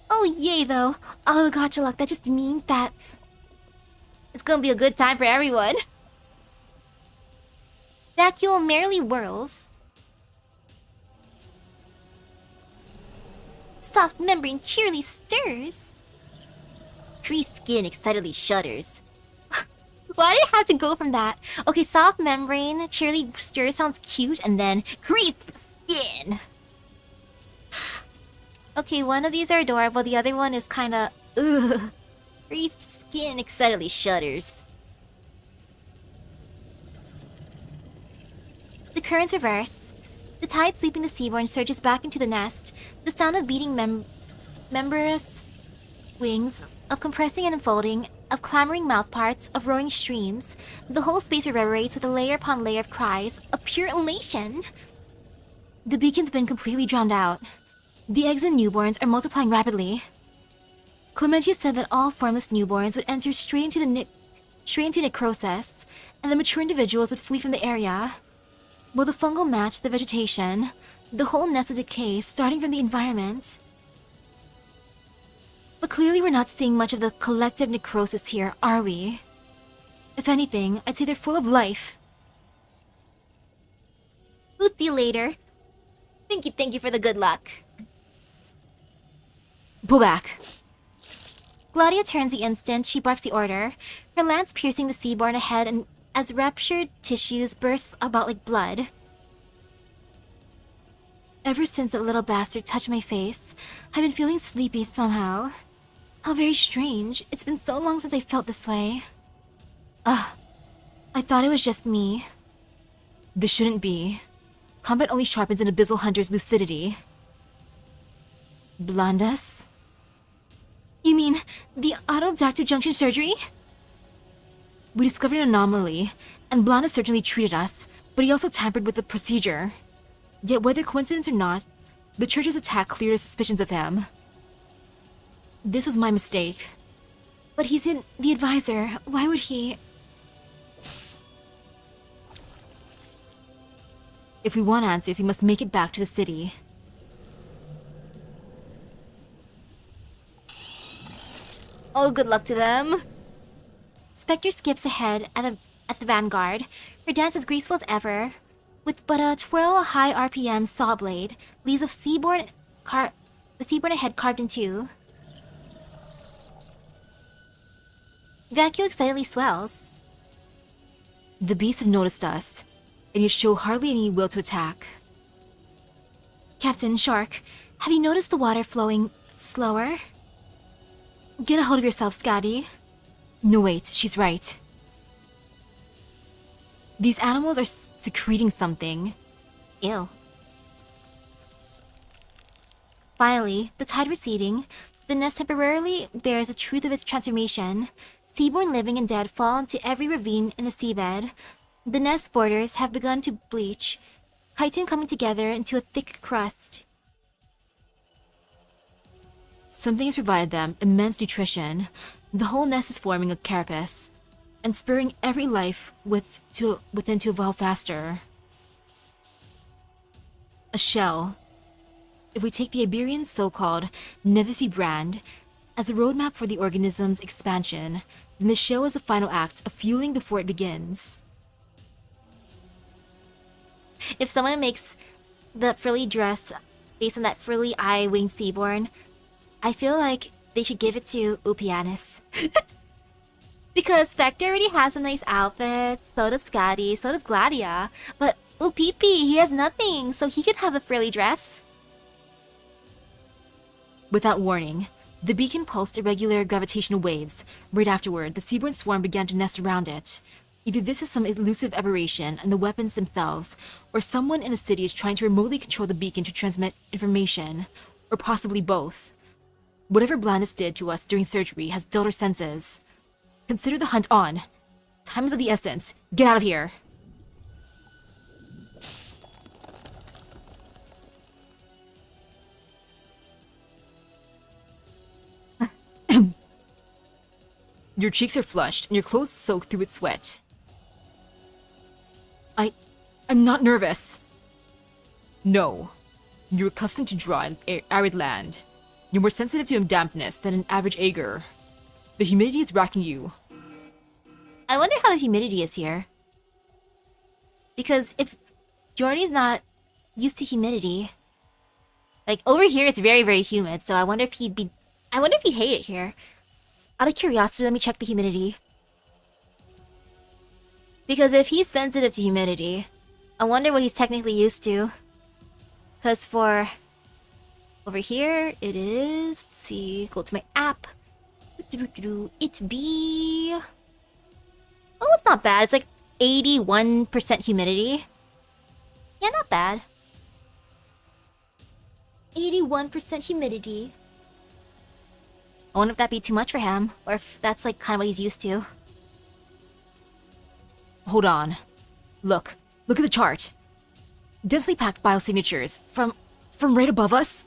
A: Oh yay though, all the gacha luck, that just means that it's gonna be a good time for everyone. Vacuole merrily whirls. Soft membrane cheerily stirs. Creased skin excitedly shudders. Why did it have to go from that? Okay, soft membrane, cheerily stir sounds cute, and then creased skin. Okay, one of these are adorable, the other one is kinda ugh. Creased skin excitedly shudders. The currents reverse. The tide sweeping the seaboard surges back into the nest. The sound of beating membranous wings, of compressing and unfolding, of clamoring mouthparts, of roaring streams. The whole space reverberates with a layer upon layer of cries, of pure elation. The beacon's been completely drowned out. The eggs and newborns are multiplying rapidly. Clementia said that all formless newborns would enter straight into necrosis, and the mature individuals would flee from the area. Will the fungal match the vegetation? The whole nest will decay, starting from the environment. But clearly we're not seeing much of the collective necrosis here, are we? If anything, I'd say they're full of life. We'll see you later. Thank you for the good luck.
B: Pull back.
A: Gladia turns the instant she barks the order, her lance piercing the seaboard ahead and as ruptured tissues burst about like blood. Ever since that little bastard touched my face, I've been feeling sleepy somehow. How very strange. It's been so long since I felt this way. I thought it was just me.
B: This shouldn't be. Combat only sharpens an abyssal hunter's lucidity.
A: Blondas? You mean the autodactyl junction surgery?
B: We discovered an anomaly, and Blondas certainly treated us, but he also tampered with the procedure. Yet whether coincidence or not, the church's attack cleared our suspicions of him. This was my mistake.
A: But he's in the advisor. Why would he?
B: If we want answers, we must make it back to the city.
A: Oh, good luck to them. Spectre skips ahead at the vanguard. Her dance as graceful as ever. With but a twirl, a high RPM saw blade leaves the seaboard ahead carved in two. Vacuole excitedly swells.
B: The beasts have noticed us, and yet show hardly any will to attack.
A: Captain Shark, have you noticed the water flowing slower? Get a hold of yourself, Scotty.
B: No, wait, she's right. These animals are secreting something.
A: Ew. Finally, the tide receding, the nest temporarily bears the truth of its transformation. Seaborn living and dead fall into every ravine in the seabed. The nest borders have begun to bleach, chitin coming together into a thick crust.
B: Something has provided them immense nutrition. The whole nest is forming a carapace, and spurring every life within to evolve faster. A shell. If we take the Iberian so-called Neversy brand as the roadmap for the organism's expansion, then the shell is the final act of fueling before it begins.
A: If someone makes the frilly dress based on that frilly eye-winged seaborn, I feel like they should give it to Upianis. Because Spectre already has some nice outfits, so does Scotty, so does Gladia. But Upipi, he has nothing, so he could have a frilly dress.
B: Without warning, the beacon pulsed irregular gravitational waves. Right afterward, the seaborn swarm began to nest around it. Either this is some elusive aberration and the weapons themselves, or someone in the city is trying to remotely control the beacon to transmit information, or possibly both. Whatever Blandis did to us during surgery has dulled our senses. Consider the hunt on. Time is of the essence. Get out of here. Your cheeks are flushed and your clothes soaked through with sweat. I'm not nervous. No. You're accustomed to dry and arid land. You're more sensitive to dampness than an average Ægir. The humidity is racking you.
A: I wonder how the humidity is here. Because if Jordy's not used to humidity, like over here it's very, very humid, so I wonder if he'd hate it here. Out of curiosity, let me check the humidity. Because if he's sensitive to humidity, I wonder what he's technically used to. Because for over here, it is, let's see, go to my app. It be... Oh, it's not bad. It's like 81% humidity. Yeah, not bad. 81% humidity. I wonder if that'd be too much for him, or if that's like kind of what he's used to.
B: Hold on. Look at the chart. Densely packed biosignatures from right above us.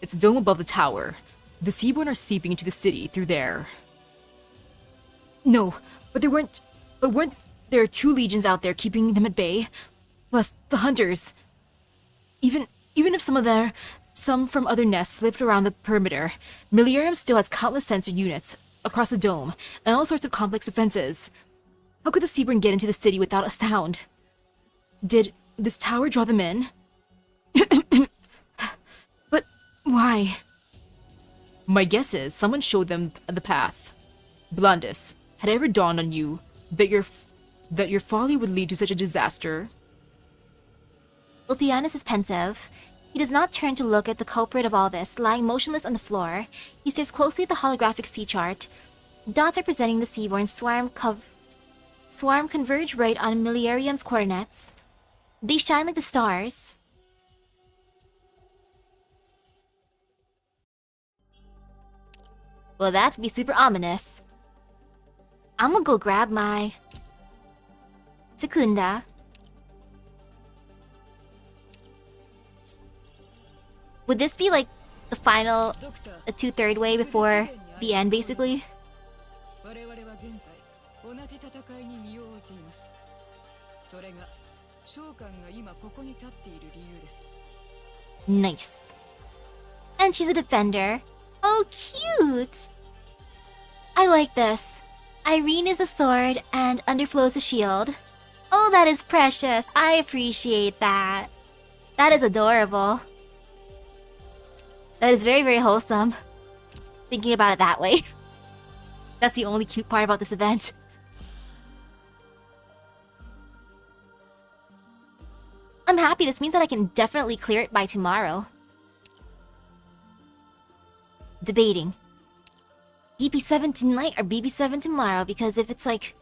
B: It's a dome above the tower. The Seaborn are seeping into the city through there. No, but weren't there 2 legions out there keeping them at bay? Plus the hunters. Even if some from other nests slipped around the perimeter, Millennium still has countless sensor units across the dome and all sorts of complex defenses. How could the Seaborn get into the city without a sound? Did this tower draw them in? But why? My guess is someone showed them the path. Blundus, had it ever dawned on you that your folly would lead to such a disaster?
A: Ulpianus is pensive. He does not turn to look at the culprit of all this, lying motionless on the floor. He stares closely at the holographic sea chart. Dots representing the Seaborn swarm converge right on Millennium's coordinates. They shine like the stars. Well, that'd be super ominous. I'm gonna go grab my Secunda. Would this be like the final, a 2/3 way before the end, basically? Nice. And she's a defender. Oh, cute! I like this. Irene is a sword and Underflow is a shield. Oh, that is precious. I appreciate that. That is adorable. That is very, very wholesome. Thinking about it that way. That's the only cute part about this event. I'm happy. This means that I can definitely clear it by tomorrow. Debating. BB7 tonight or BB7 tomorrow, because if it's like...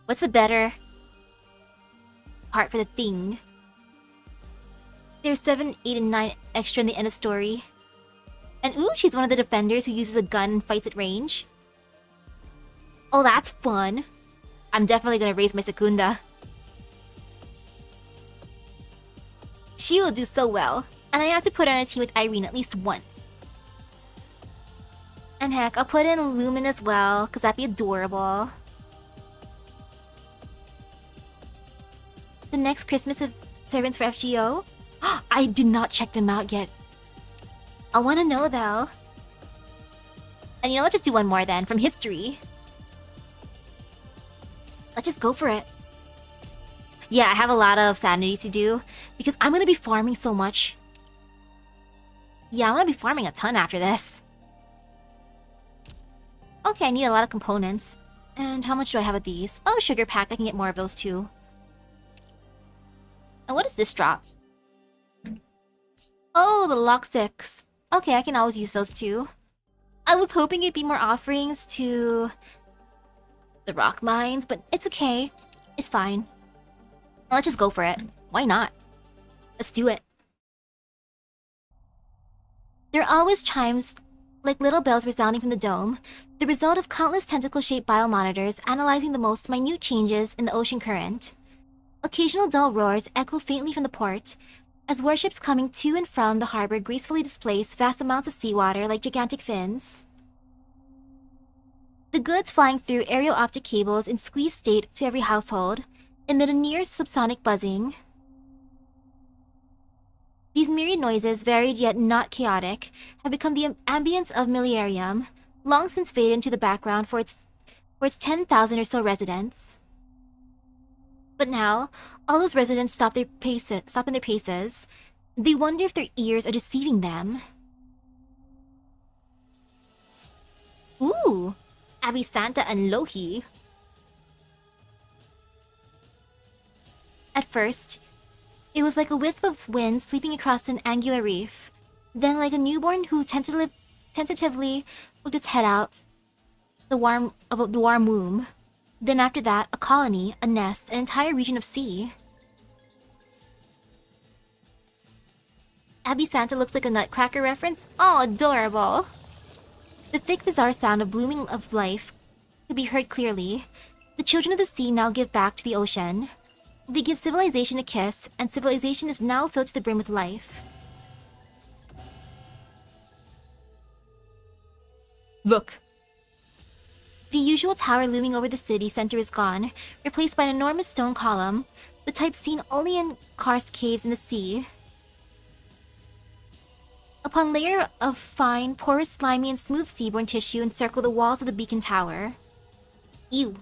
A: What's the better part for the thing? There's 7, 8, and 9 extra in the end of story. And ooh, she's one of the defenders who uses a gun and fights at range. Oh, that's fun. I'm definitely gonna raise my Secunda. She will do so well. And I have to put her on a team with Irene at least once. And heck, I'll put in Lumen as well, because that'd be adorable. The next Christmas of Servants for FGO? I did not check them out yet. I want to know though. And you know, let's just do one more then, from history. Let's just go for it. Yeah, I have a lot of sanity to do, because I'm gonna be farming so much. Yeah, I'm gonna be farming a ton after this. Okay, I need a lot of components. And how much do I have of these? Oh, sugar pack, I can get more of those too. And what does this drop? Oh, the Lock 6. Okay, I can always use those too. I was hoping it'd be more offerings to the rock mines, but it's okay. It's fine. Let's just go for it. Why not? Let's do it. There are always chimes like little bells resounding from the dome, the result of countless tentacle-shaped biomonitors analyzing the most minute changes in the ocean current. Occasional dull roars echo faintly from the port, as warships coming to and from the harbor gracefully displace vast amounts of seawater like gigantic fins. The goods flying through aerial optic cables in squeezed state to every household, amid a near subsonic buzzing. These myriad noises, varied yet not chaotic, have become the ambience of Millennium, long since faded into the background for its 10,000 or so residents. But now, all those residents stop in their paces. They wonder if their ears are deceiving them. Ooh, Ooh! Abby Santa and Lohi. At first, it was like a wisp of wind sweeping across an angular reef. Then like a newborn who tentatively poked its head out the warm womb. Then after that, a colony, a nest, an entire region of sea. Abby Santa looks like a Nutcracker reference. Oh, adorable! The thick, bizarre sound of blooming of life could be heard clearly. The children of the sea now give back to the ocean. They give civilization a kiss, and civilization is now filled to the brim with life.
B: Look!
A: The usual tower looming over the city center is gone, replaced by an enormous stone column, the type seen only in karst caves in the sea. Upon layer of fine, porous, slimy, and smooth seaborne tissue encircle the walls of the beacon tower. Ew.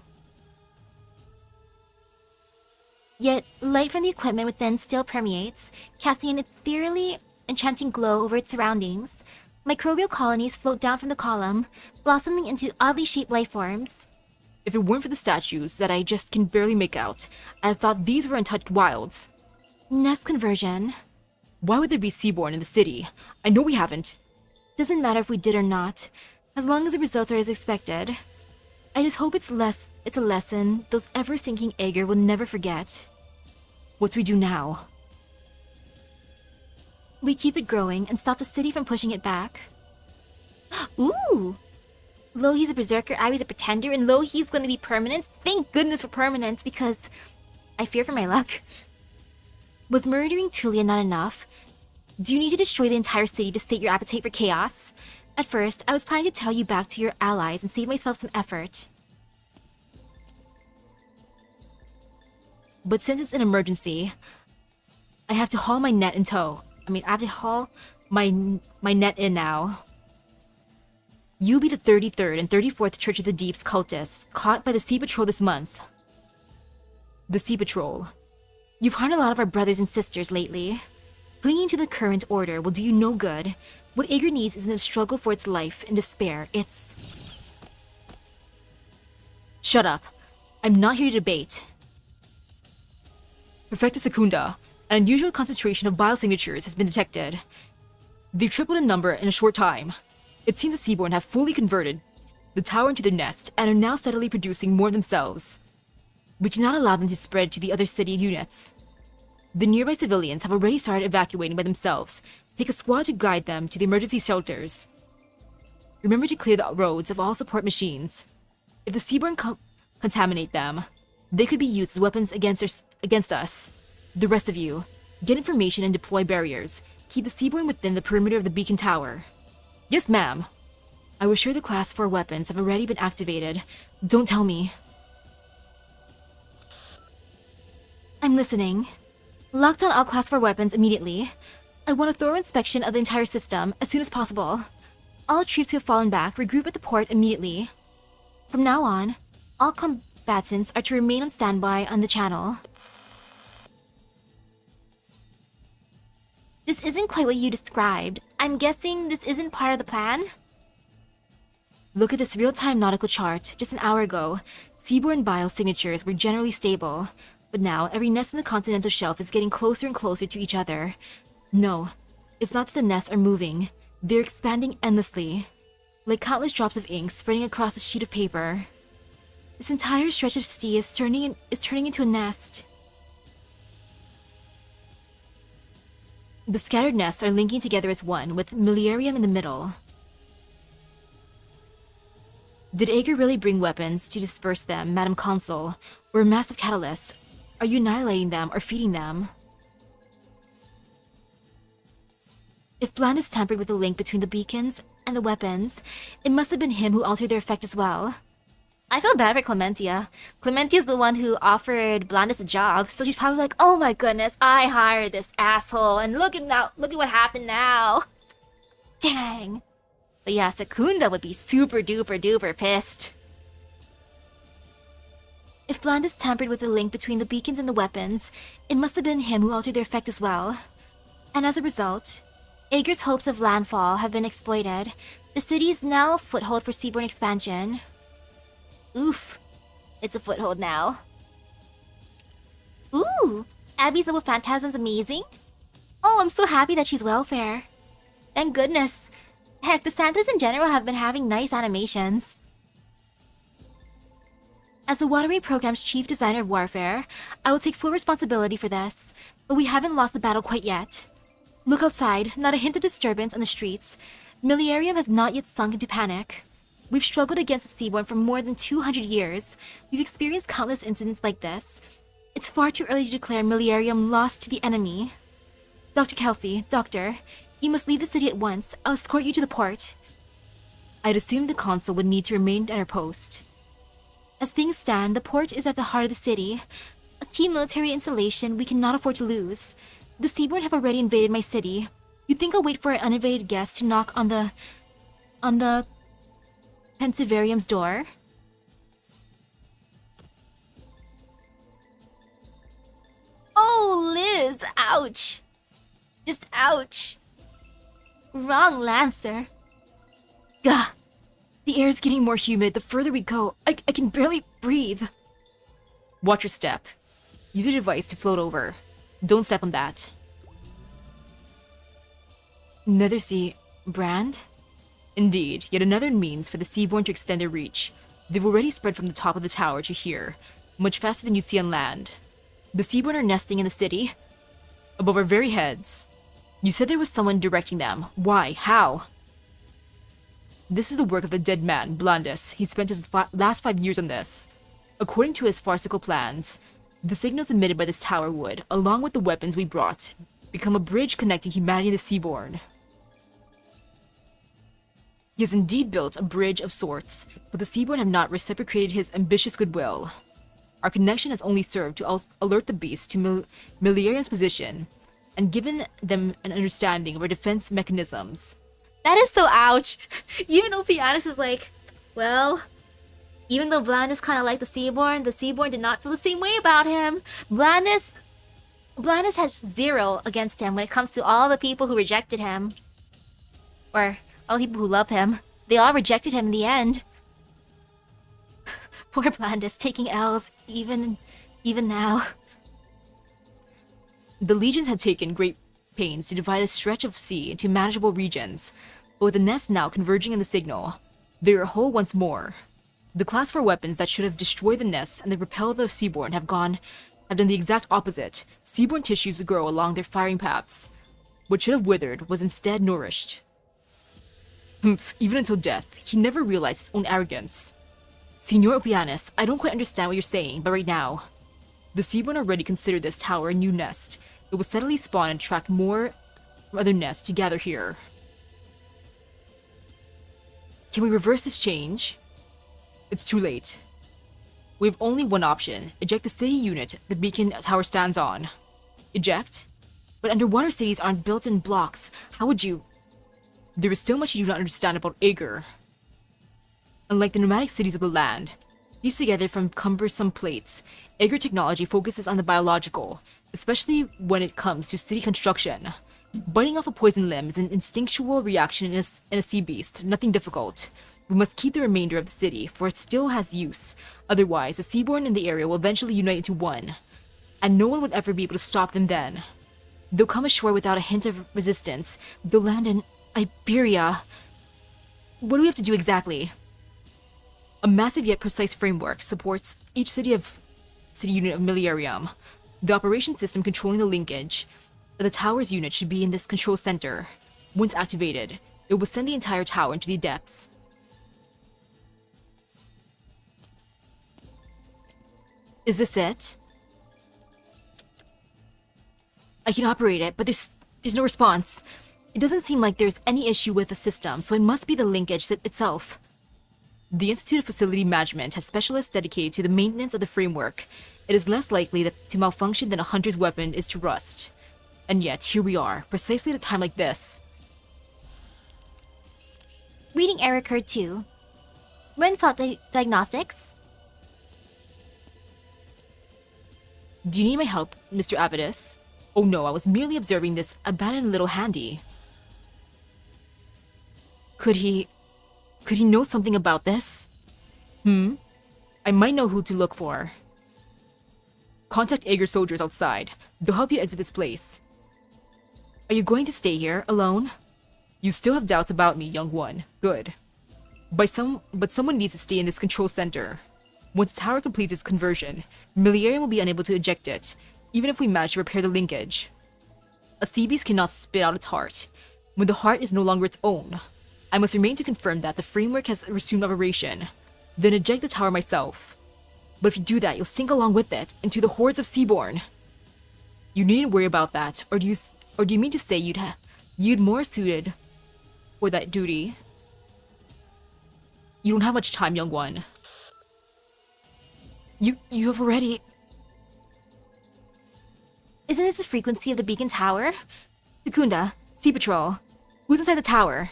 A: Yet, light from the equipment within still permeates, casting an ethereally enchanting glow over its surroundings. Microbial colonies float down from the column, blossoming into oddly shaped life forms.
B: If it weren't for the statues that I just can barely make out, I thought these were untouched wilds.
A: Nest conversion.
B: Why would there be seaborn in the city? I know we haven't.
A: Doesn't matter if we did or not, as long as the results are as expected. I just hope it's a lesson those ever-sinking Ægir will never forget.
B: What do we do now?
A: We keep it growing and stop the city from pushing it back. Ooh! Lohi's a berserker, Abby's a pretender, and Lohi's gonna be permanent. Thank goodness for permanent, because I fear for my luck. Was murdering Tulia not enough? Do you need to destroy the entire city to state your appetite for chaos? At first, I was planning to tell you back to your allies and save myself some effort.
B: But since it's an emergency, I have to haul my net in tow. I have to haul my net in now. You be the 33rd and 34th Church of the Deep's cultists caught by the Sea Patrol this month. The Sea Patrol. You've harmed a lot of our brothers and sisters lately. Clinging to the current order will do you no good. What Ægir needs isn't a struggle for its life and despair, it's... Shut up. I'm not here to debate. Perfecta Secunda, an unusual concentration of biosignatures has been detected. They've tripled in number in a short time. It seems the Seaborn have fully converted the tower into their nest and are now steadily producing more themselves. We cannot allow them to spread to the other city units. The nearby civilians have already started evacuating by themselves. Take a squad to guide them to the emergency shelters. Remember to clear the roads of all support machines. If the Seaborn contaminate them, they could be used as weapons against us. The rest of you, get information and deploy barriers. Keep the Seaborn within the perimeter of the beacon tower. Yes, ma'am. I was sure the Class 4 weapons have already been activated. Don't tell me.
A: I'm listening. Lock down all Class 4 weapons immediately. I want a thorough inspection of the entire system as soon as possible. All troops who have fallen back regroup at the port immediately. From now on, all combatants are to remain on standby on the channel. This isn't quite what you described. I'm guessing this isn't part of the plan?
B: Look at this real-time nautical chart. Just an hour ago, Seaborn biosignatures were generally stable. But now, every nest in the continental shelf is getting closer and closer to each other. No, it's not that the nests are moving. They're expanding endlessly, like countless drops of ink spreading across a sheet of paper. This entire stretch of sea is turning into a nest. The scattered nests are linking together as one, with Milarium in the middle. Did Ægir really bring weapons to disperse them, Madam Consul, or a massive catalyst? Are you annihilating them or feeding them? If Blandis tampered with the link between the beacons and the weapons, it must have been him who altered their effect as well. I feel bad for Clementia. Clementia's the one who offered Blandis a job, so she's probably like, oh my goodness, I hired this asshole, and look at what happened now. Dang. But yeah, Secunda would be super duper duper pissed. If Blandis tampered with the link between the beacons and the weapons, it must have been him who altered their effect as well. And as a result, Ægir's hopes of landfall have been exploited.
A: The city is now a foothold for seaborne expansion. Oof. It's a foothold now. Ooh! Abby's level phantasm's amazing. Oh, I'm so happy that she's welfare. Thank goodness. Heck, the Santas in general have been having nice animations. As the Waterway Program's chief designer of warfare, I will take full responsibility for this, but we haven't lost the battle quite yet. Look outside, not a hint of disturbance on the streets. Millenarium has not yet sunk into panic. We've struggled against the Seaborn for more than 200 years. We've experienced countless incidents like this. It's far too early to declare Millenarium lost to the enemy. Dr. Kelsey, Doctor, you must leave the city at once. I'll escort you to the port. I'd assumed the consul would need to remain at her post. As things stand, the port is at the heart of the city. A key military installation we cannot afford to lose. The Seaborn have already invaded my city. You think I'll wait for an uninvited guest to knock on the Pensivarium's door? Oh, Liz! Ouch! Just ouch! Wrong Lancer.
B: Gah! The air is getting more humid the further we go. I can barely breathe. Watch your step. Use your device to float over. Don't step on that. Nethersea brand? Indeed, yet another means for the Seaborn to extend their reach. They've already spread from the top of the tower to here, much faster than you see on land. The Seaborn are nesting in the city, above our very heads. You said there was someone directing them. Why? How? This is the work of the dead man, Blandis. He spent his last 5 years on this. According to his farcical plans, the signals emitted by this tower would, along with the weapons we brought, become a bridge connecting humanity and the Seaborn. He has indeed built a bridge of sorts, but the Seaborn have not reciprocated his ambitious goodwill. Our connection has only served to alert the beast to Millenarium's position, and given them an understanding of our defense mechanisms.
A: That is so ouch! Even Opianus is like, well, even though Blandis kind of liked the Seaborn did not feel the same way about him. Blandis has 0 against him when it comes to all the people who rejected him. Or all the people who love him. They all rejected him in the end. Poor Blandis taking L's even now.
B: The legions had taken great pains to divide a stretch of sea into manageable regions, but with the nest now converging on the signal, they are whole once more. The class 4 weapons that should have destroyed the nest and the repel the Seaborn have done the exact opposite. Seaborn tissues grow along their firing paths. What should have withered was instead nourished. Humph, even until death, he never realized his own arrogance. Signor Opianus, I don't quite understand what you're saying, but right now, the Seaborn already consider this tower a new nest. It will steadily spawn and attract more other nests to gather here. Can we reverse this change? It's too late. We have only one option. Eject the city unit the beacon tower stands on. Eject? But underwater cities aren't built in blocks. How would you... There is still much you do not understand about Ægir. Unlike the nomadic cities of the land, pieced together from cumbersome plates, Ægir technology focuses on the biological, especially when it comes to city construction. Biting off a poison limb is an instinctual reaction in a sea beast, nothing difficult. We must keep the remainder of the city, for it still has use. Otherwise, the Seaborn in the area will eventually unite into one, and no one would ever be able to stop them then. They'll come ashore without a hint of resistance. They'll land in Iberia. What do we have to do exactly? A massive yet precise framework supports each city unit of Millenarium. The operation system controlling the linkage of the tower's unit should be in this control center. Once activated, it will send the entire tower into the depths. Is this it? I can operate it, but there's no response. It doesn't seem like there's any issue with the system, so it must be the linkage itself. The Institute of Facility Management has specialists dedicated to the maintenance of the framework. It is less likely to malfunction than a hunter's weapon is to rust. And yet, here we are, precisely at a time like this.
A: Reading error occurred too. Run fault diagnostics?
B: Do you need my help, Mr. Avidus? Oh no, I was merely observing this abandoned little handy. Could he... Could he know something about this? I might know who to look for. Contact Ægir soldiers outside. They'll help you exit this place. Are you going to stay here, alone? You still have doubts about me, young one. Good. But someone needs to stay in this control center. Once the tower completes its conversion, Millennium will be unable to eject it, even if we manage to repair the linkage. A sea beast cannot spit out its heart. When the heart is no longer its own, I must remain to confirm that the framework has resumed operation, then eject the tower myself. But if you do that, you'll sink along with it into the hordes of Seaborn. You needn't worry about that, or do you mean to say you'd more suited for that duty? You don't have much time, young one. You have already...
A: Isn't this the frequency of the beacon tower?
B: Secunda, Sea Patrol. Who's inside the tower?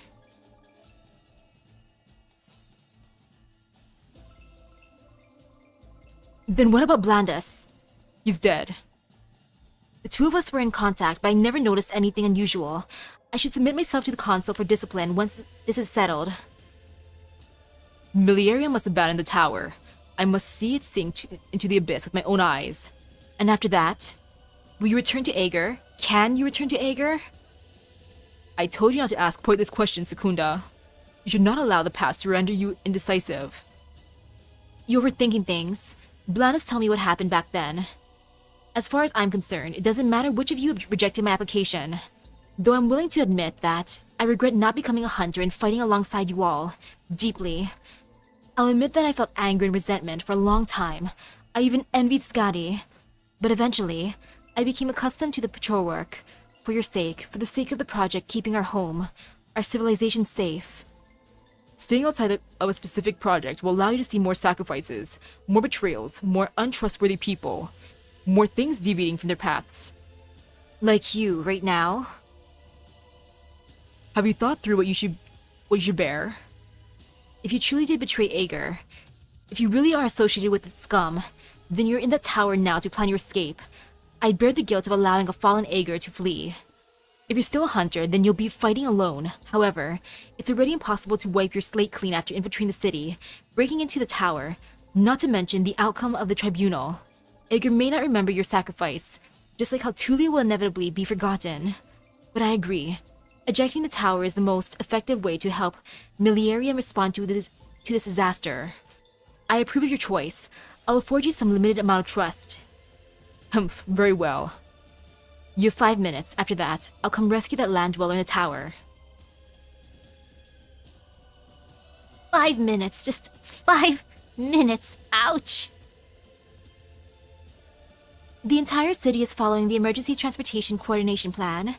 B: Then what about Blandus? He's dead. The two of us were in contact, but I never noticed anything unusual. I should submit myself to the Council for discipline once this is settled. Millennium must abandon the tower. I must see it sink into the abyss with my own eyes. And after that, will you return to Ægir? Can you return to Ægir? I told you not to ask pointless questions, Secunda. You should not allow the past to render you indecisive. You're overthinking things. Blandus told me what happened back then. As far as I'm concerned, it doesn't matter which of you rejected my application. Though I'm willing to admit that I regret not becoming a hunter and fighting alongside you all, deeply. I'll admit that I felt anger and resentment for a long time. I even envied Skadi. But eventually, I became accustomed to the patrol work. For your sake, for the sake of the project keeping our home, our civilization safe. Staying outside of a specific project will allow you to see more sacrifices, more betrayals, more untrustworthy people, more things deviating from their paths. Like you, right now. Have you thought through what you should bear? If you truly did betray Ægir, if you really are associated with its scum, then you're in that tower now to plan your escape. I'd bear the guilt of allowing a fallen Ægir to flee. If you're still a hunter, then you'll be fighting alone. However, it's already impossible to wipe your slate clean after infiltrating the city, breaking into the tower, not to mention the outcome of the tribunal. Ægir may not remember your sacrifice, just like how Tulia will inevitably be forgotten. But I agree. Ejecting the tower is the most effective way to help Millennium respond to this disaster. I approve of your choice. I'll afford you some limited amount of trust. Humph, very well. You have 5 minutes. After that, I'll come rescue that land dweller in the tower.
A: 5 minutes, just 5 minutes. Ouch! The entire city is following the Emergency Transportation Coordination Plan.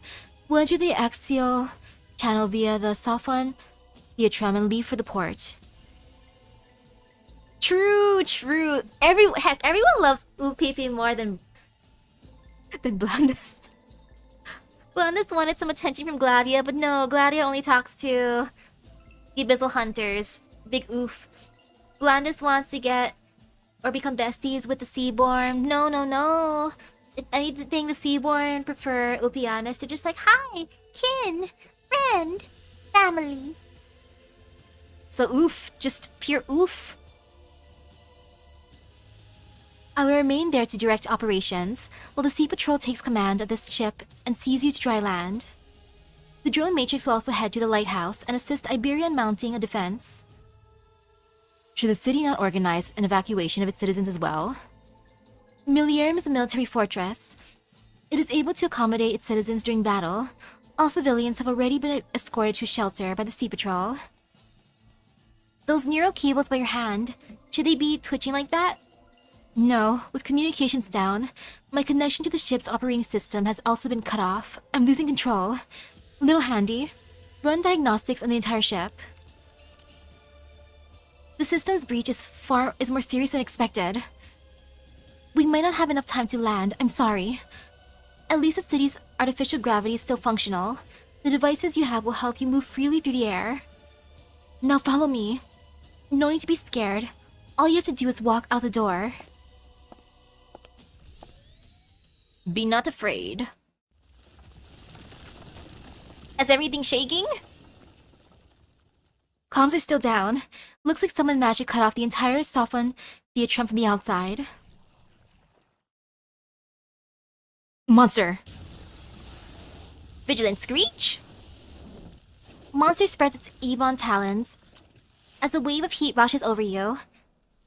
A: We'll enter the axial channel via the Safwan Theatrum and leave for the port. True. Everyone loves Upipi more than Blandus. Blandus wanted some attention from Gladia, but no, Gladia only talks to the Abyssal Hunters. Big oof. Blandus wants to get or become besties with the Seaborn. No. If anything, the Seaborn prefer Upianas to just like, hi, kin, friend, family. So oof, just pure oof. I will remain there to direct operations, while the Sea Patrol takes command of this ship and sees you to dry land. The drone Matrix will also head to the lighthouse and assist Iberia in mounting a defense. Should the city not organize an evacuation of its citizens as well? Millennium is a military fortress. It is able to accommodate its citizens during battle. All civilians have already been escorted to shelter by the Sea Patrol. Those neural cables by your hand, should they be twitching like that? No, with communications down, my connection to the ship's operating system has also been cut off. I'm losing control. Little handy. Run diagnostics on the entire ship. The system's breach is more serious than expected. We might not have enough time to land, I'm sorry. At least the city's artificial gravity is still functional. The devices you have will help you move freely through the air. Now follow me. No need to be scared. All you have to do is walk out the door. Be not afraid. Is everything shaking? Comms are still down. Looks like someone managed to cut off the entire Sophon Theatrum from the outside.
B: Monster!
A: Vigilant screech! Monster spreads its ebon talons as the wave of heat rushes over you.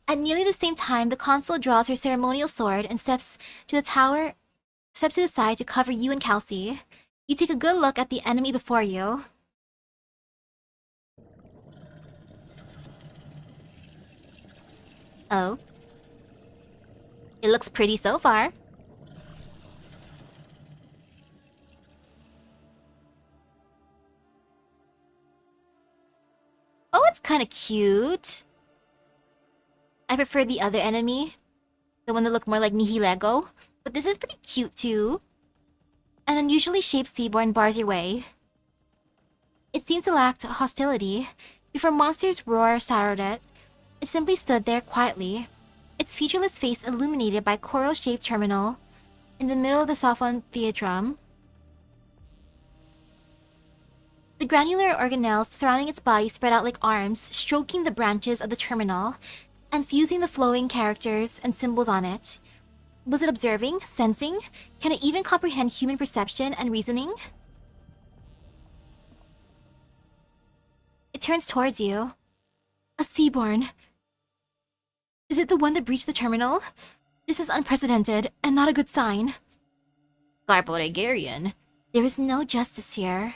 A: At nearly the same time, the console draws her ceremonial sword and steps to the side to cover you and Kelsey. You take a good look at the enemy before you. Oh. It looks pretty so far. Oh, it's kinda cute. I prefer the other enemy. The one that looked more like Nihilego. But this is pretty cute too. An unusually shaped seaborn bars your way. It seems to lack hostility. Before monsters roar sorrowed it simply stood there quietly, its featureless face illuminated by a coral-shaped terminal in the middle of the Sophon Theatrum. The granular organelles surrounding its body spread out like arms, stroking the branches of the terminal and fusing the flowing characters and symbols on it. Was it observing, sensing? Can it even comprehend human perception and reasoning? It turns towards you. A seaborn. Is it the one that breached the terminal? This is unprecedented and not a good sign. Garbled Ægirian. There is no justice here.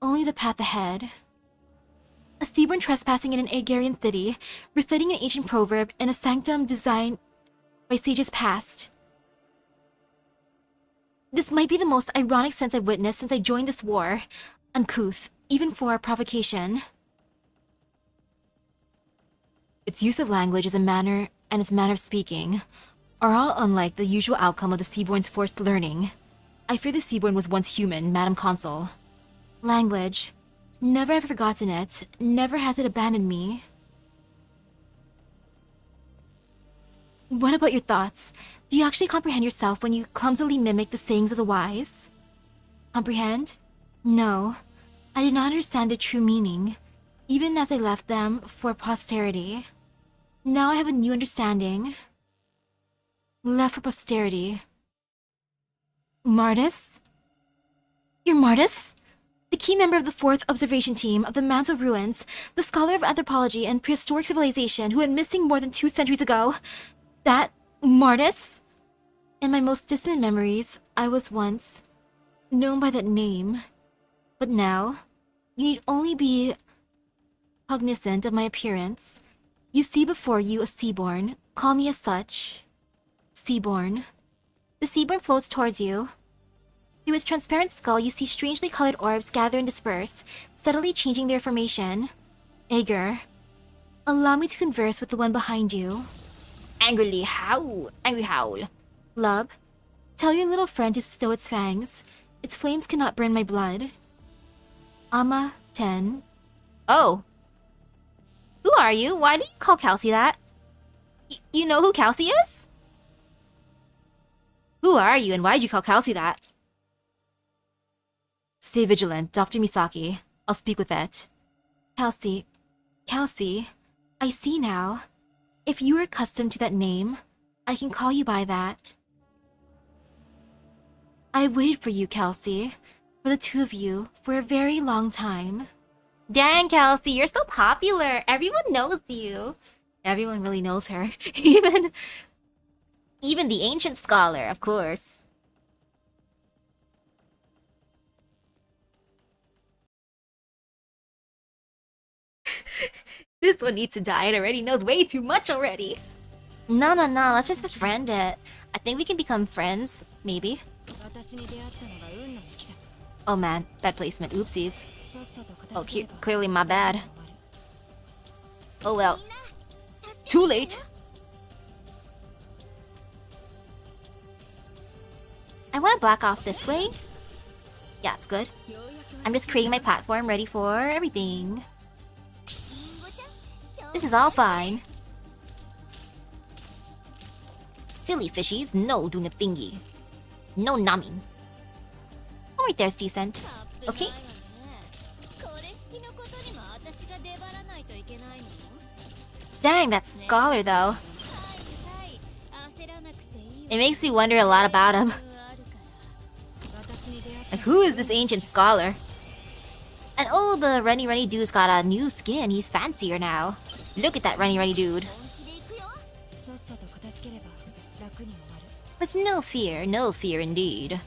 A: Only the path ahead. A seaborn trespassing in an Ægirian city, reciting an ancient proverb in a sanctum designed by sages past. This might be the most ironic sense I've witnessed since I joined this war. Uncouth, even for provocation.
B: Its use of language as a manner and its manner of speaking are all unlike the usual outcome of the Seaborn's forced learning. I fear the Seaborn was once human, Madam Consul.
A: Language. Never have forgotten it. Never has it abandoned me. What about your thoughts? Do you actually comprehend yourself when you clumsily mimic the sayings of the wise? Comprehend? No. I did not understand their true meaning, even as I left them for posterity. Now I have a new understanding. Left for posterity. Martis? You're Martis? The key member of the 4th Observation Team of the Mantle Ruins, the scholar of anthropology and prehistoric civilization who went missing more than 2 centuries ago. That Martis? In my most distant memories, I was once known by that name. But now, you need only be cognizant of my appearance. You see before you a Seaborn. Call me as such. Seaborn. The Seaborn floats towards you. Through its transparent skull, you see strangely colored orbs gather and disperse, steadily changing their formation. Ægir, allow me to converse with the one behind you. Angrily howl. Angry howl. Lub, tell your little friend to stow its fangs. Its flames cannot burn my blood. Ama 10. Oh. Who are you? Why do you call Kelsey that? You know who Kelsey is? Who are you and why did you call Kelsey that?
B: Stay vigilant, Dr. Misaki. I'll speak with it.
A: Kelsey, I see now. If you are accustomed to that name, I can call you by that. I've waited for you, Kelsey. For the two of you, for a very long time. Dang, Kelsey, you're so popular. Everyone knows you. Everyone really knows her. Even the ancient scholar, of course. This one needs to die. It already knows way too much already. No. Let's just befriend it. I think we can become friends, maybe. Oh man, bad placement. Oopsies. Oh, clearly my bad. Oh well. Too late. I want to block off this way. Yeah, it's good. I'm just creating my platform ready for everything. This is all fine. Silly fishies, no doing a thingy. No numbing. Alright, there's decent. Okay. Dang, that scholar though. It makes me wonder a lot about him. Like, who is this ancient scholar? And oh, the runny dude's got a new skin. He's fancier now. Look at that runny dude. But no fear indeed.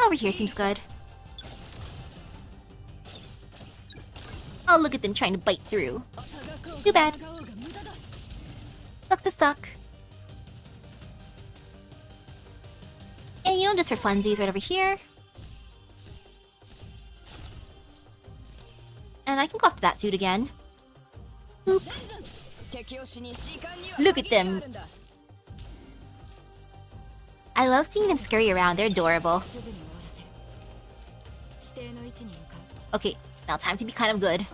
A: Over here seems good. Oh, look at them trying to bite through. Too bad. Sucks to suck. And you know, just for funsies, right over here. And I can go after that dude again. Boop. Look at them. I love seeing them scurry around. They're adorable. Okay, now time to be kind of good.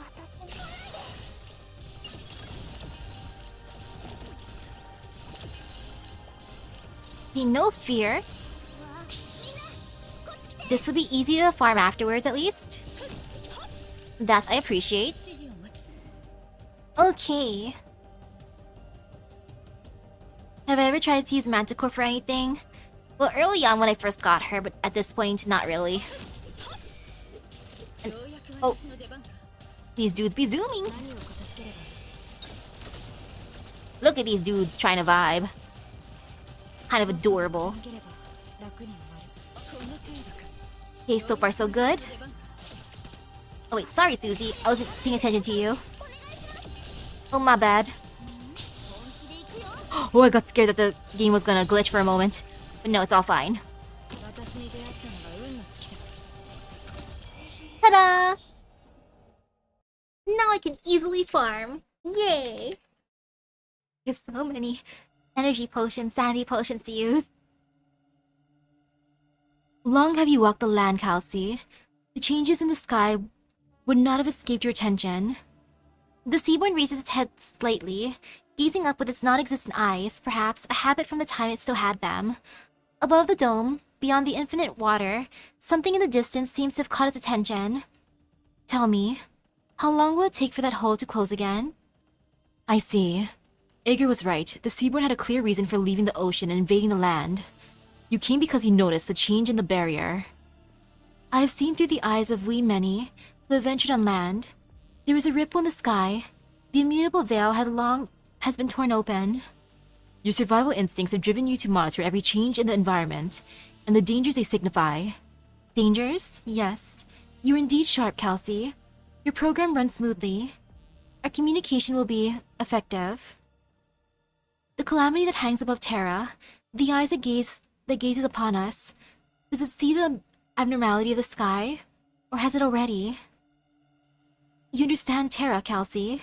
A: Okay, no fear. This will be easy to farm afterwards, at least. That I appreciate. Okay. Have I ever tried to use Manticore for anything? Well, early on when I first got her, but at this point, not really. And, oh. These dudes be zooming. Look at these dudes trying to vibe. Kind of adorable. Okay, so far so good. Oh wait, sorry Susie, I wasn't paying attention to you. Oh, my bad. Oh, I got scared that the game was gonna glitch for a moment. But no, it's all fine. Ta-da! Now I can easily farm. Yay! There's so many energy potions, sanity potions to use. Long have you walked the land, Kelsey. The changes in the sky would not have escaped your attention. The seaborn raises its head slightly, gazing up with its non-existent eyes, perhaps a habit from the time it still had them. Above the dome, beyond the infinite water, something in the distance seems to have caught its attention. Tell me, how long will it take for that hole to close again? I see. Ægir was right. The seaborn had a clear reason for leaving the ocean and invading the land. You came because you noticed the change in the barrier. I have seen through the eyes of we many who have ventured on land. There is a ripple in the sky. The immutable veil has been torn open. Your survival instincts have driven you to monitor every change in the environment and the dangers they signify. Dangers? Yes. You're indeed sharp, Kelsey. Your program runs smoothly. Our communication will be effective. The calamity that hangs above Terra, the eyes that gazes upon us, does it see the abnormality of the sky? Or has it already? You understand Terra, Kelsey,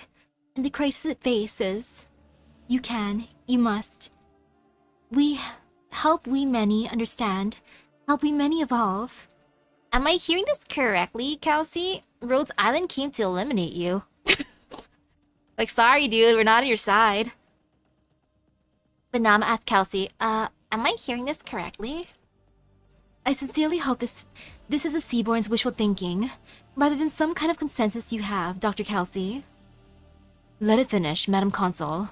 A: and the crisis it faces. You can, you must. We many understand, help we many evolve. Am I hearing this correctly, Kelsey? Rhodes Island came to eliminate you. Like, sorry dude, we're not on your side. But now I'm gonna ask Kelsey, am I hearing this correctly? I sincerely hope this is the Seaborn's wishful thinking, rather than some kind of consensus you have, Dr. Kelsey. Let it finish, Madam Consul.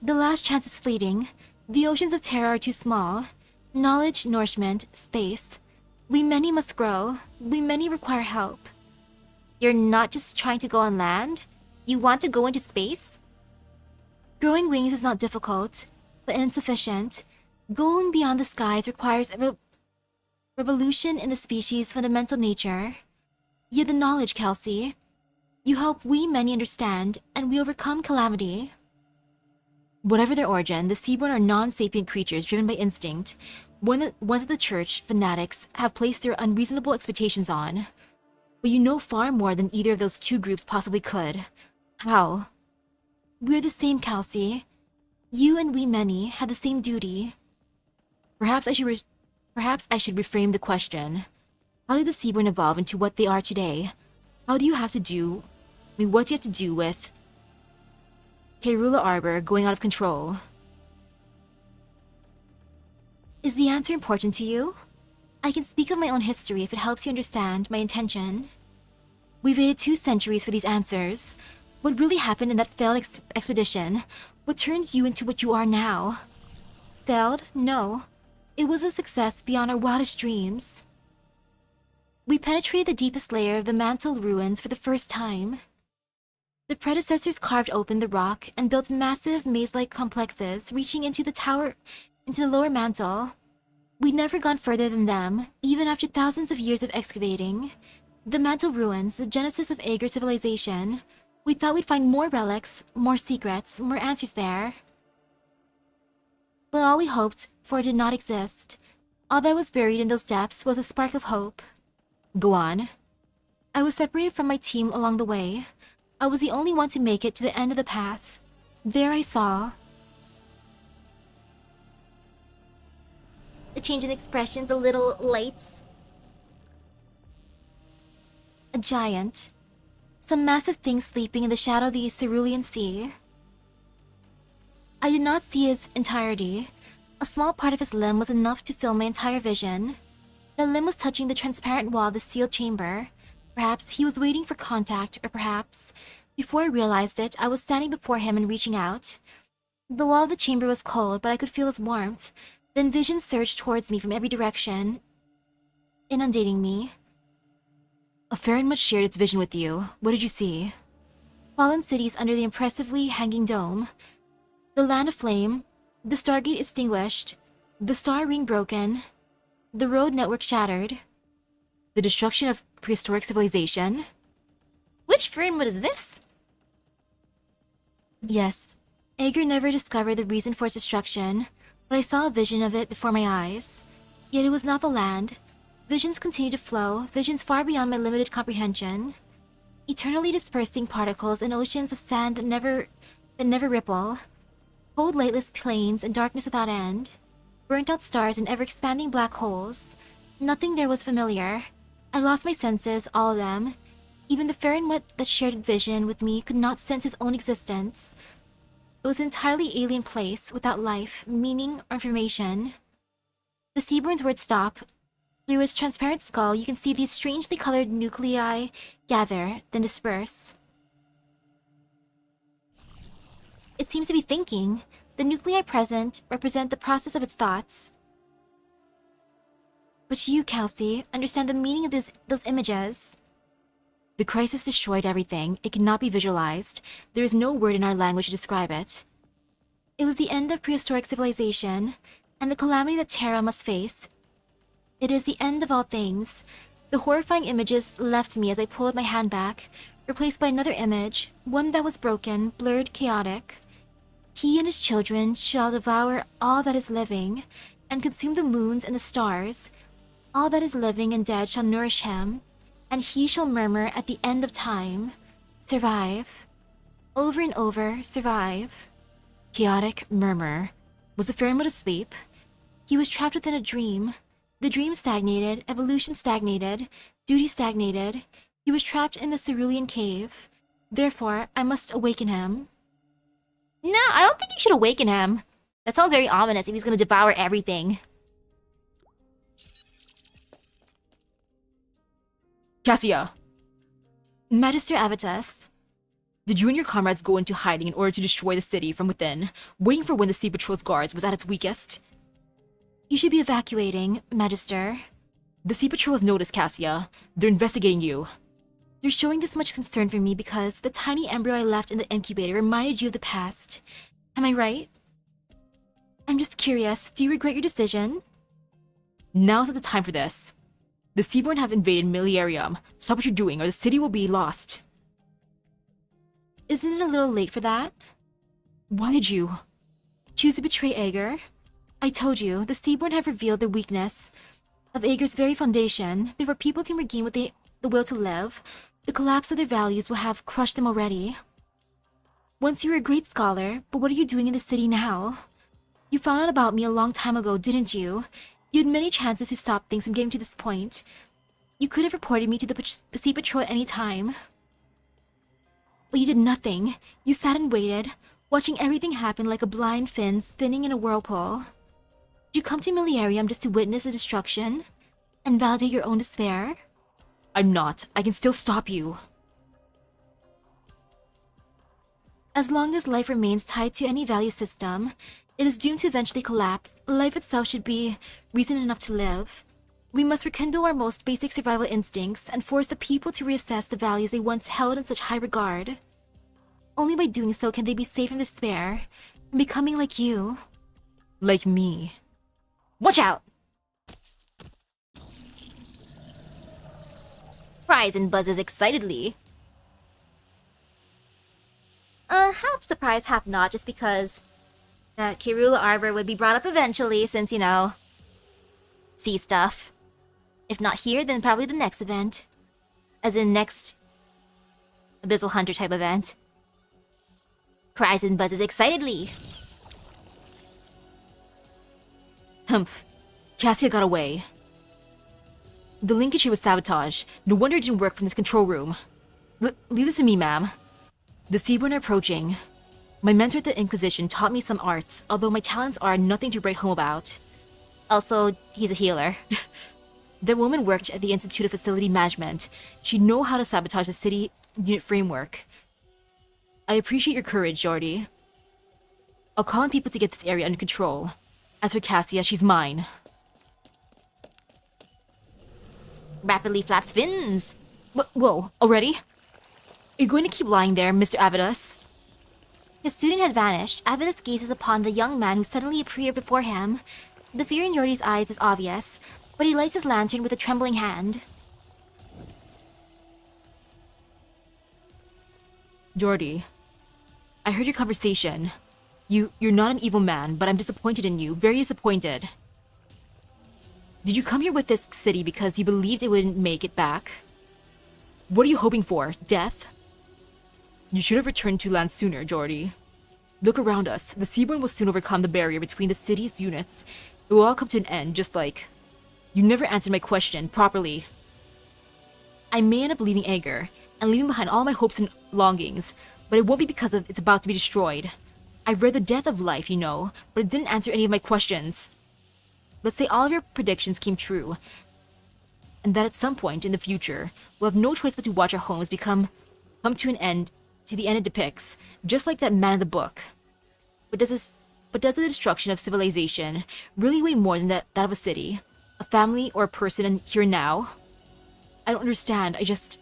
A: The last chance is fleeting. The oceans of Terra are too small. Knowledge, nourishment, space. We many must grow. We many require help. You're not just trying to go on land? You want to go into space? Growing wings is not difficult, but insufficient. Going beyond the skies requires a revolution in the species' fundamental nature. You have the knowledge, Kelsey. You help we many understand, and we overcome calamity. Whatever their origin, the Seaborn are non-sapient creatures driven by instinct, ones that the Church fanatics have placed their unreasonable expectations on. But you know far more than either of those two groups possibly could. How? We're the same, Kelsey. You and we many have the same duty. Perhaps I should reframe the question. How did the Seaborn evolve into what they are today? What do you have to do with Kairula Arbor going out of control? Is the answer important to you? I can speak of my own history if it helps you understand my intention. We've waited 2 centuries for these answers. What really happened in that failed expedition? What turned you into what you are now? Failed? No. It was a success beyond our wildest dreams. We penetrated the deepest layer of the mantle ruins for the first time. The predecessors carved open the rock and built massive maze-like complexes reaching into the lower mantle. We'd never gone further than them, even after thousands of years of excavating. The mantle ruins, the genesis of Ægir civilization. We thought we'd find more relics, more secrets, more answers there. But all we hoped for did not exist. All that was buried in those depths was a spark of hope.
B: Go on.
A: I was separated from my team along the way. I was the only one to make it to the end of the path. There I saw... The change in expressions a little lights. A giant. Some massive thing sleeping in the shadow of the cerulean sea. I did not see his entirety. A small part of his limb was enough to fill my entire vision. The limb was touching the transparent wall of the sealed chamber. Perhaps he was waiting for contact, or perhaps, before I realized it, I was standing before him and reaching out. The wall of the chamber was cold, but I could feel his warmth. Then visions surged towards me from every direction, inundating me.
B: A fairy much shared its vision with you. What did you see?
A: Fallen cities under the impressively hanging dome. The land aflame. The stargate extinguished. The star ring broken. The road network shattered.
B: The destruction of prehistoric civilization?
A: Which Fernwood is this? Yes. Ægir never discovered the reason for its destruction, but I saw a vision of it before my eyes. Yet it was not the land. Visions continue to flow, visions far beyond my limited comprehension. Eternally dispersing particles in oceans of sand that never ripple. Cold, lightless plains and darkness without end. Burnt-out stars and ever-expanding black holes. Nothing there was familiar. I lost my senses, all of them. Even the Fahrenheit that shared vision with me could not sense his own existence. It was an entirely alien place, without life, meaning, or information. The Seaborn's word stop. Through its transparent skull, you can see these strangely colored nuclei gather, then disperse. It seems to be thinking. The nuclei present represent the process of its thoughts. But you, Kelsey, understand the meaning of those images.
B: The crisis destroyed everything. It cannot be visualized. There is no word in our language to describe it.
A: It was the end of prehistoric civilization, and the calamity that Terra must face. It is the end of all things. The horrifying images left me as I pulled my hand back, replaced by another image, one that was broken, blurred, chaotic. He and his children shall devour all that is living, and consume the moons and the stars. All that is living and dead shall nourish him, and he shall murmur at the end of time, survive. Over and over, survive.
B: Chaotic murmur. Was the Fahrenheit asleep?
A: He was trapped within a dream. The dream stagnated, evolution stagnated, duty stagnated. He was trapped in a cerulean cave. Therefore, I must awaken him. No, I don't think you should awaken him. That sounds very ominous if he's gonna devour everything.
B: Cassia!
A: Magister Avitus.
B: Did you and your comrades go into hiding in order to destroy the city from within, waiting for when the Sea Patrol's guards was at its weakest?
A: You should be evacuating, Magister.
B: The Sea Patrol has noticed, Cassia. They're investigating you.
A: You're showing this much concern for me because the tiny embryo I left in the incubator reminded you of the past. Am I right? I'm just curious, do you regret your decision?
B: Now's not the time for this. The Seaborn have invaded Millenarium. Stop what you're doing or the city will be lost.
A: Isn't it a little late for that?
B: Why did you
A: choose to betray Ægir? I told you, the Seaborn have revealed the weakness of Ægir's very foundation. Before people can regain the will to live, the collapse of their values will have crushed them already. Once you were a great scholar, but what are you doing in the city now? You found out about me a long time ago, didn't you? You had many chances to stop things from getting to this point. You could have reported me to the Sea Patrol at any time. But you did nothing. You sat and waited, watching everything happen like a blind fin spinning in a whirlpool. Did you come to Millenarium just to witness the destruction? And validate your own despair?
B: I'm not. I can still stop you.
A: As long as life remains tied to any value system, it is doomed to eventually collapse. Life itself should be reason enough to live. We must rekindle our most basic survival instincts and force the people to reassess the values they once held in such high regard. Only by doing so can they be saved from despair and becoming like you.
B: Like me.
A: Watch out! Cries and buzzes excitedly. Half surprised, half not, just because that Kirula Arbor would be brought up eventually since, sea stuff. If not here, then probably the next event. As in next Abyssal Hunter type event. Cries and buzzes excitedly.
B: Humph. Cassia got away. The linkage here was sabotage. No wonder it didn't work from this control room. Leave this to me, ma'am. The Seaborn are approaching. My mentor at the Inquisition taught me some arts, although my talents are nothing to write home about.
A: Also, he's a healer.
B: The woman worked at the Institute of Facility Management. She'd know how to sabotage the city unit framework. I appreciate your courage, Jordy. I'll call on people to get this area under control. As for Cassia, she's mine.
A: Rapidly flaps fins.
B: Whoa, already? Are you going to keep lying there, Mr. Avidus?
A: His student had vanished. Avidus gazes upon the young man who suddenly appeared before him. The fear in Yordi's eyes is obvious, but he lights his lantern with a trembling hand.
B: Jordy, I heard your conversation. You're not an evil man, but I'm disappointed in you, very disappointed. Did you come here with this city because you believed it wouldn't make it back? What are you hoping for? Death? You should have returned to land sooner, Jordy. Look around us. The Seaborn will soon overcome the barrier between the city's units. It will all come to an end, just like... You never answered my question properly. I may end up leaving Ægir, and leaving behind all my hopes and longings, but it won't be because of it's about to be destroyed. I've read The Death of Life, you know, but it didn't answer any of my questions. Let's say all of your predictions came true, and that at some point in the future, we'll have no choice but to watch our homes come to an end, to the end it depicts, just like that man in the book. But does the destruction of civilization really weigh more than that of a city, a family, or a person in here and now? I don't understand. I just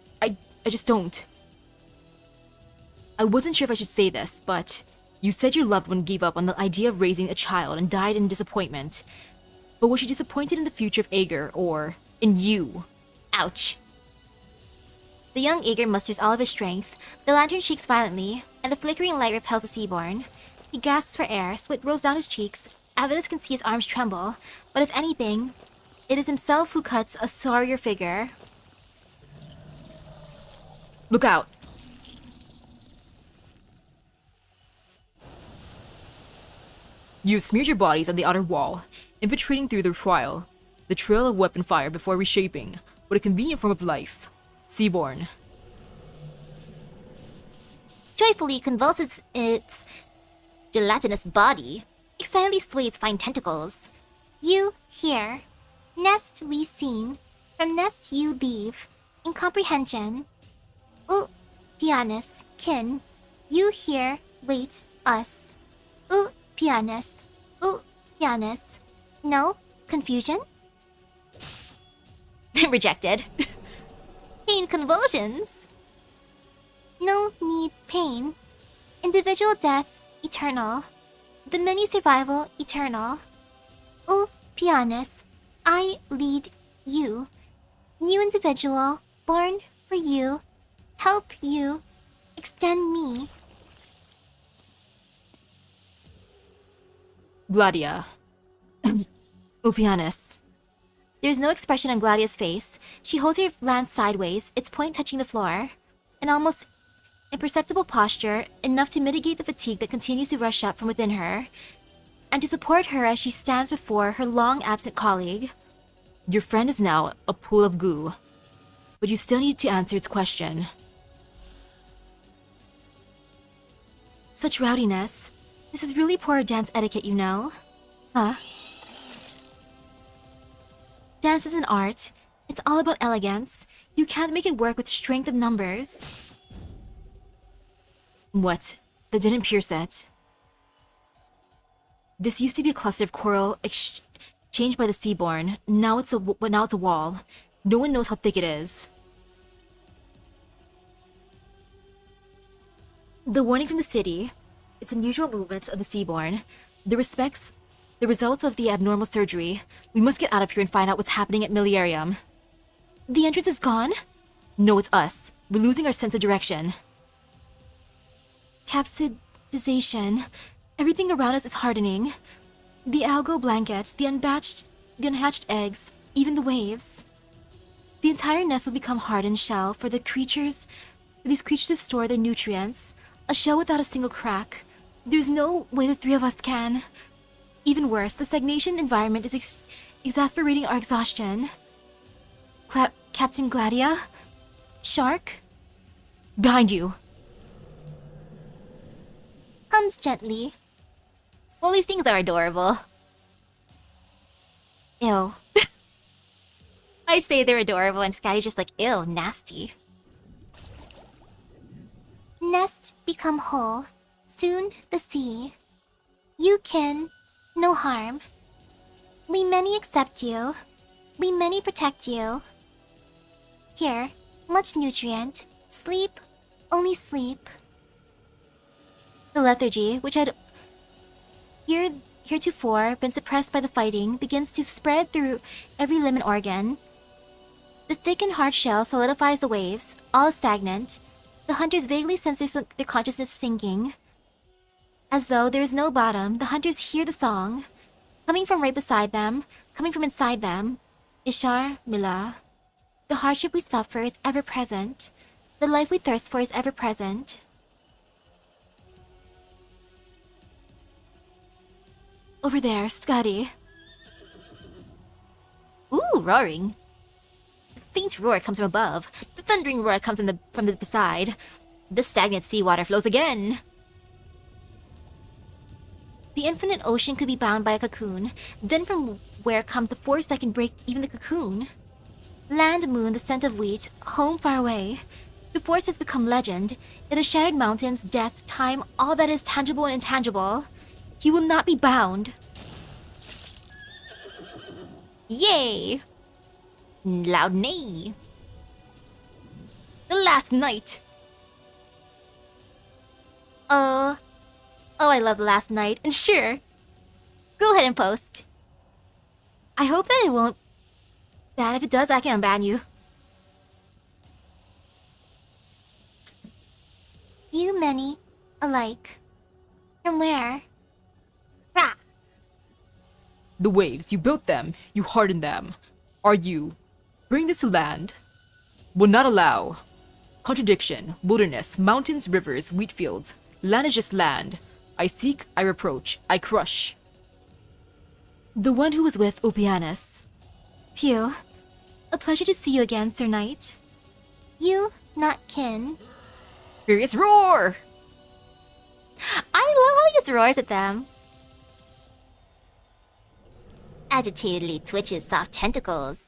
B: don't. I wasn't sure if I should say this, but you said your loved one gave up on the idea of raising a child and died in disappointment. But was she disappointed in the future of Ægir, or in you?
A: Ouch. The young Ægir musters all of his strength. The lantern shakes violently, and the flickering light repels the Seaborn. He gasps for air, sweat rolls down his cheeks. Avidus can see his arms tremble, but if anything, it is himself who cuts a sorrier figure.
B: Look out! You smeared your bodies on the outer wall, infiltrating through the trail of weapon fire before reshaping. What a convenient form of life. Seaborn.
A: Joyfully convulses its gelatinous body, excitedly sway its fine tentacles. You here. Nest we seen. From nest you leave. Incomprehension. Pianist, kin. You here, wait, us. Pianist. Pianist. No? Confusion? Rejected. Pain convulsions. No need pain. Individual death, eternal. The many survival, eternal. Pianist. I lead you. New individual, born for you. Help you. Extend me.
B: Gladia. Upianis.
A: There is no expression on Gladia's face. She holds her lance sideways, its point touching the floor. An almost imperceptible posture, enough to mitigate the fatigue that continues to rush up from within her, and to support her as she stands before her long-absent colleague.
B: Your friend is now a pool of goo, but you still need to answer its question.
A: Such rowdiness. This is really poor dance etiquette, you know. Huh? Dance is an art. It's all about elegance. You can't make it work with strength of numbers.
B: What? that didn't pierce it. This used to be a cluster of coral exchanged by the seaborn. Now it's a wall. No one knows how thick it is. The warning from the city. Its unusual movements of the seaborn. The results of the abnormal surgery. We must get out of here and find out what's happening at Millennium.
A: The entrance is gone?
B: No, it's us. We're losing our sense of direction.
A: Capsidization. Everything around us is hardening. The algal blankets, the unhatched eggs, even the waves. The entire nest will become hardened shell for these creatures to store their nutrients. A shell without a single crack. There's no way the three of us can. Even worse, the stagnation environment is exasperating our exhaustion. Captain Gladia? Shark?
B: Behind you.
A: Hums gently. Well, these things are adorable. Ew. I say they're adorable and Scotty's just like, ew, nasty. Nest become whole. Soon the sea. You can. No harm. We many accept you. We many protect you. Here, much nutrient. Sleep. Only sleep. The lethargy, which had heretofore been suppressed by the fighting, begins to spread through every limb and organ. The thick and hard shell solidifies the waves, all is stagnant. The hunters vaguely sense their consciousness sinking. As though there is no bottom, the hunters hear the song. Coming from right beside them, coming from inside them. Ishar, Mila. The hardship we suffer is ever present. The life we thirst for is ever present. Over there, Scotty. Ooh, roaring. The faint roar comes from above. The thundering roar comes from the beside. The stagnant seawater flows again. The infinite ocean could be bound by a cocoon. Then from where comes the force that can break even the cocoon? Land, moon, the scent of wheat, home far away. The force has become legend. It has shattered mountains, death, time, all that is tangible and intangible. He will not be bound. Yay! Loud neigh. The last night. Oh, I love the last night. And sure, go ahead and post. I hope that it won't ban. If it does, I can unban you. You many alike. From where? Ah.
B: The waves, you built them, you hardened them. Are you? Bring this to land. Will not allow. Contradiction, wilderness, mountains, rivers, wheat fields. Land is just land. I seek, I reproach, I crush. The one who was with Ulpianus.
A: Phew. A pleasure to see you again, Sir Knight. You, not kin.
B: Furious roar!
A: I love how he just roars at them. Agitatedly twitches soft tentacles.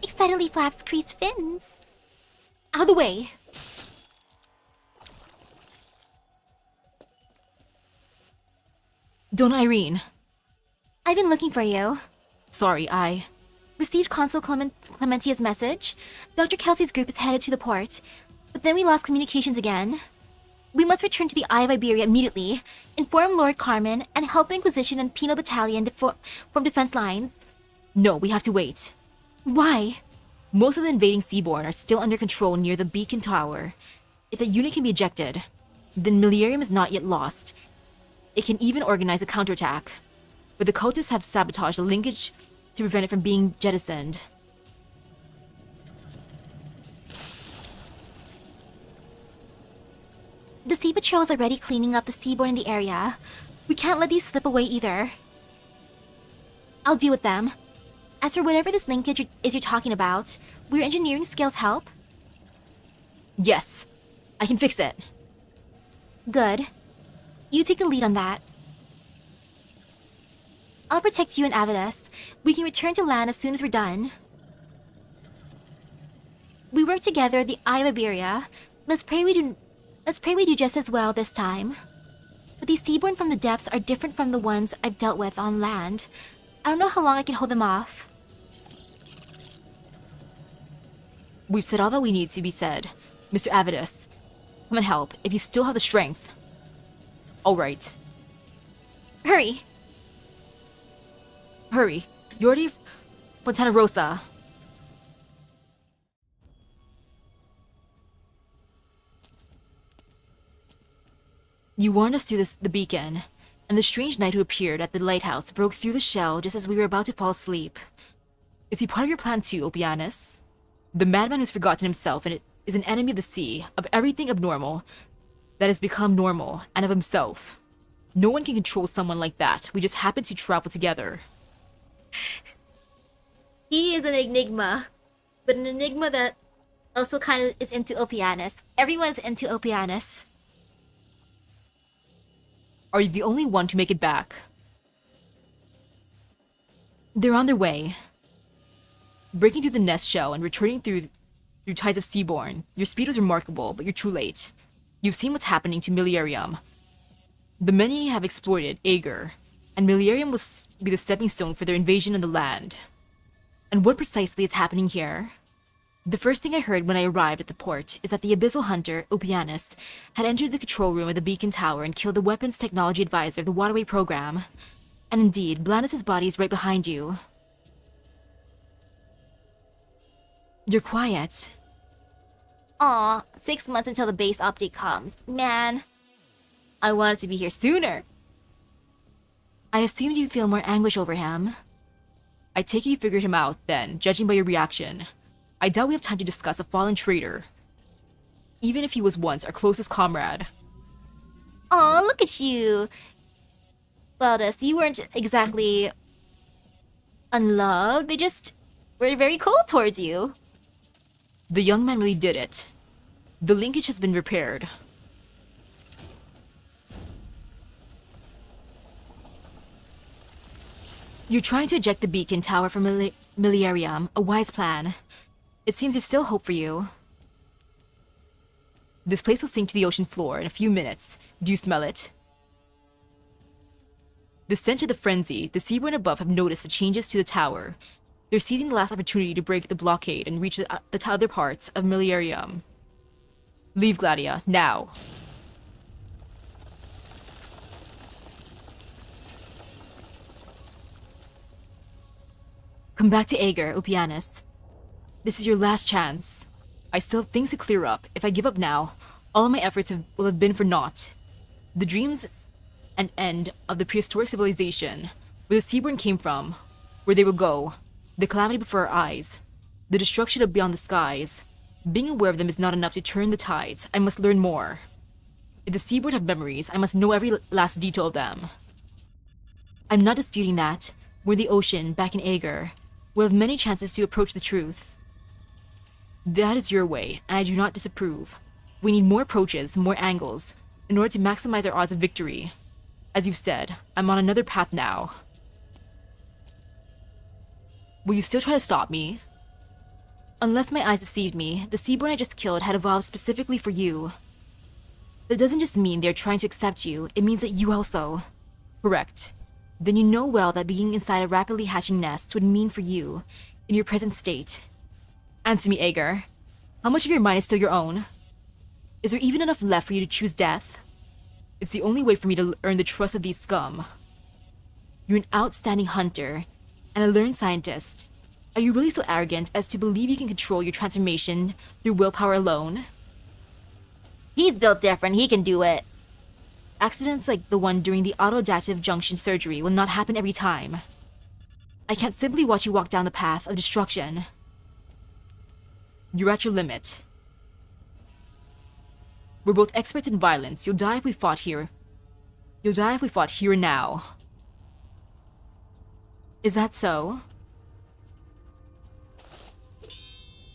A: Excitedly flaps creased fins. Out of the way.
B: Don Irene.
A: I've been looking for you.
B: Sorry, I...
A: Received Consul Clementia's message. Dr. Kelsey's group is headed to the port. But then we lost communications again. We must return to the Eye of Iberia immediately, inform Lord Carmen, and help the Inquisition and Penal Battalion form defense lines.
B: No, we have to wait.
A: Why?
B: Most of the invading Seaborn are still under control near the beacon tower. If the unit can be ejected, then Millennium is not yet lost. It can even organize a counterattack. But the cultists have sabotaged the linkage to prevent it from being jettisoned.
A: The Sea Patrol is already cleaning up the seaboard in the area. We can't let these slip away either. I'll deal with them. As for whatever this linkage is you're talking about, will your engineering skills help?
B: Yes, I can fix it.
A: Good. You take the lead on that. I'll protect you and Avidas. We can return to land as soon as we're done. We work together at the Eye of Iberia. Let's pray we do just as well this time. But these seaborn from the depths are different from the ones I've dealt with on land. I don't know how long I can hold them off.
B: We've said all that we need to be said. Mr. Avidus, come and help, if you still have the strength. Alright.
A: Hurry!
B: Hurry. Yordi Fontana Rosa. You warned us through the beacon, and the strange knight who appeared at the lighthouse broke through the shell just as we were about to fall asleep. Is he part of your plan too, Opianus? The madman who's forgotten himself and is an enemy of the sea, of everything abnormal that has become normal, and of himself. No one can control someone like that. We just happen to travel together.
A: He is an enigma, but an enigma that also kind of is into Opianus. Everyone's into Opianus.
B: Are you the only one to make it back? They're on their way. Breaking through the nest shell and returning through tides of Seaborn. Your speed was remarkable, but you're too late. You've seen what's happening to Millennium. The many have exploited Ægir, and Millennium will be the stepping stone for their invasion of the land. And what precisely is happening here? The first thing I heard when I arrived at the port is that the abyssal hunter, Opianus, had entered the control room of the beacon tower and killed the weapons technology advisor of the waterway program. And indeed, Blandis' body is right behind you. You're quiet.
A: Aw, 6 months until the base update comes. Man, I wanted to be here sooner.
B: I assumed you'd feel more anguish over him. I take it you figured him out, then, judging by your reaction. I doubt we have time to discuss a fallen traitor, even if he was once our closest comrade.
A: Aw, look at you. Baldus, you weren't exactly unloved. They just were very cold towards you.
B: The young man really did it. The linkage has been repaired. You're trying to eject the beacon tower from Millennium, a wise plan. It seems there's still hope for you. This place will sink to the ocean floor in a few minutes. Do you smell it? The stench of the frenzy, the seaborn above have noticed the changes to the tower. They're seizing the last opportunity to break the blockade and reach the other parts of Millennium. Leave, Gladia, now. Come back to Ægir, Opianus. This is your last chance. I still have things to clear up. If I give up now, all of my efforts will have been for naught. The dreams and end of the prehistoric civilization, where the Seaborn came from, where they will go, the calamity before our eyes, the destruction of beyond the skies. Being aware of them is not enough to turn the tides. I must learn more. If the Seaborn have memories, I must know every last detail of them. I'm not disputing that. We're the ocean, back in Ægir. We'll have many chances to approach the truth. That is your way, and I do not disapprove. We need more approaches, more angles, in order to maximize our odds of victory. As you've said, I'm on another path now. Will you still try to stop me? Unless my eyes deceived me, the Seaborn I just killed had evolved specifically for you. That doesn't just mean they're trying to accept you, it means that you also. Correct. Then you know well that being inside a rapidly hatching nest would mean for you, in your present state. Answer me, Ægir. How much of your mind is still your own? Is there even enough left for you to choose death? It's the only way for me to earn the trust of these scum. You're an outstanding hunter, and a learned scientist. Are you really so arrogant as to believe you can control your transformation through willpower alone?
A: He's built different, he can do it.
B: Accidents like the one during the autoadaptive junction surgery will not happen every time. I can't simply watch you walk down the path of destruction. You're at your limit. We're both experts in violence. You'll die if we fought here. You'll die if we fought here and now. Is that so?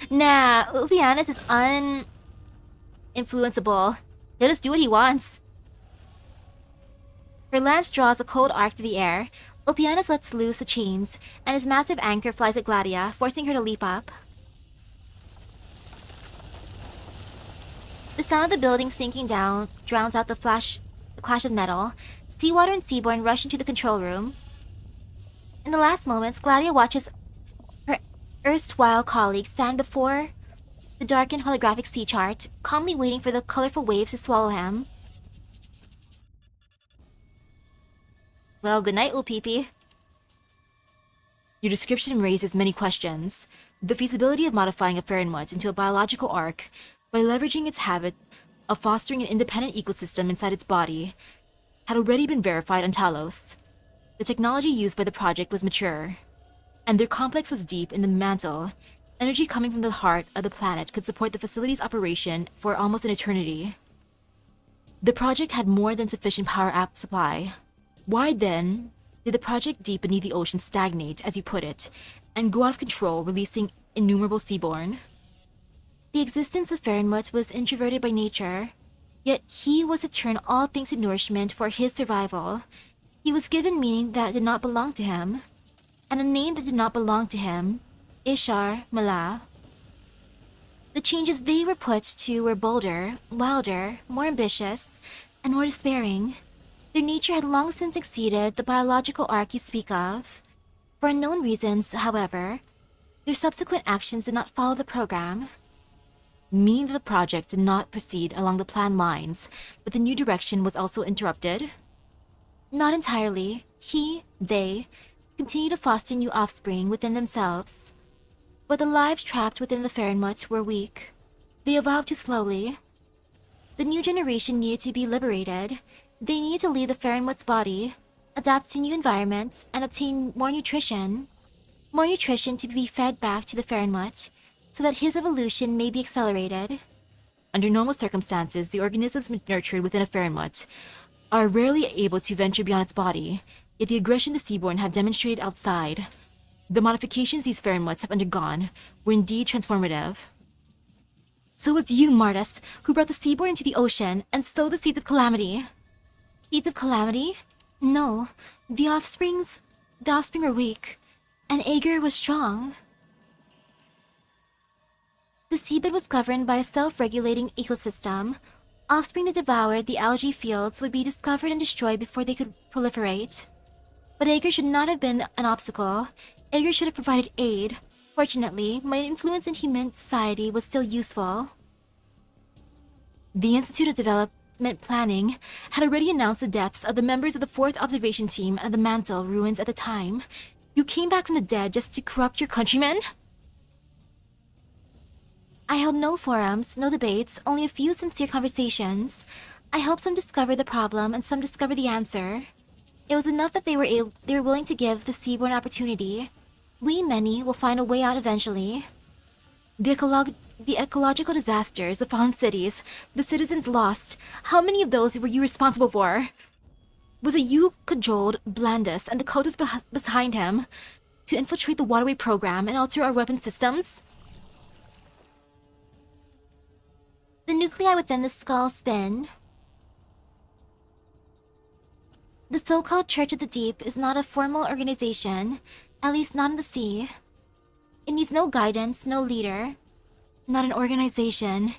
A: Nah, Opianus is uninfluenceable. He'll just do what he wants. Her lance draws a cold arc through the air. Opianus lets loose the chains, and his massive anchor flies at Gladia, forcing her to leap up. The sound of the building sinking down drowns out the clash of metal, Seawater and Seaborn rush into the control room. In the last moments, Gladia watches her erstwhile colleague stand before the darkened holographic sea chart, calmly waiting for the colorful waves to swallow him. Well, good night, Ulpipi.
B: Your description raises many questions. The feasibility of modifying a Fahrenmut into a biological ark by leveraging its habit of fostering an independent ecosystem inside its body had already been verified on Talos. The technology used by the project was mature, and their complex was deep in the mantle. Energy coming from the heart of the planet could support the facility's operation for almost an eternity. The project had more than sufficient power app supply. Why then did the project deep beneath the ocean stagnate, as you put it, and go out of control, releasing innumerable seaborn?
A: The existence of Fahrenmut was introverted by nature, yet he was to turn all things to nourishment for his survival. He was given meaning that did not belong to him, and a name that did not belong to him, Ishar Mala. The changes they were put to were bolder, wilder, more ambitious, and more despairing. Their nature had long since exceeded the biological arc you speak of. For unknown reasons, however, their subsequent actions did not follow the program.
B: Meaning that the project did not proceed along the planned lines, but the new direction was also interrupted?
A: Not entirely. They, continue to foster new offspring within themselves. But the lives trapped within the Fahrenmut were weak. They evolved too slowly. The new generation needed to be liberated. They needed to leave the Fahrenmut's body, adapt to new environments, and obtain more nutrition. More nutrition to be fed back to the Fahrenmut, so that his evolution may be accelerated.
B: Under normal circumstances, the organisms nurtured within a Fahrenmut are rarely able to venture beyond its body, yet the aggression the Seaborn have demonstrated outside. The modifications these Fahrenmuts have undergone were indeed transformative.
A: So it was you, Martus, who brought the Seaborn into the ocean and sowed the seeds of calamity. Seeds of calamity? No, the offspring were weak, and Ægir was strong. The seabed was governed by a self-regulating ecosystem. Offspring that devoured the algae fields would be discovered and destroyed before they could proliferate. But Ægir should not have been an obstacle. Ægir should have provided aid. Fortunately, my influence in human society was still useful.
B: The Institute of Development Planning had already announced the deaths of the members of the 4th Observation Team at the Mantle ruins at the time. You came back from the dead just to corrupt your countrymen?
A: I held no forums, no debates, only a few sincere conversations. I helped some discover the problem and some discover the answer. It was enough that they were willing to give the Seaborn opportunity. We, many, will find a way out eventually.
B: The ecological disasters, the fallen cities, the citizens lost. How many of those were you responsible for? Was it you cajoled Blandus and the cultists behind him to infiltrate the waterway program and alter our weapon systems?
A: The nuclei within the skull spin. The so-called Church of the Deep is not a formal organization, at least not in the sea. It needs no guidance, no leader.
B: Not an organization.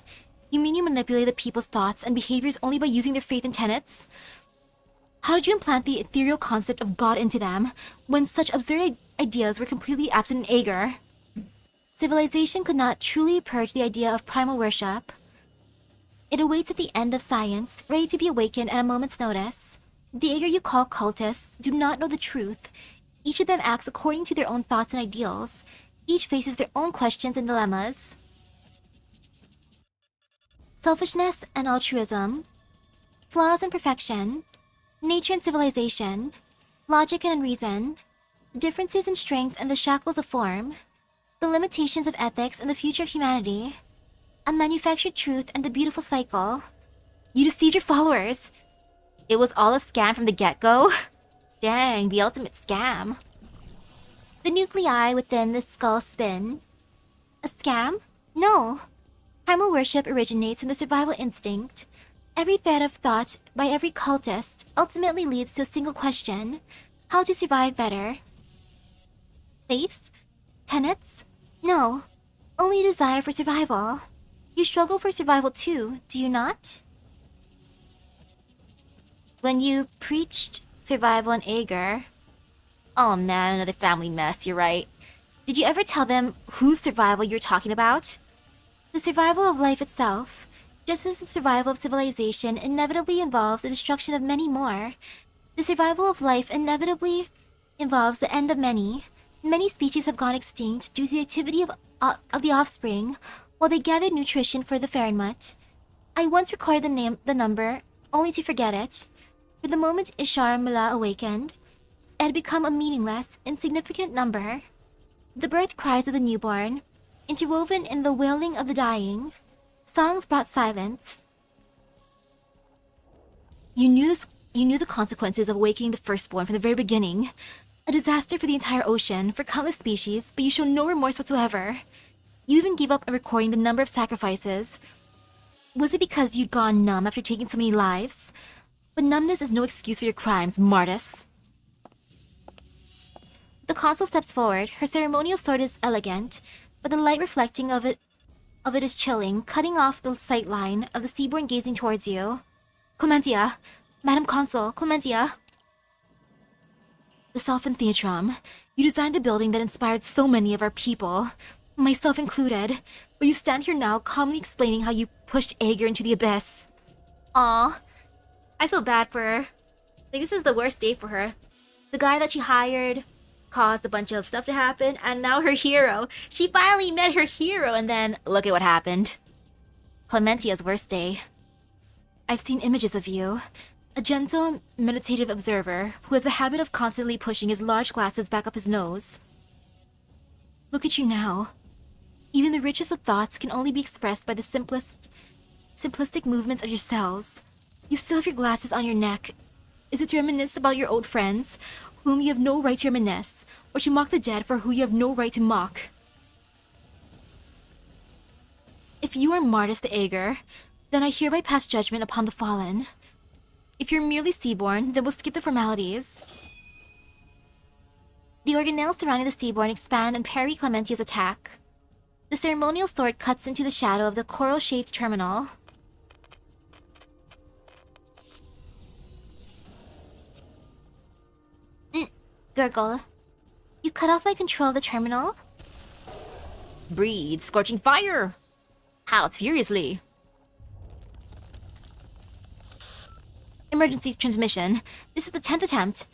B: You mean you manipulate the people's thoughts and behaviors only by using their faith and tenets? How did you implant the ethereal concept of God into them, when such absurd ideas were completely absent in Ægir?
A: Civilization could not truly purge the idea of primal worship. It awaits at the end of science, ready to be awakened at a moment's notice. The Ægir you call cultists do not know the truth. Each of them acts according to their own thoughts and ideals. Each faces their own questions and dilemmas. Selfishness and altruism. Flaws and perfection. Nature and civilization. Logic and unreason. Differences in strength and the shackles of form. The limitations of ethics and the future of humanity. A manufactured truth and the beautiful cycle.
B: You deceived your followers.
A: It was all a scam from the get-go? Dang, the ultimate scam. The nuclei within the skull spin. A scam? No. Primal worship originates from the survival instinct. Every thread of thought by every cultist ultimately leads to a single question: how to survive better. Faith? Tenets? No. Only a desire for survival. You struggle for survival too, do you not? When you preached survival in Ægir... Oh man, another family mess, you're right. Did you ever tell them whose survival you're talking about? The survival of life itself, just as the survival of civilization inevitably involves the destruction of many more, the survival of life inevitably involves the end of many. Many species have gone extinct due to the activity of the offspring while they gathered nutrition for the Fahrenheit. I once recorded the number, only to forget it. For the moment Ishar Mula awakened, it had become a meaningless, insignificant number. The birth cries of the newborn, interwoven in the wailing of the dying, songs brought silence. You knew the consequences of awakening the firstborn from the very beginning. A disaster for the entire ocean, for countless species, but you show no remorse whatsoever. You even gave up on recording the number of sacrifices. Was it because you'd gone numb after taking so many lives? But numbness is no excuse for your crimes, Martis. The consul steps forward. Her ceremonial sword is elegant, but the light reflecting of it is chilling, cutting off the sight line of the seaborn gazing towards you. Clementia! Madam Consul, Clementia! The softened theatrum. You designed the building that inspired so many of our people, myself included, but you stand here now calmly explaining how you pushed Ægir into the abyss. Aw, I feel bad for her. Like, this is the worst day for her. The guy that she hired caused a bunch of stuff to happen, and now her hero. She finally met her hero, and then look at what happened. Clementia's worst day. I've seen images of you. A gentle, meditative observer who has the habit of constantly pushing his large glasses back up his nose. Look at you now. Even the richest of thoughts can only be expressed by the simplistic movements of your cells. You still have your glasses on your neck. Is it to reminisce about your old friends, whom you have no right to reminisce, or to mock the dead for who you have no right to mock? If you are Martis the Ægir, then I hereby pass judgment upon the fallen. If you're merely seaborn, then we'll skip the formalities. The organelles surrounding the seaborn expand and parry Clementia's attack. The ceremonial sword cuts into the shadow of the coral-shaped terminal. Gurgle. You cut off my control of the terminal?
B: Breathe, scorching fire! Howl furiously.
A: Emergency transmission. This is the 10th attempt.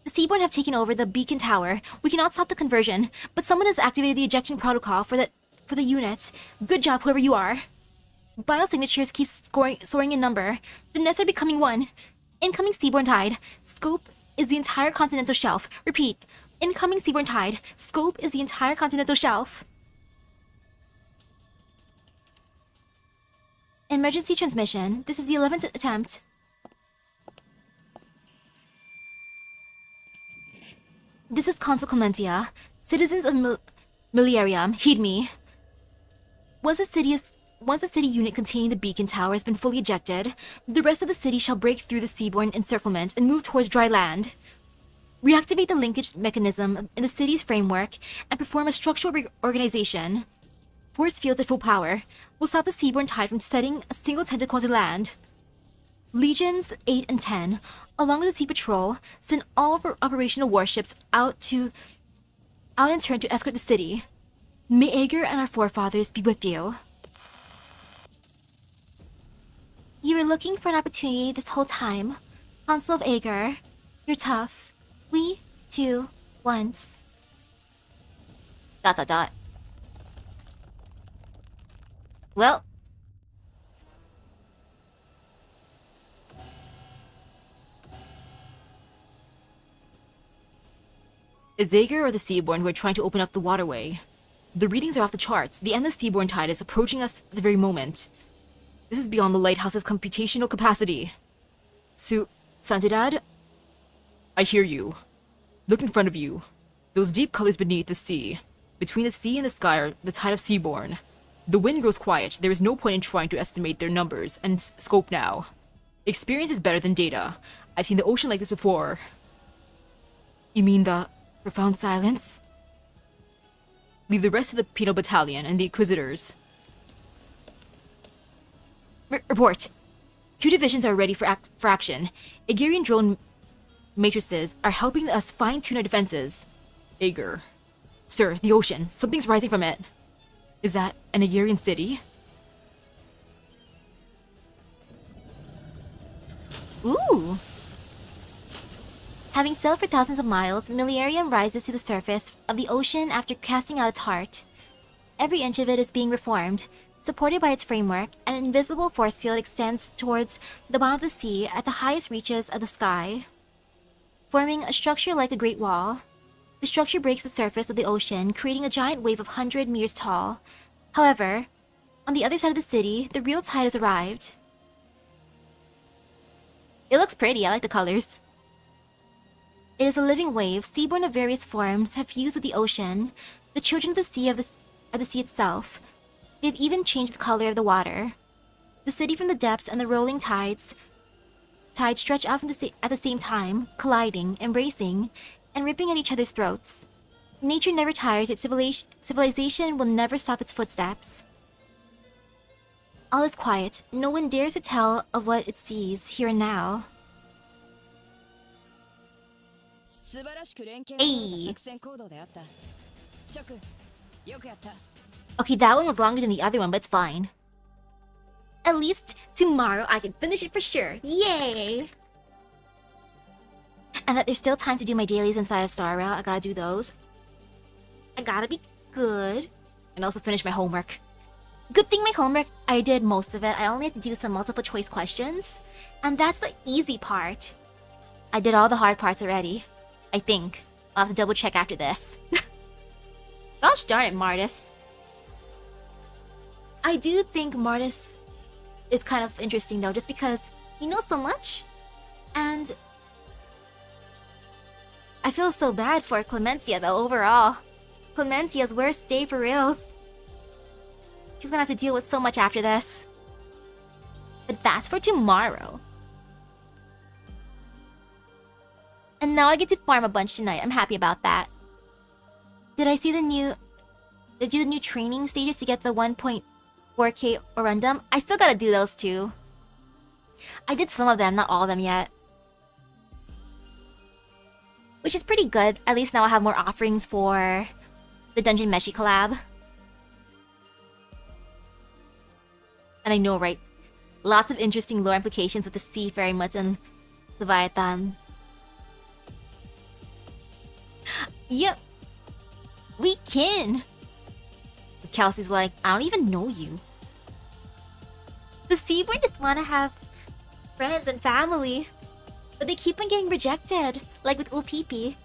A: The Seaborn have taken over the beacon tower. We cannot stop the conversion, but someone has activated the ejection protocol for the unit. Good job, whoever you are. Biosignatures keep soaring in number. The nests are becoming one. Incoming Seaborn tide. Scope is the entire continental shelf. Repeat. Incoming Seaborn tide. Scope is the entire continental shelf. Emergency transmission. This is the 11th attempt. This is Consul Clementia. Citizens of Milarium, heed me. Once the city unit containing the beacon tower has been fully ejected, the rest of the city shall break through the seaborne encirclement and move towards dry land. Reactivate the linkage mechanism in the city's framework and perform a structural reorganization. Force fields at full power will stop the seaborne tide from setting a single tentacle onto land. Legions 8 and 10, along with the Sea Patrol, send all of our operational warships out in turn to escort the city. May Ægir and our forefathers be with you. You were looking for an opportunity this whole time. Consul of Ægir, you're tough. We, too, once. ... Well...
B: It's Ægir or the Seaborn who are trying to open up the waterway. The readings are off the charts. The endless Seaborn tide is approaching us at the very moment. This is beyond the lighthouse's computational capacity. Santidad? I hear you. Look in front of you. Those deep colors beneath the sea. Between the sea and the sky are the tide of Seaborn. The wind grows quiet. There is no point in trying to estimate their numbers and scope now. Experience is better than data. I've seen the ocean like this before. You mean the profound silence? Leave the rest of the penal battalion and the inquisitors.
A: Report.
B: 2 divisions are ready for action. Aegirian drone matrices are helping us fine-tune our defenses. Ægir. Sir, the ocean. Something's rising from it. Is that an Aegirian city?
A: Ooh! Having sailed for thousands of miles, Millennium rises to the surface of the ocean after casting out its heart. Every inch of it is being reformed. Supported by its framework, an invisible force field extends towards the bottom of the sea at the highest reaches of the sky, forming a structure like a great wall. The structure breaks the surface of the ocean, creating a giant wave of 100 meters tall. However, on the other side of the city, the real tide has arrived. It looks pretty, I like the colors. It is a living wave. Seaborn of various forms have fused with the ocean. The children of the sea are the sea itself. They've even changed the color of the water. The city from the depths and the rolling tides stretch out at the same time, colliding, embracing, and ripping at each other's throats. Nature never tires, its civilization will never stop its footsteps. All is quiet. No one dares to tell of what it sees here and now. Hey. Okay, that one was longer than the other one, but it's fine. At least tomorrow I can finish it for sure. Yay! And that there's still time to do my dailies inside of Star Rail. I gotta do those. I gotta be good.
B: And also finish my homework.
A: Good thing my homework, I did most of it. I only have to do some multiple choice questions. And that's the easy part. I did all the hard parts already. I think. I'll have to double check after this. Gosh darn it, Martis. I do think Martis is kind of interesting though, just because he knows so much. And I feel so bad for Clementia though, overall. Clementia's worst day for reals. She's gonna have to deal with so much after this. But that's for tomorrow. And now I get to farm a bunch tonight. I'm happy about that. Did I do the new training stages to get the 1.4k Orundum? I still gotta do those too. I did some of them, not all of them yet. Which is pretty good. At least now I have more offerings for the Dungeon Meshi collab. And I know, right? Lots of interesting lore implications with the Sea Fairy Mutts and Leviathan. Yep. We can. Kelsey's like, I don't even know you. The Seaborn just want to have friends and family. But they keep on getting rejected. Like with Ulpipi.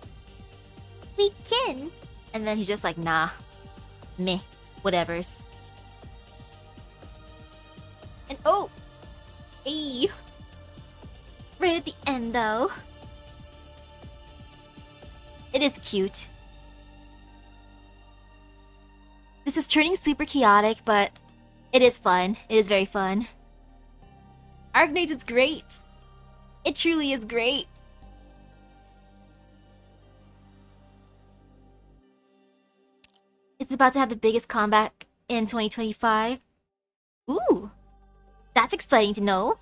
A: We can. And then he's just like, nah. Meh. Whatevers. And oh! Hey! Right at the end though. It is cute. This is turning super chaotic, but it is fun. It is very fun. Arknights is great. It truly is great. It's about to have the biggest comeback in 2025. Ooh! That's exciting to know.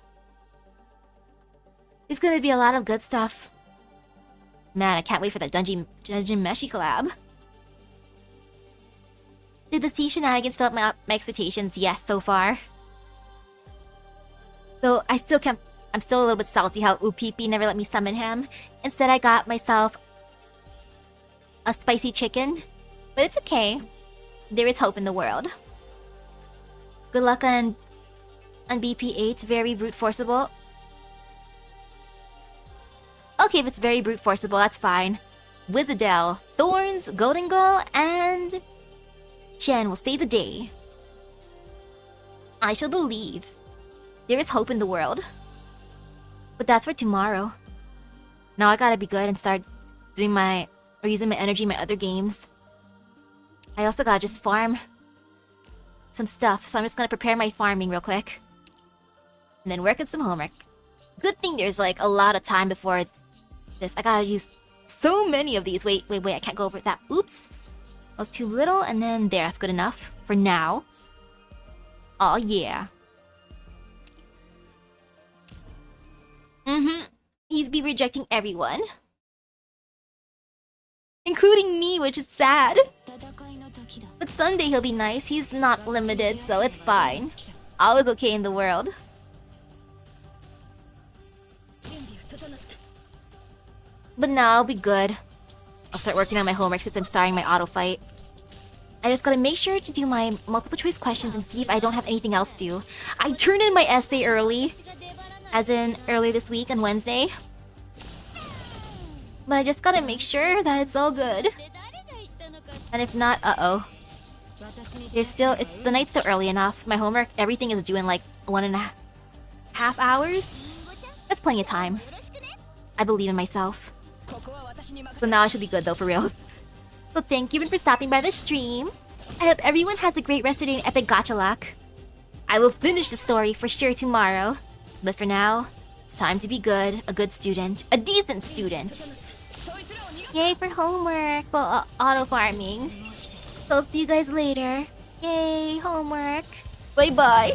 A: There's gonna be a lot of good stuff. Man, I can't wait for that Dungeon Meshi collab. Did the sea shenanigans fill up my expectations? Yes, so far. Though I'm still a little bit salty how Upipi never let me summon him. Instead, I got myself a spicy chicken. But it's okay. There is hope in the world. Good luck on BP8. Very brute forcible. Okay, if it's very brute forcible, that's fine. Wizardell, Thorns, Golden Gull, and Chen will save the day. I shall believe. There is hope in the world. But that's for tomorrow. Now I gotta be good and start doing using my energy in my other games. I also gotta just farm some stuff, so I'm just gonna prepare my farming real quick. And then work on some homework. Good thing there's like a lot of time before this. I gotta use so many of these. Wait, I can't go over that. Oops. That was too little, and then there, that's good enough for now. Oh yeah. He's be rejecting everyone. Including me, which is sad. But someday he'll be nice. He's not limited, so it's fine. All is okay in the world. But now I'll be good. I'll start working on my homework since I'm starting my auto fight. I just gotta make sure to do my multiple choice questions and see if I don't have anything else due. I turned in my essay early. As in, earlier this week on Wednesday. But I just gotta make sure that it's all good. And if not, uh-oh. The night's still early enough. My homework, everything is due in like 1.5 hours. That's plenty of time. I believe in myself. So now I should be good though, for real. So thank you for stopping by the stream. I hope everyone has a great rest of the day in Epic Gacha luck. I will finish the story for sure tomorrow. But for now, it's time to be good, a good student, a decent student. Yay for homework, well, auto farming. So I'll see you guys later. Yay, homework. Bye-bye.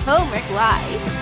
A: Homework live.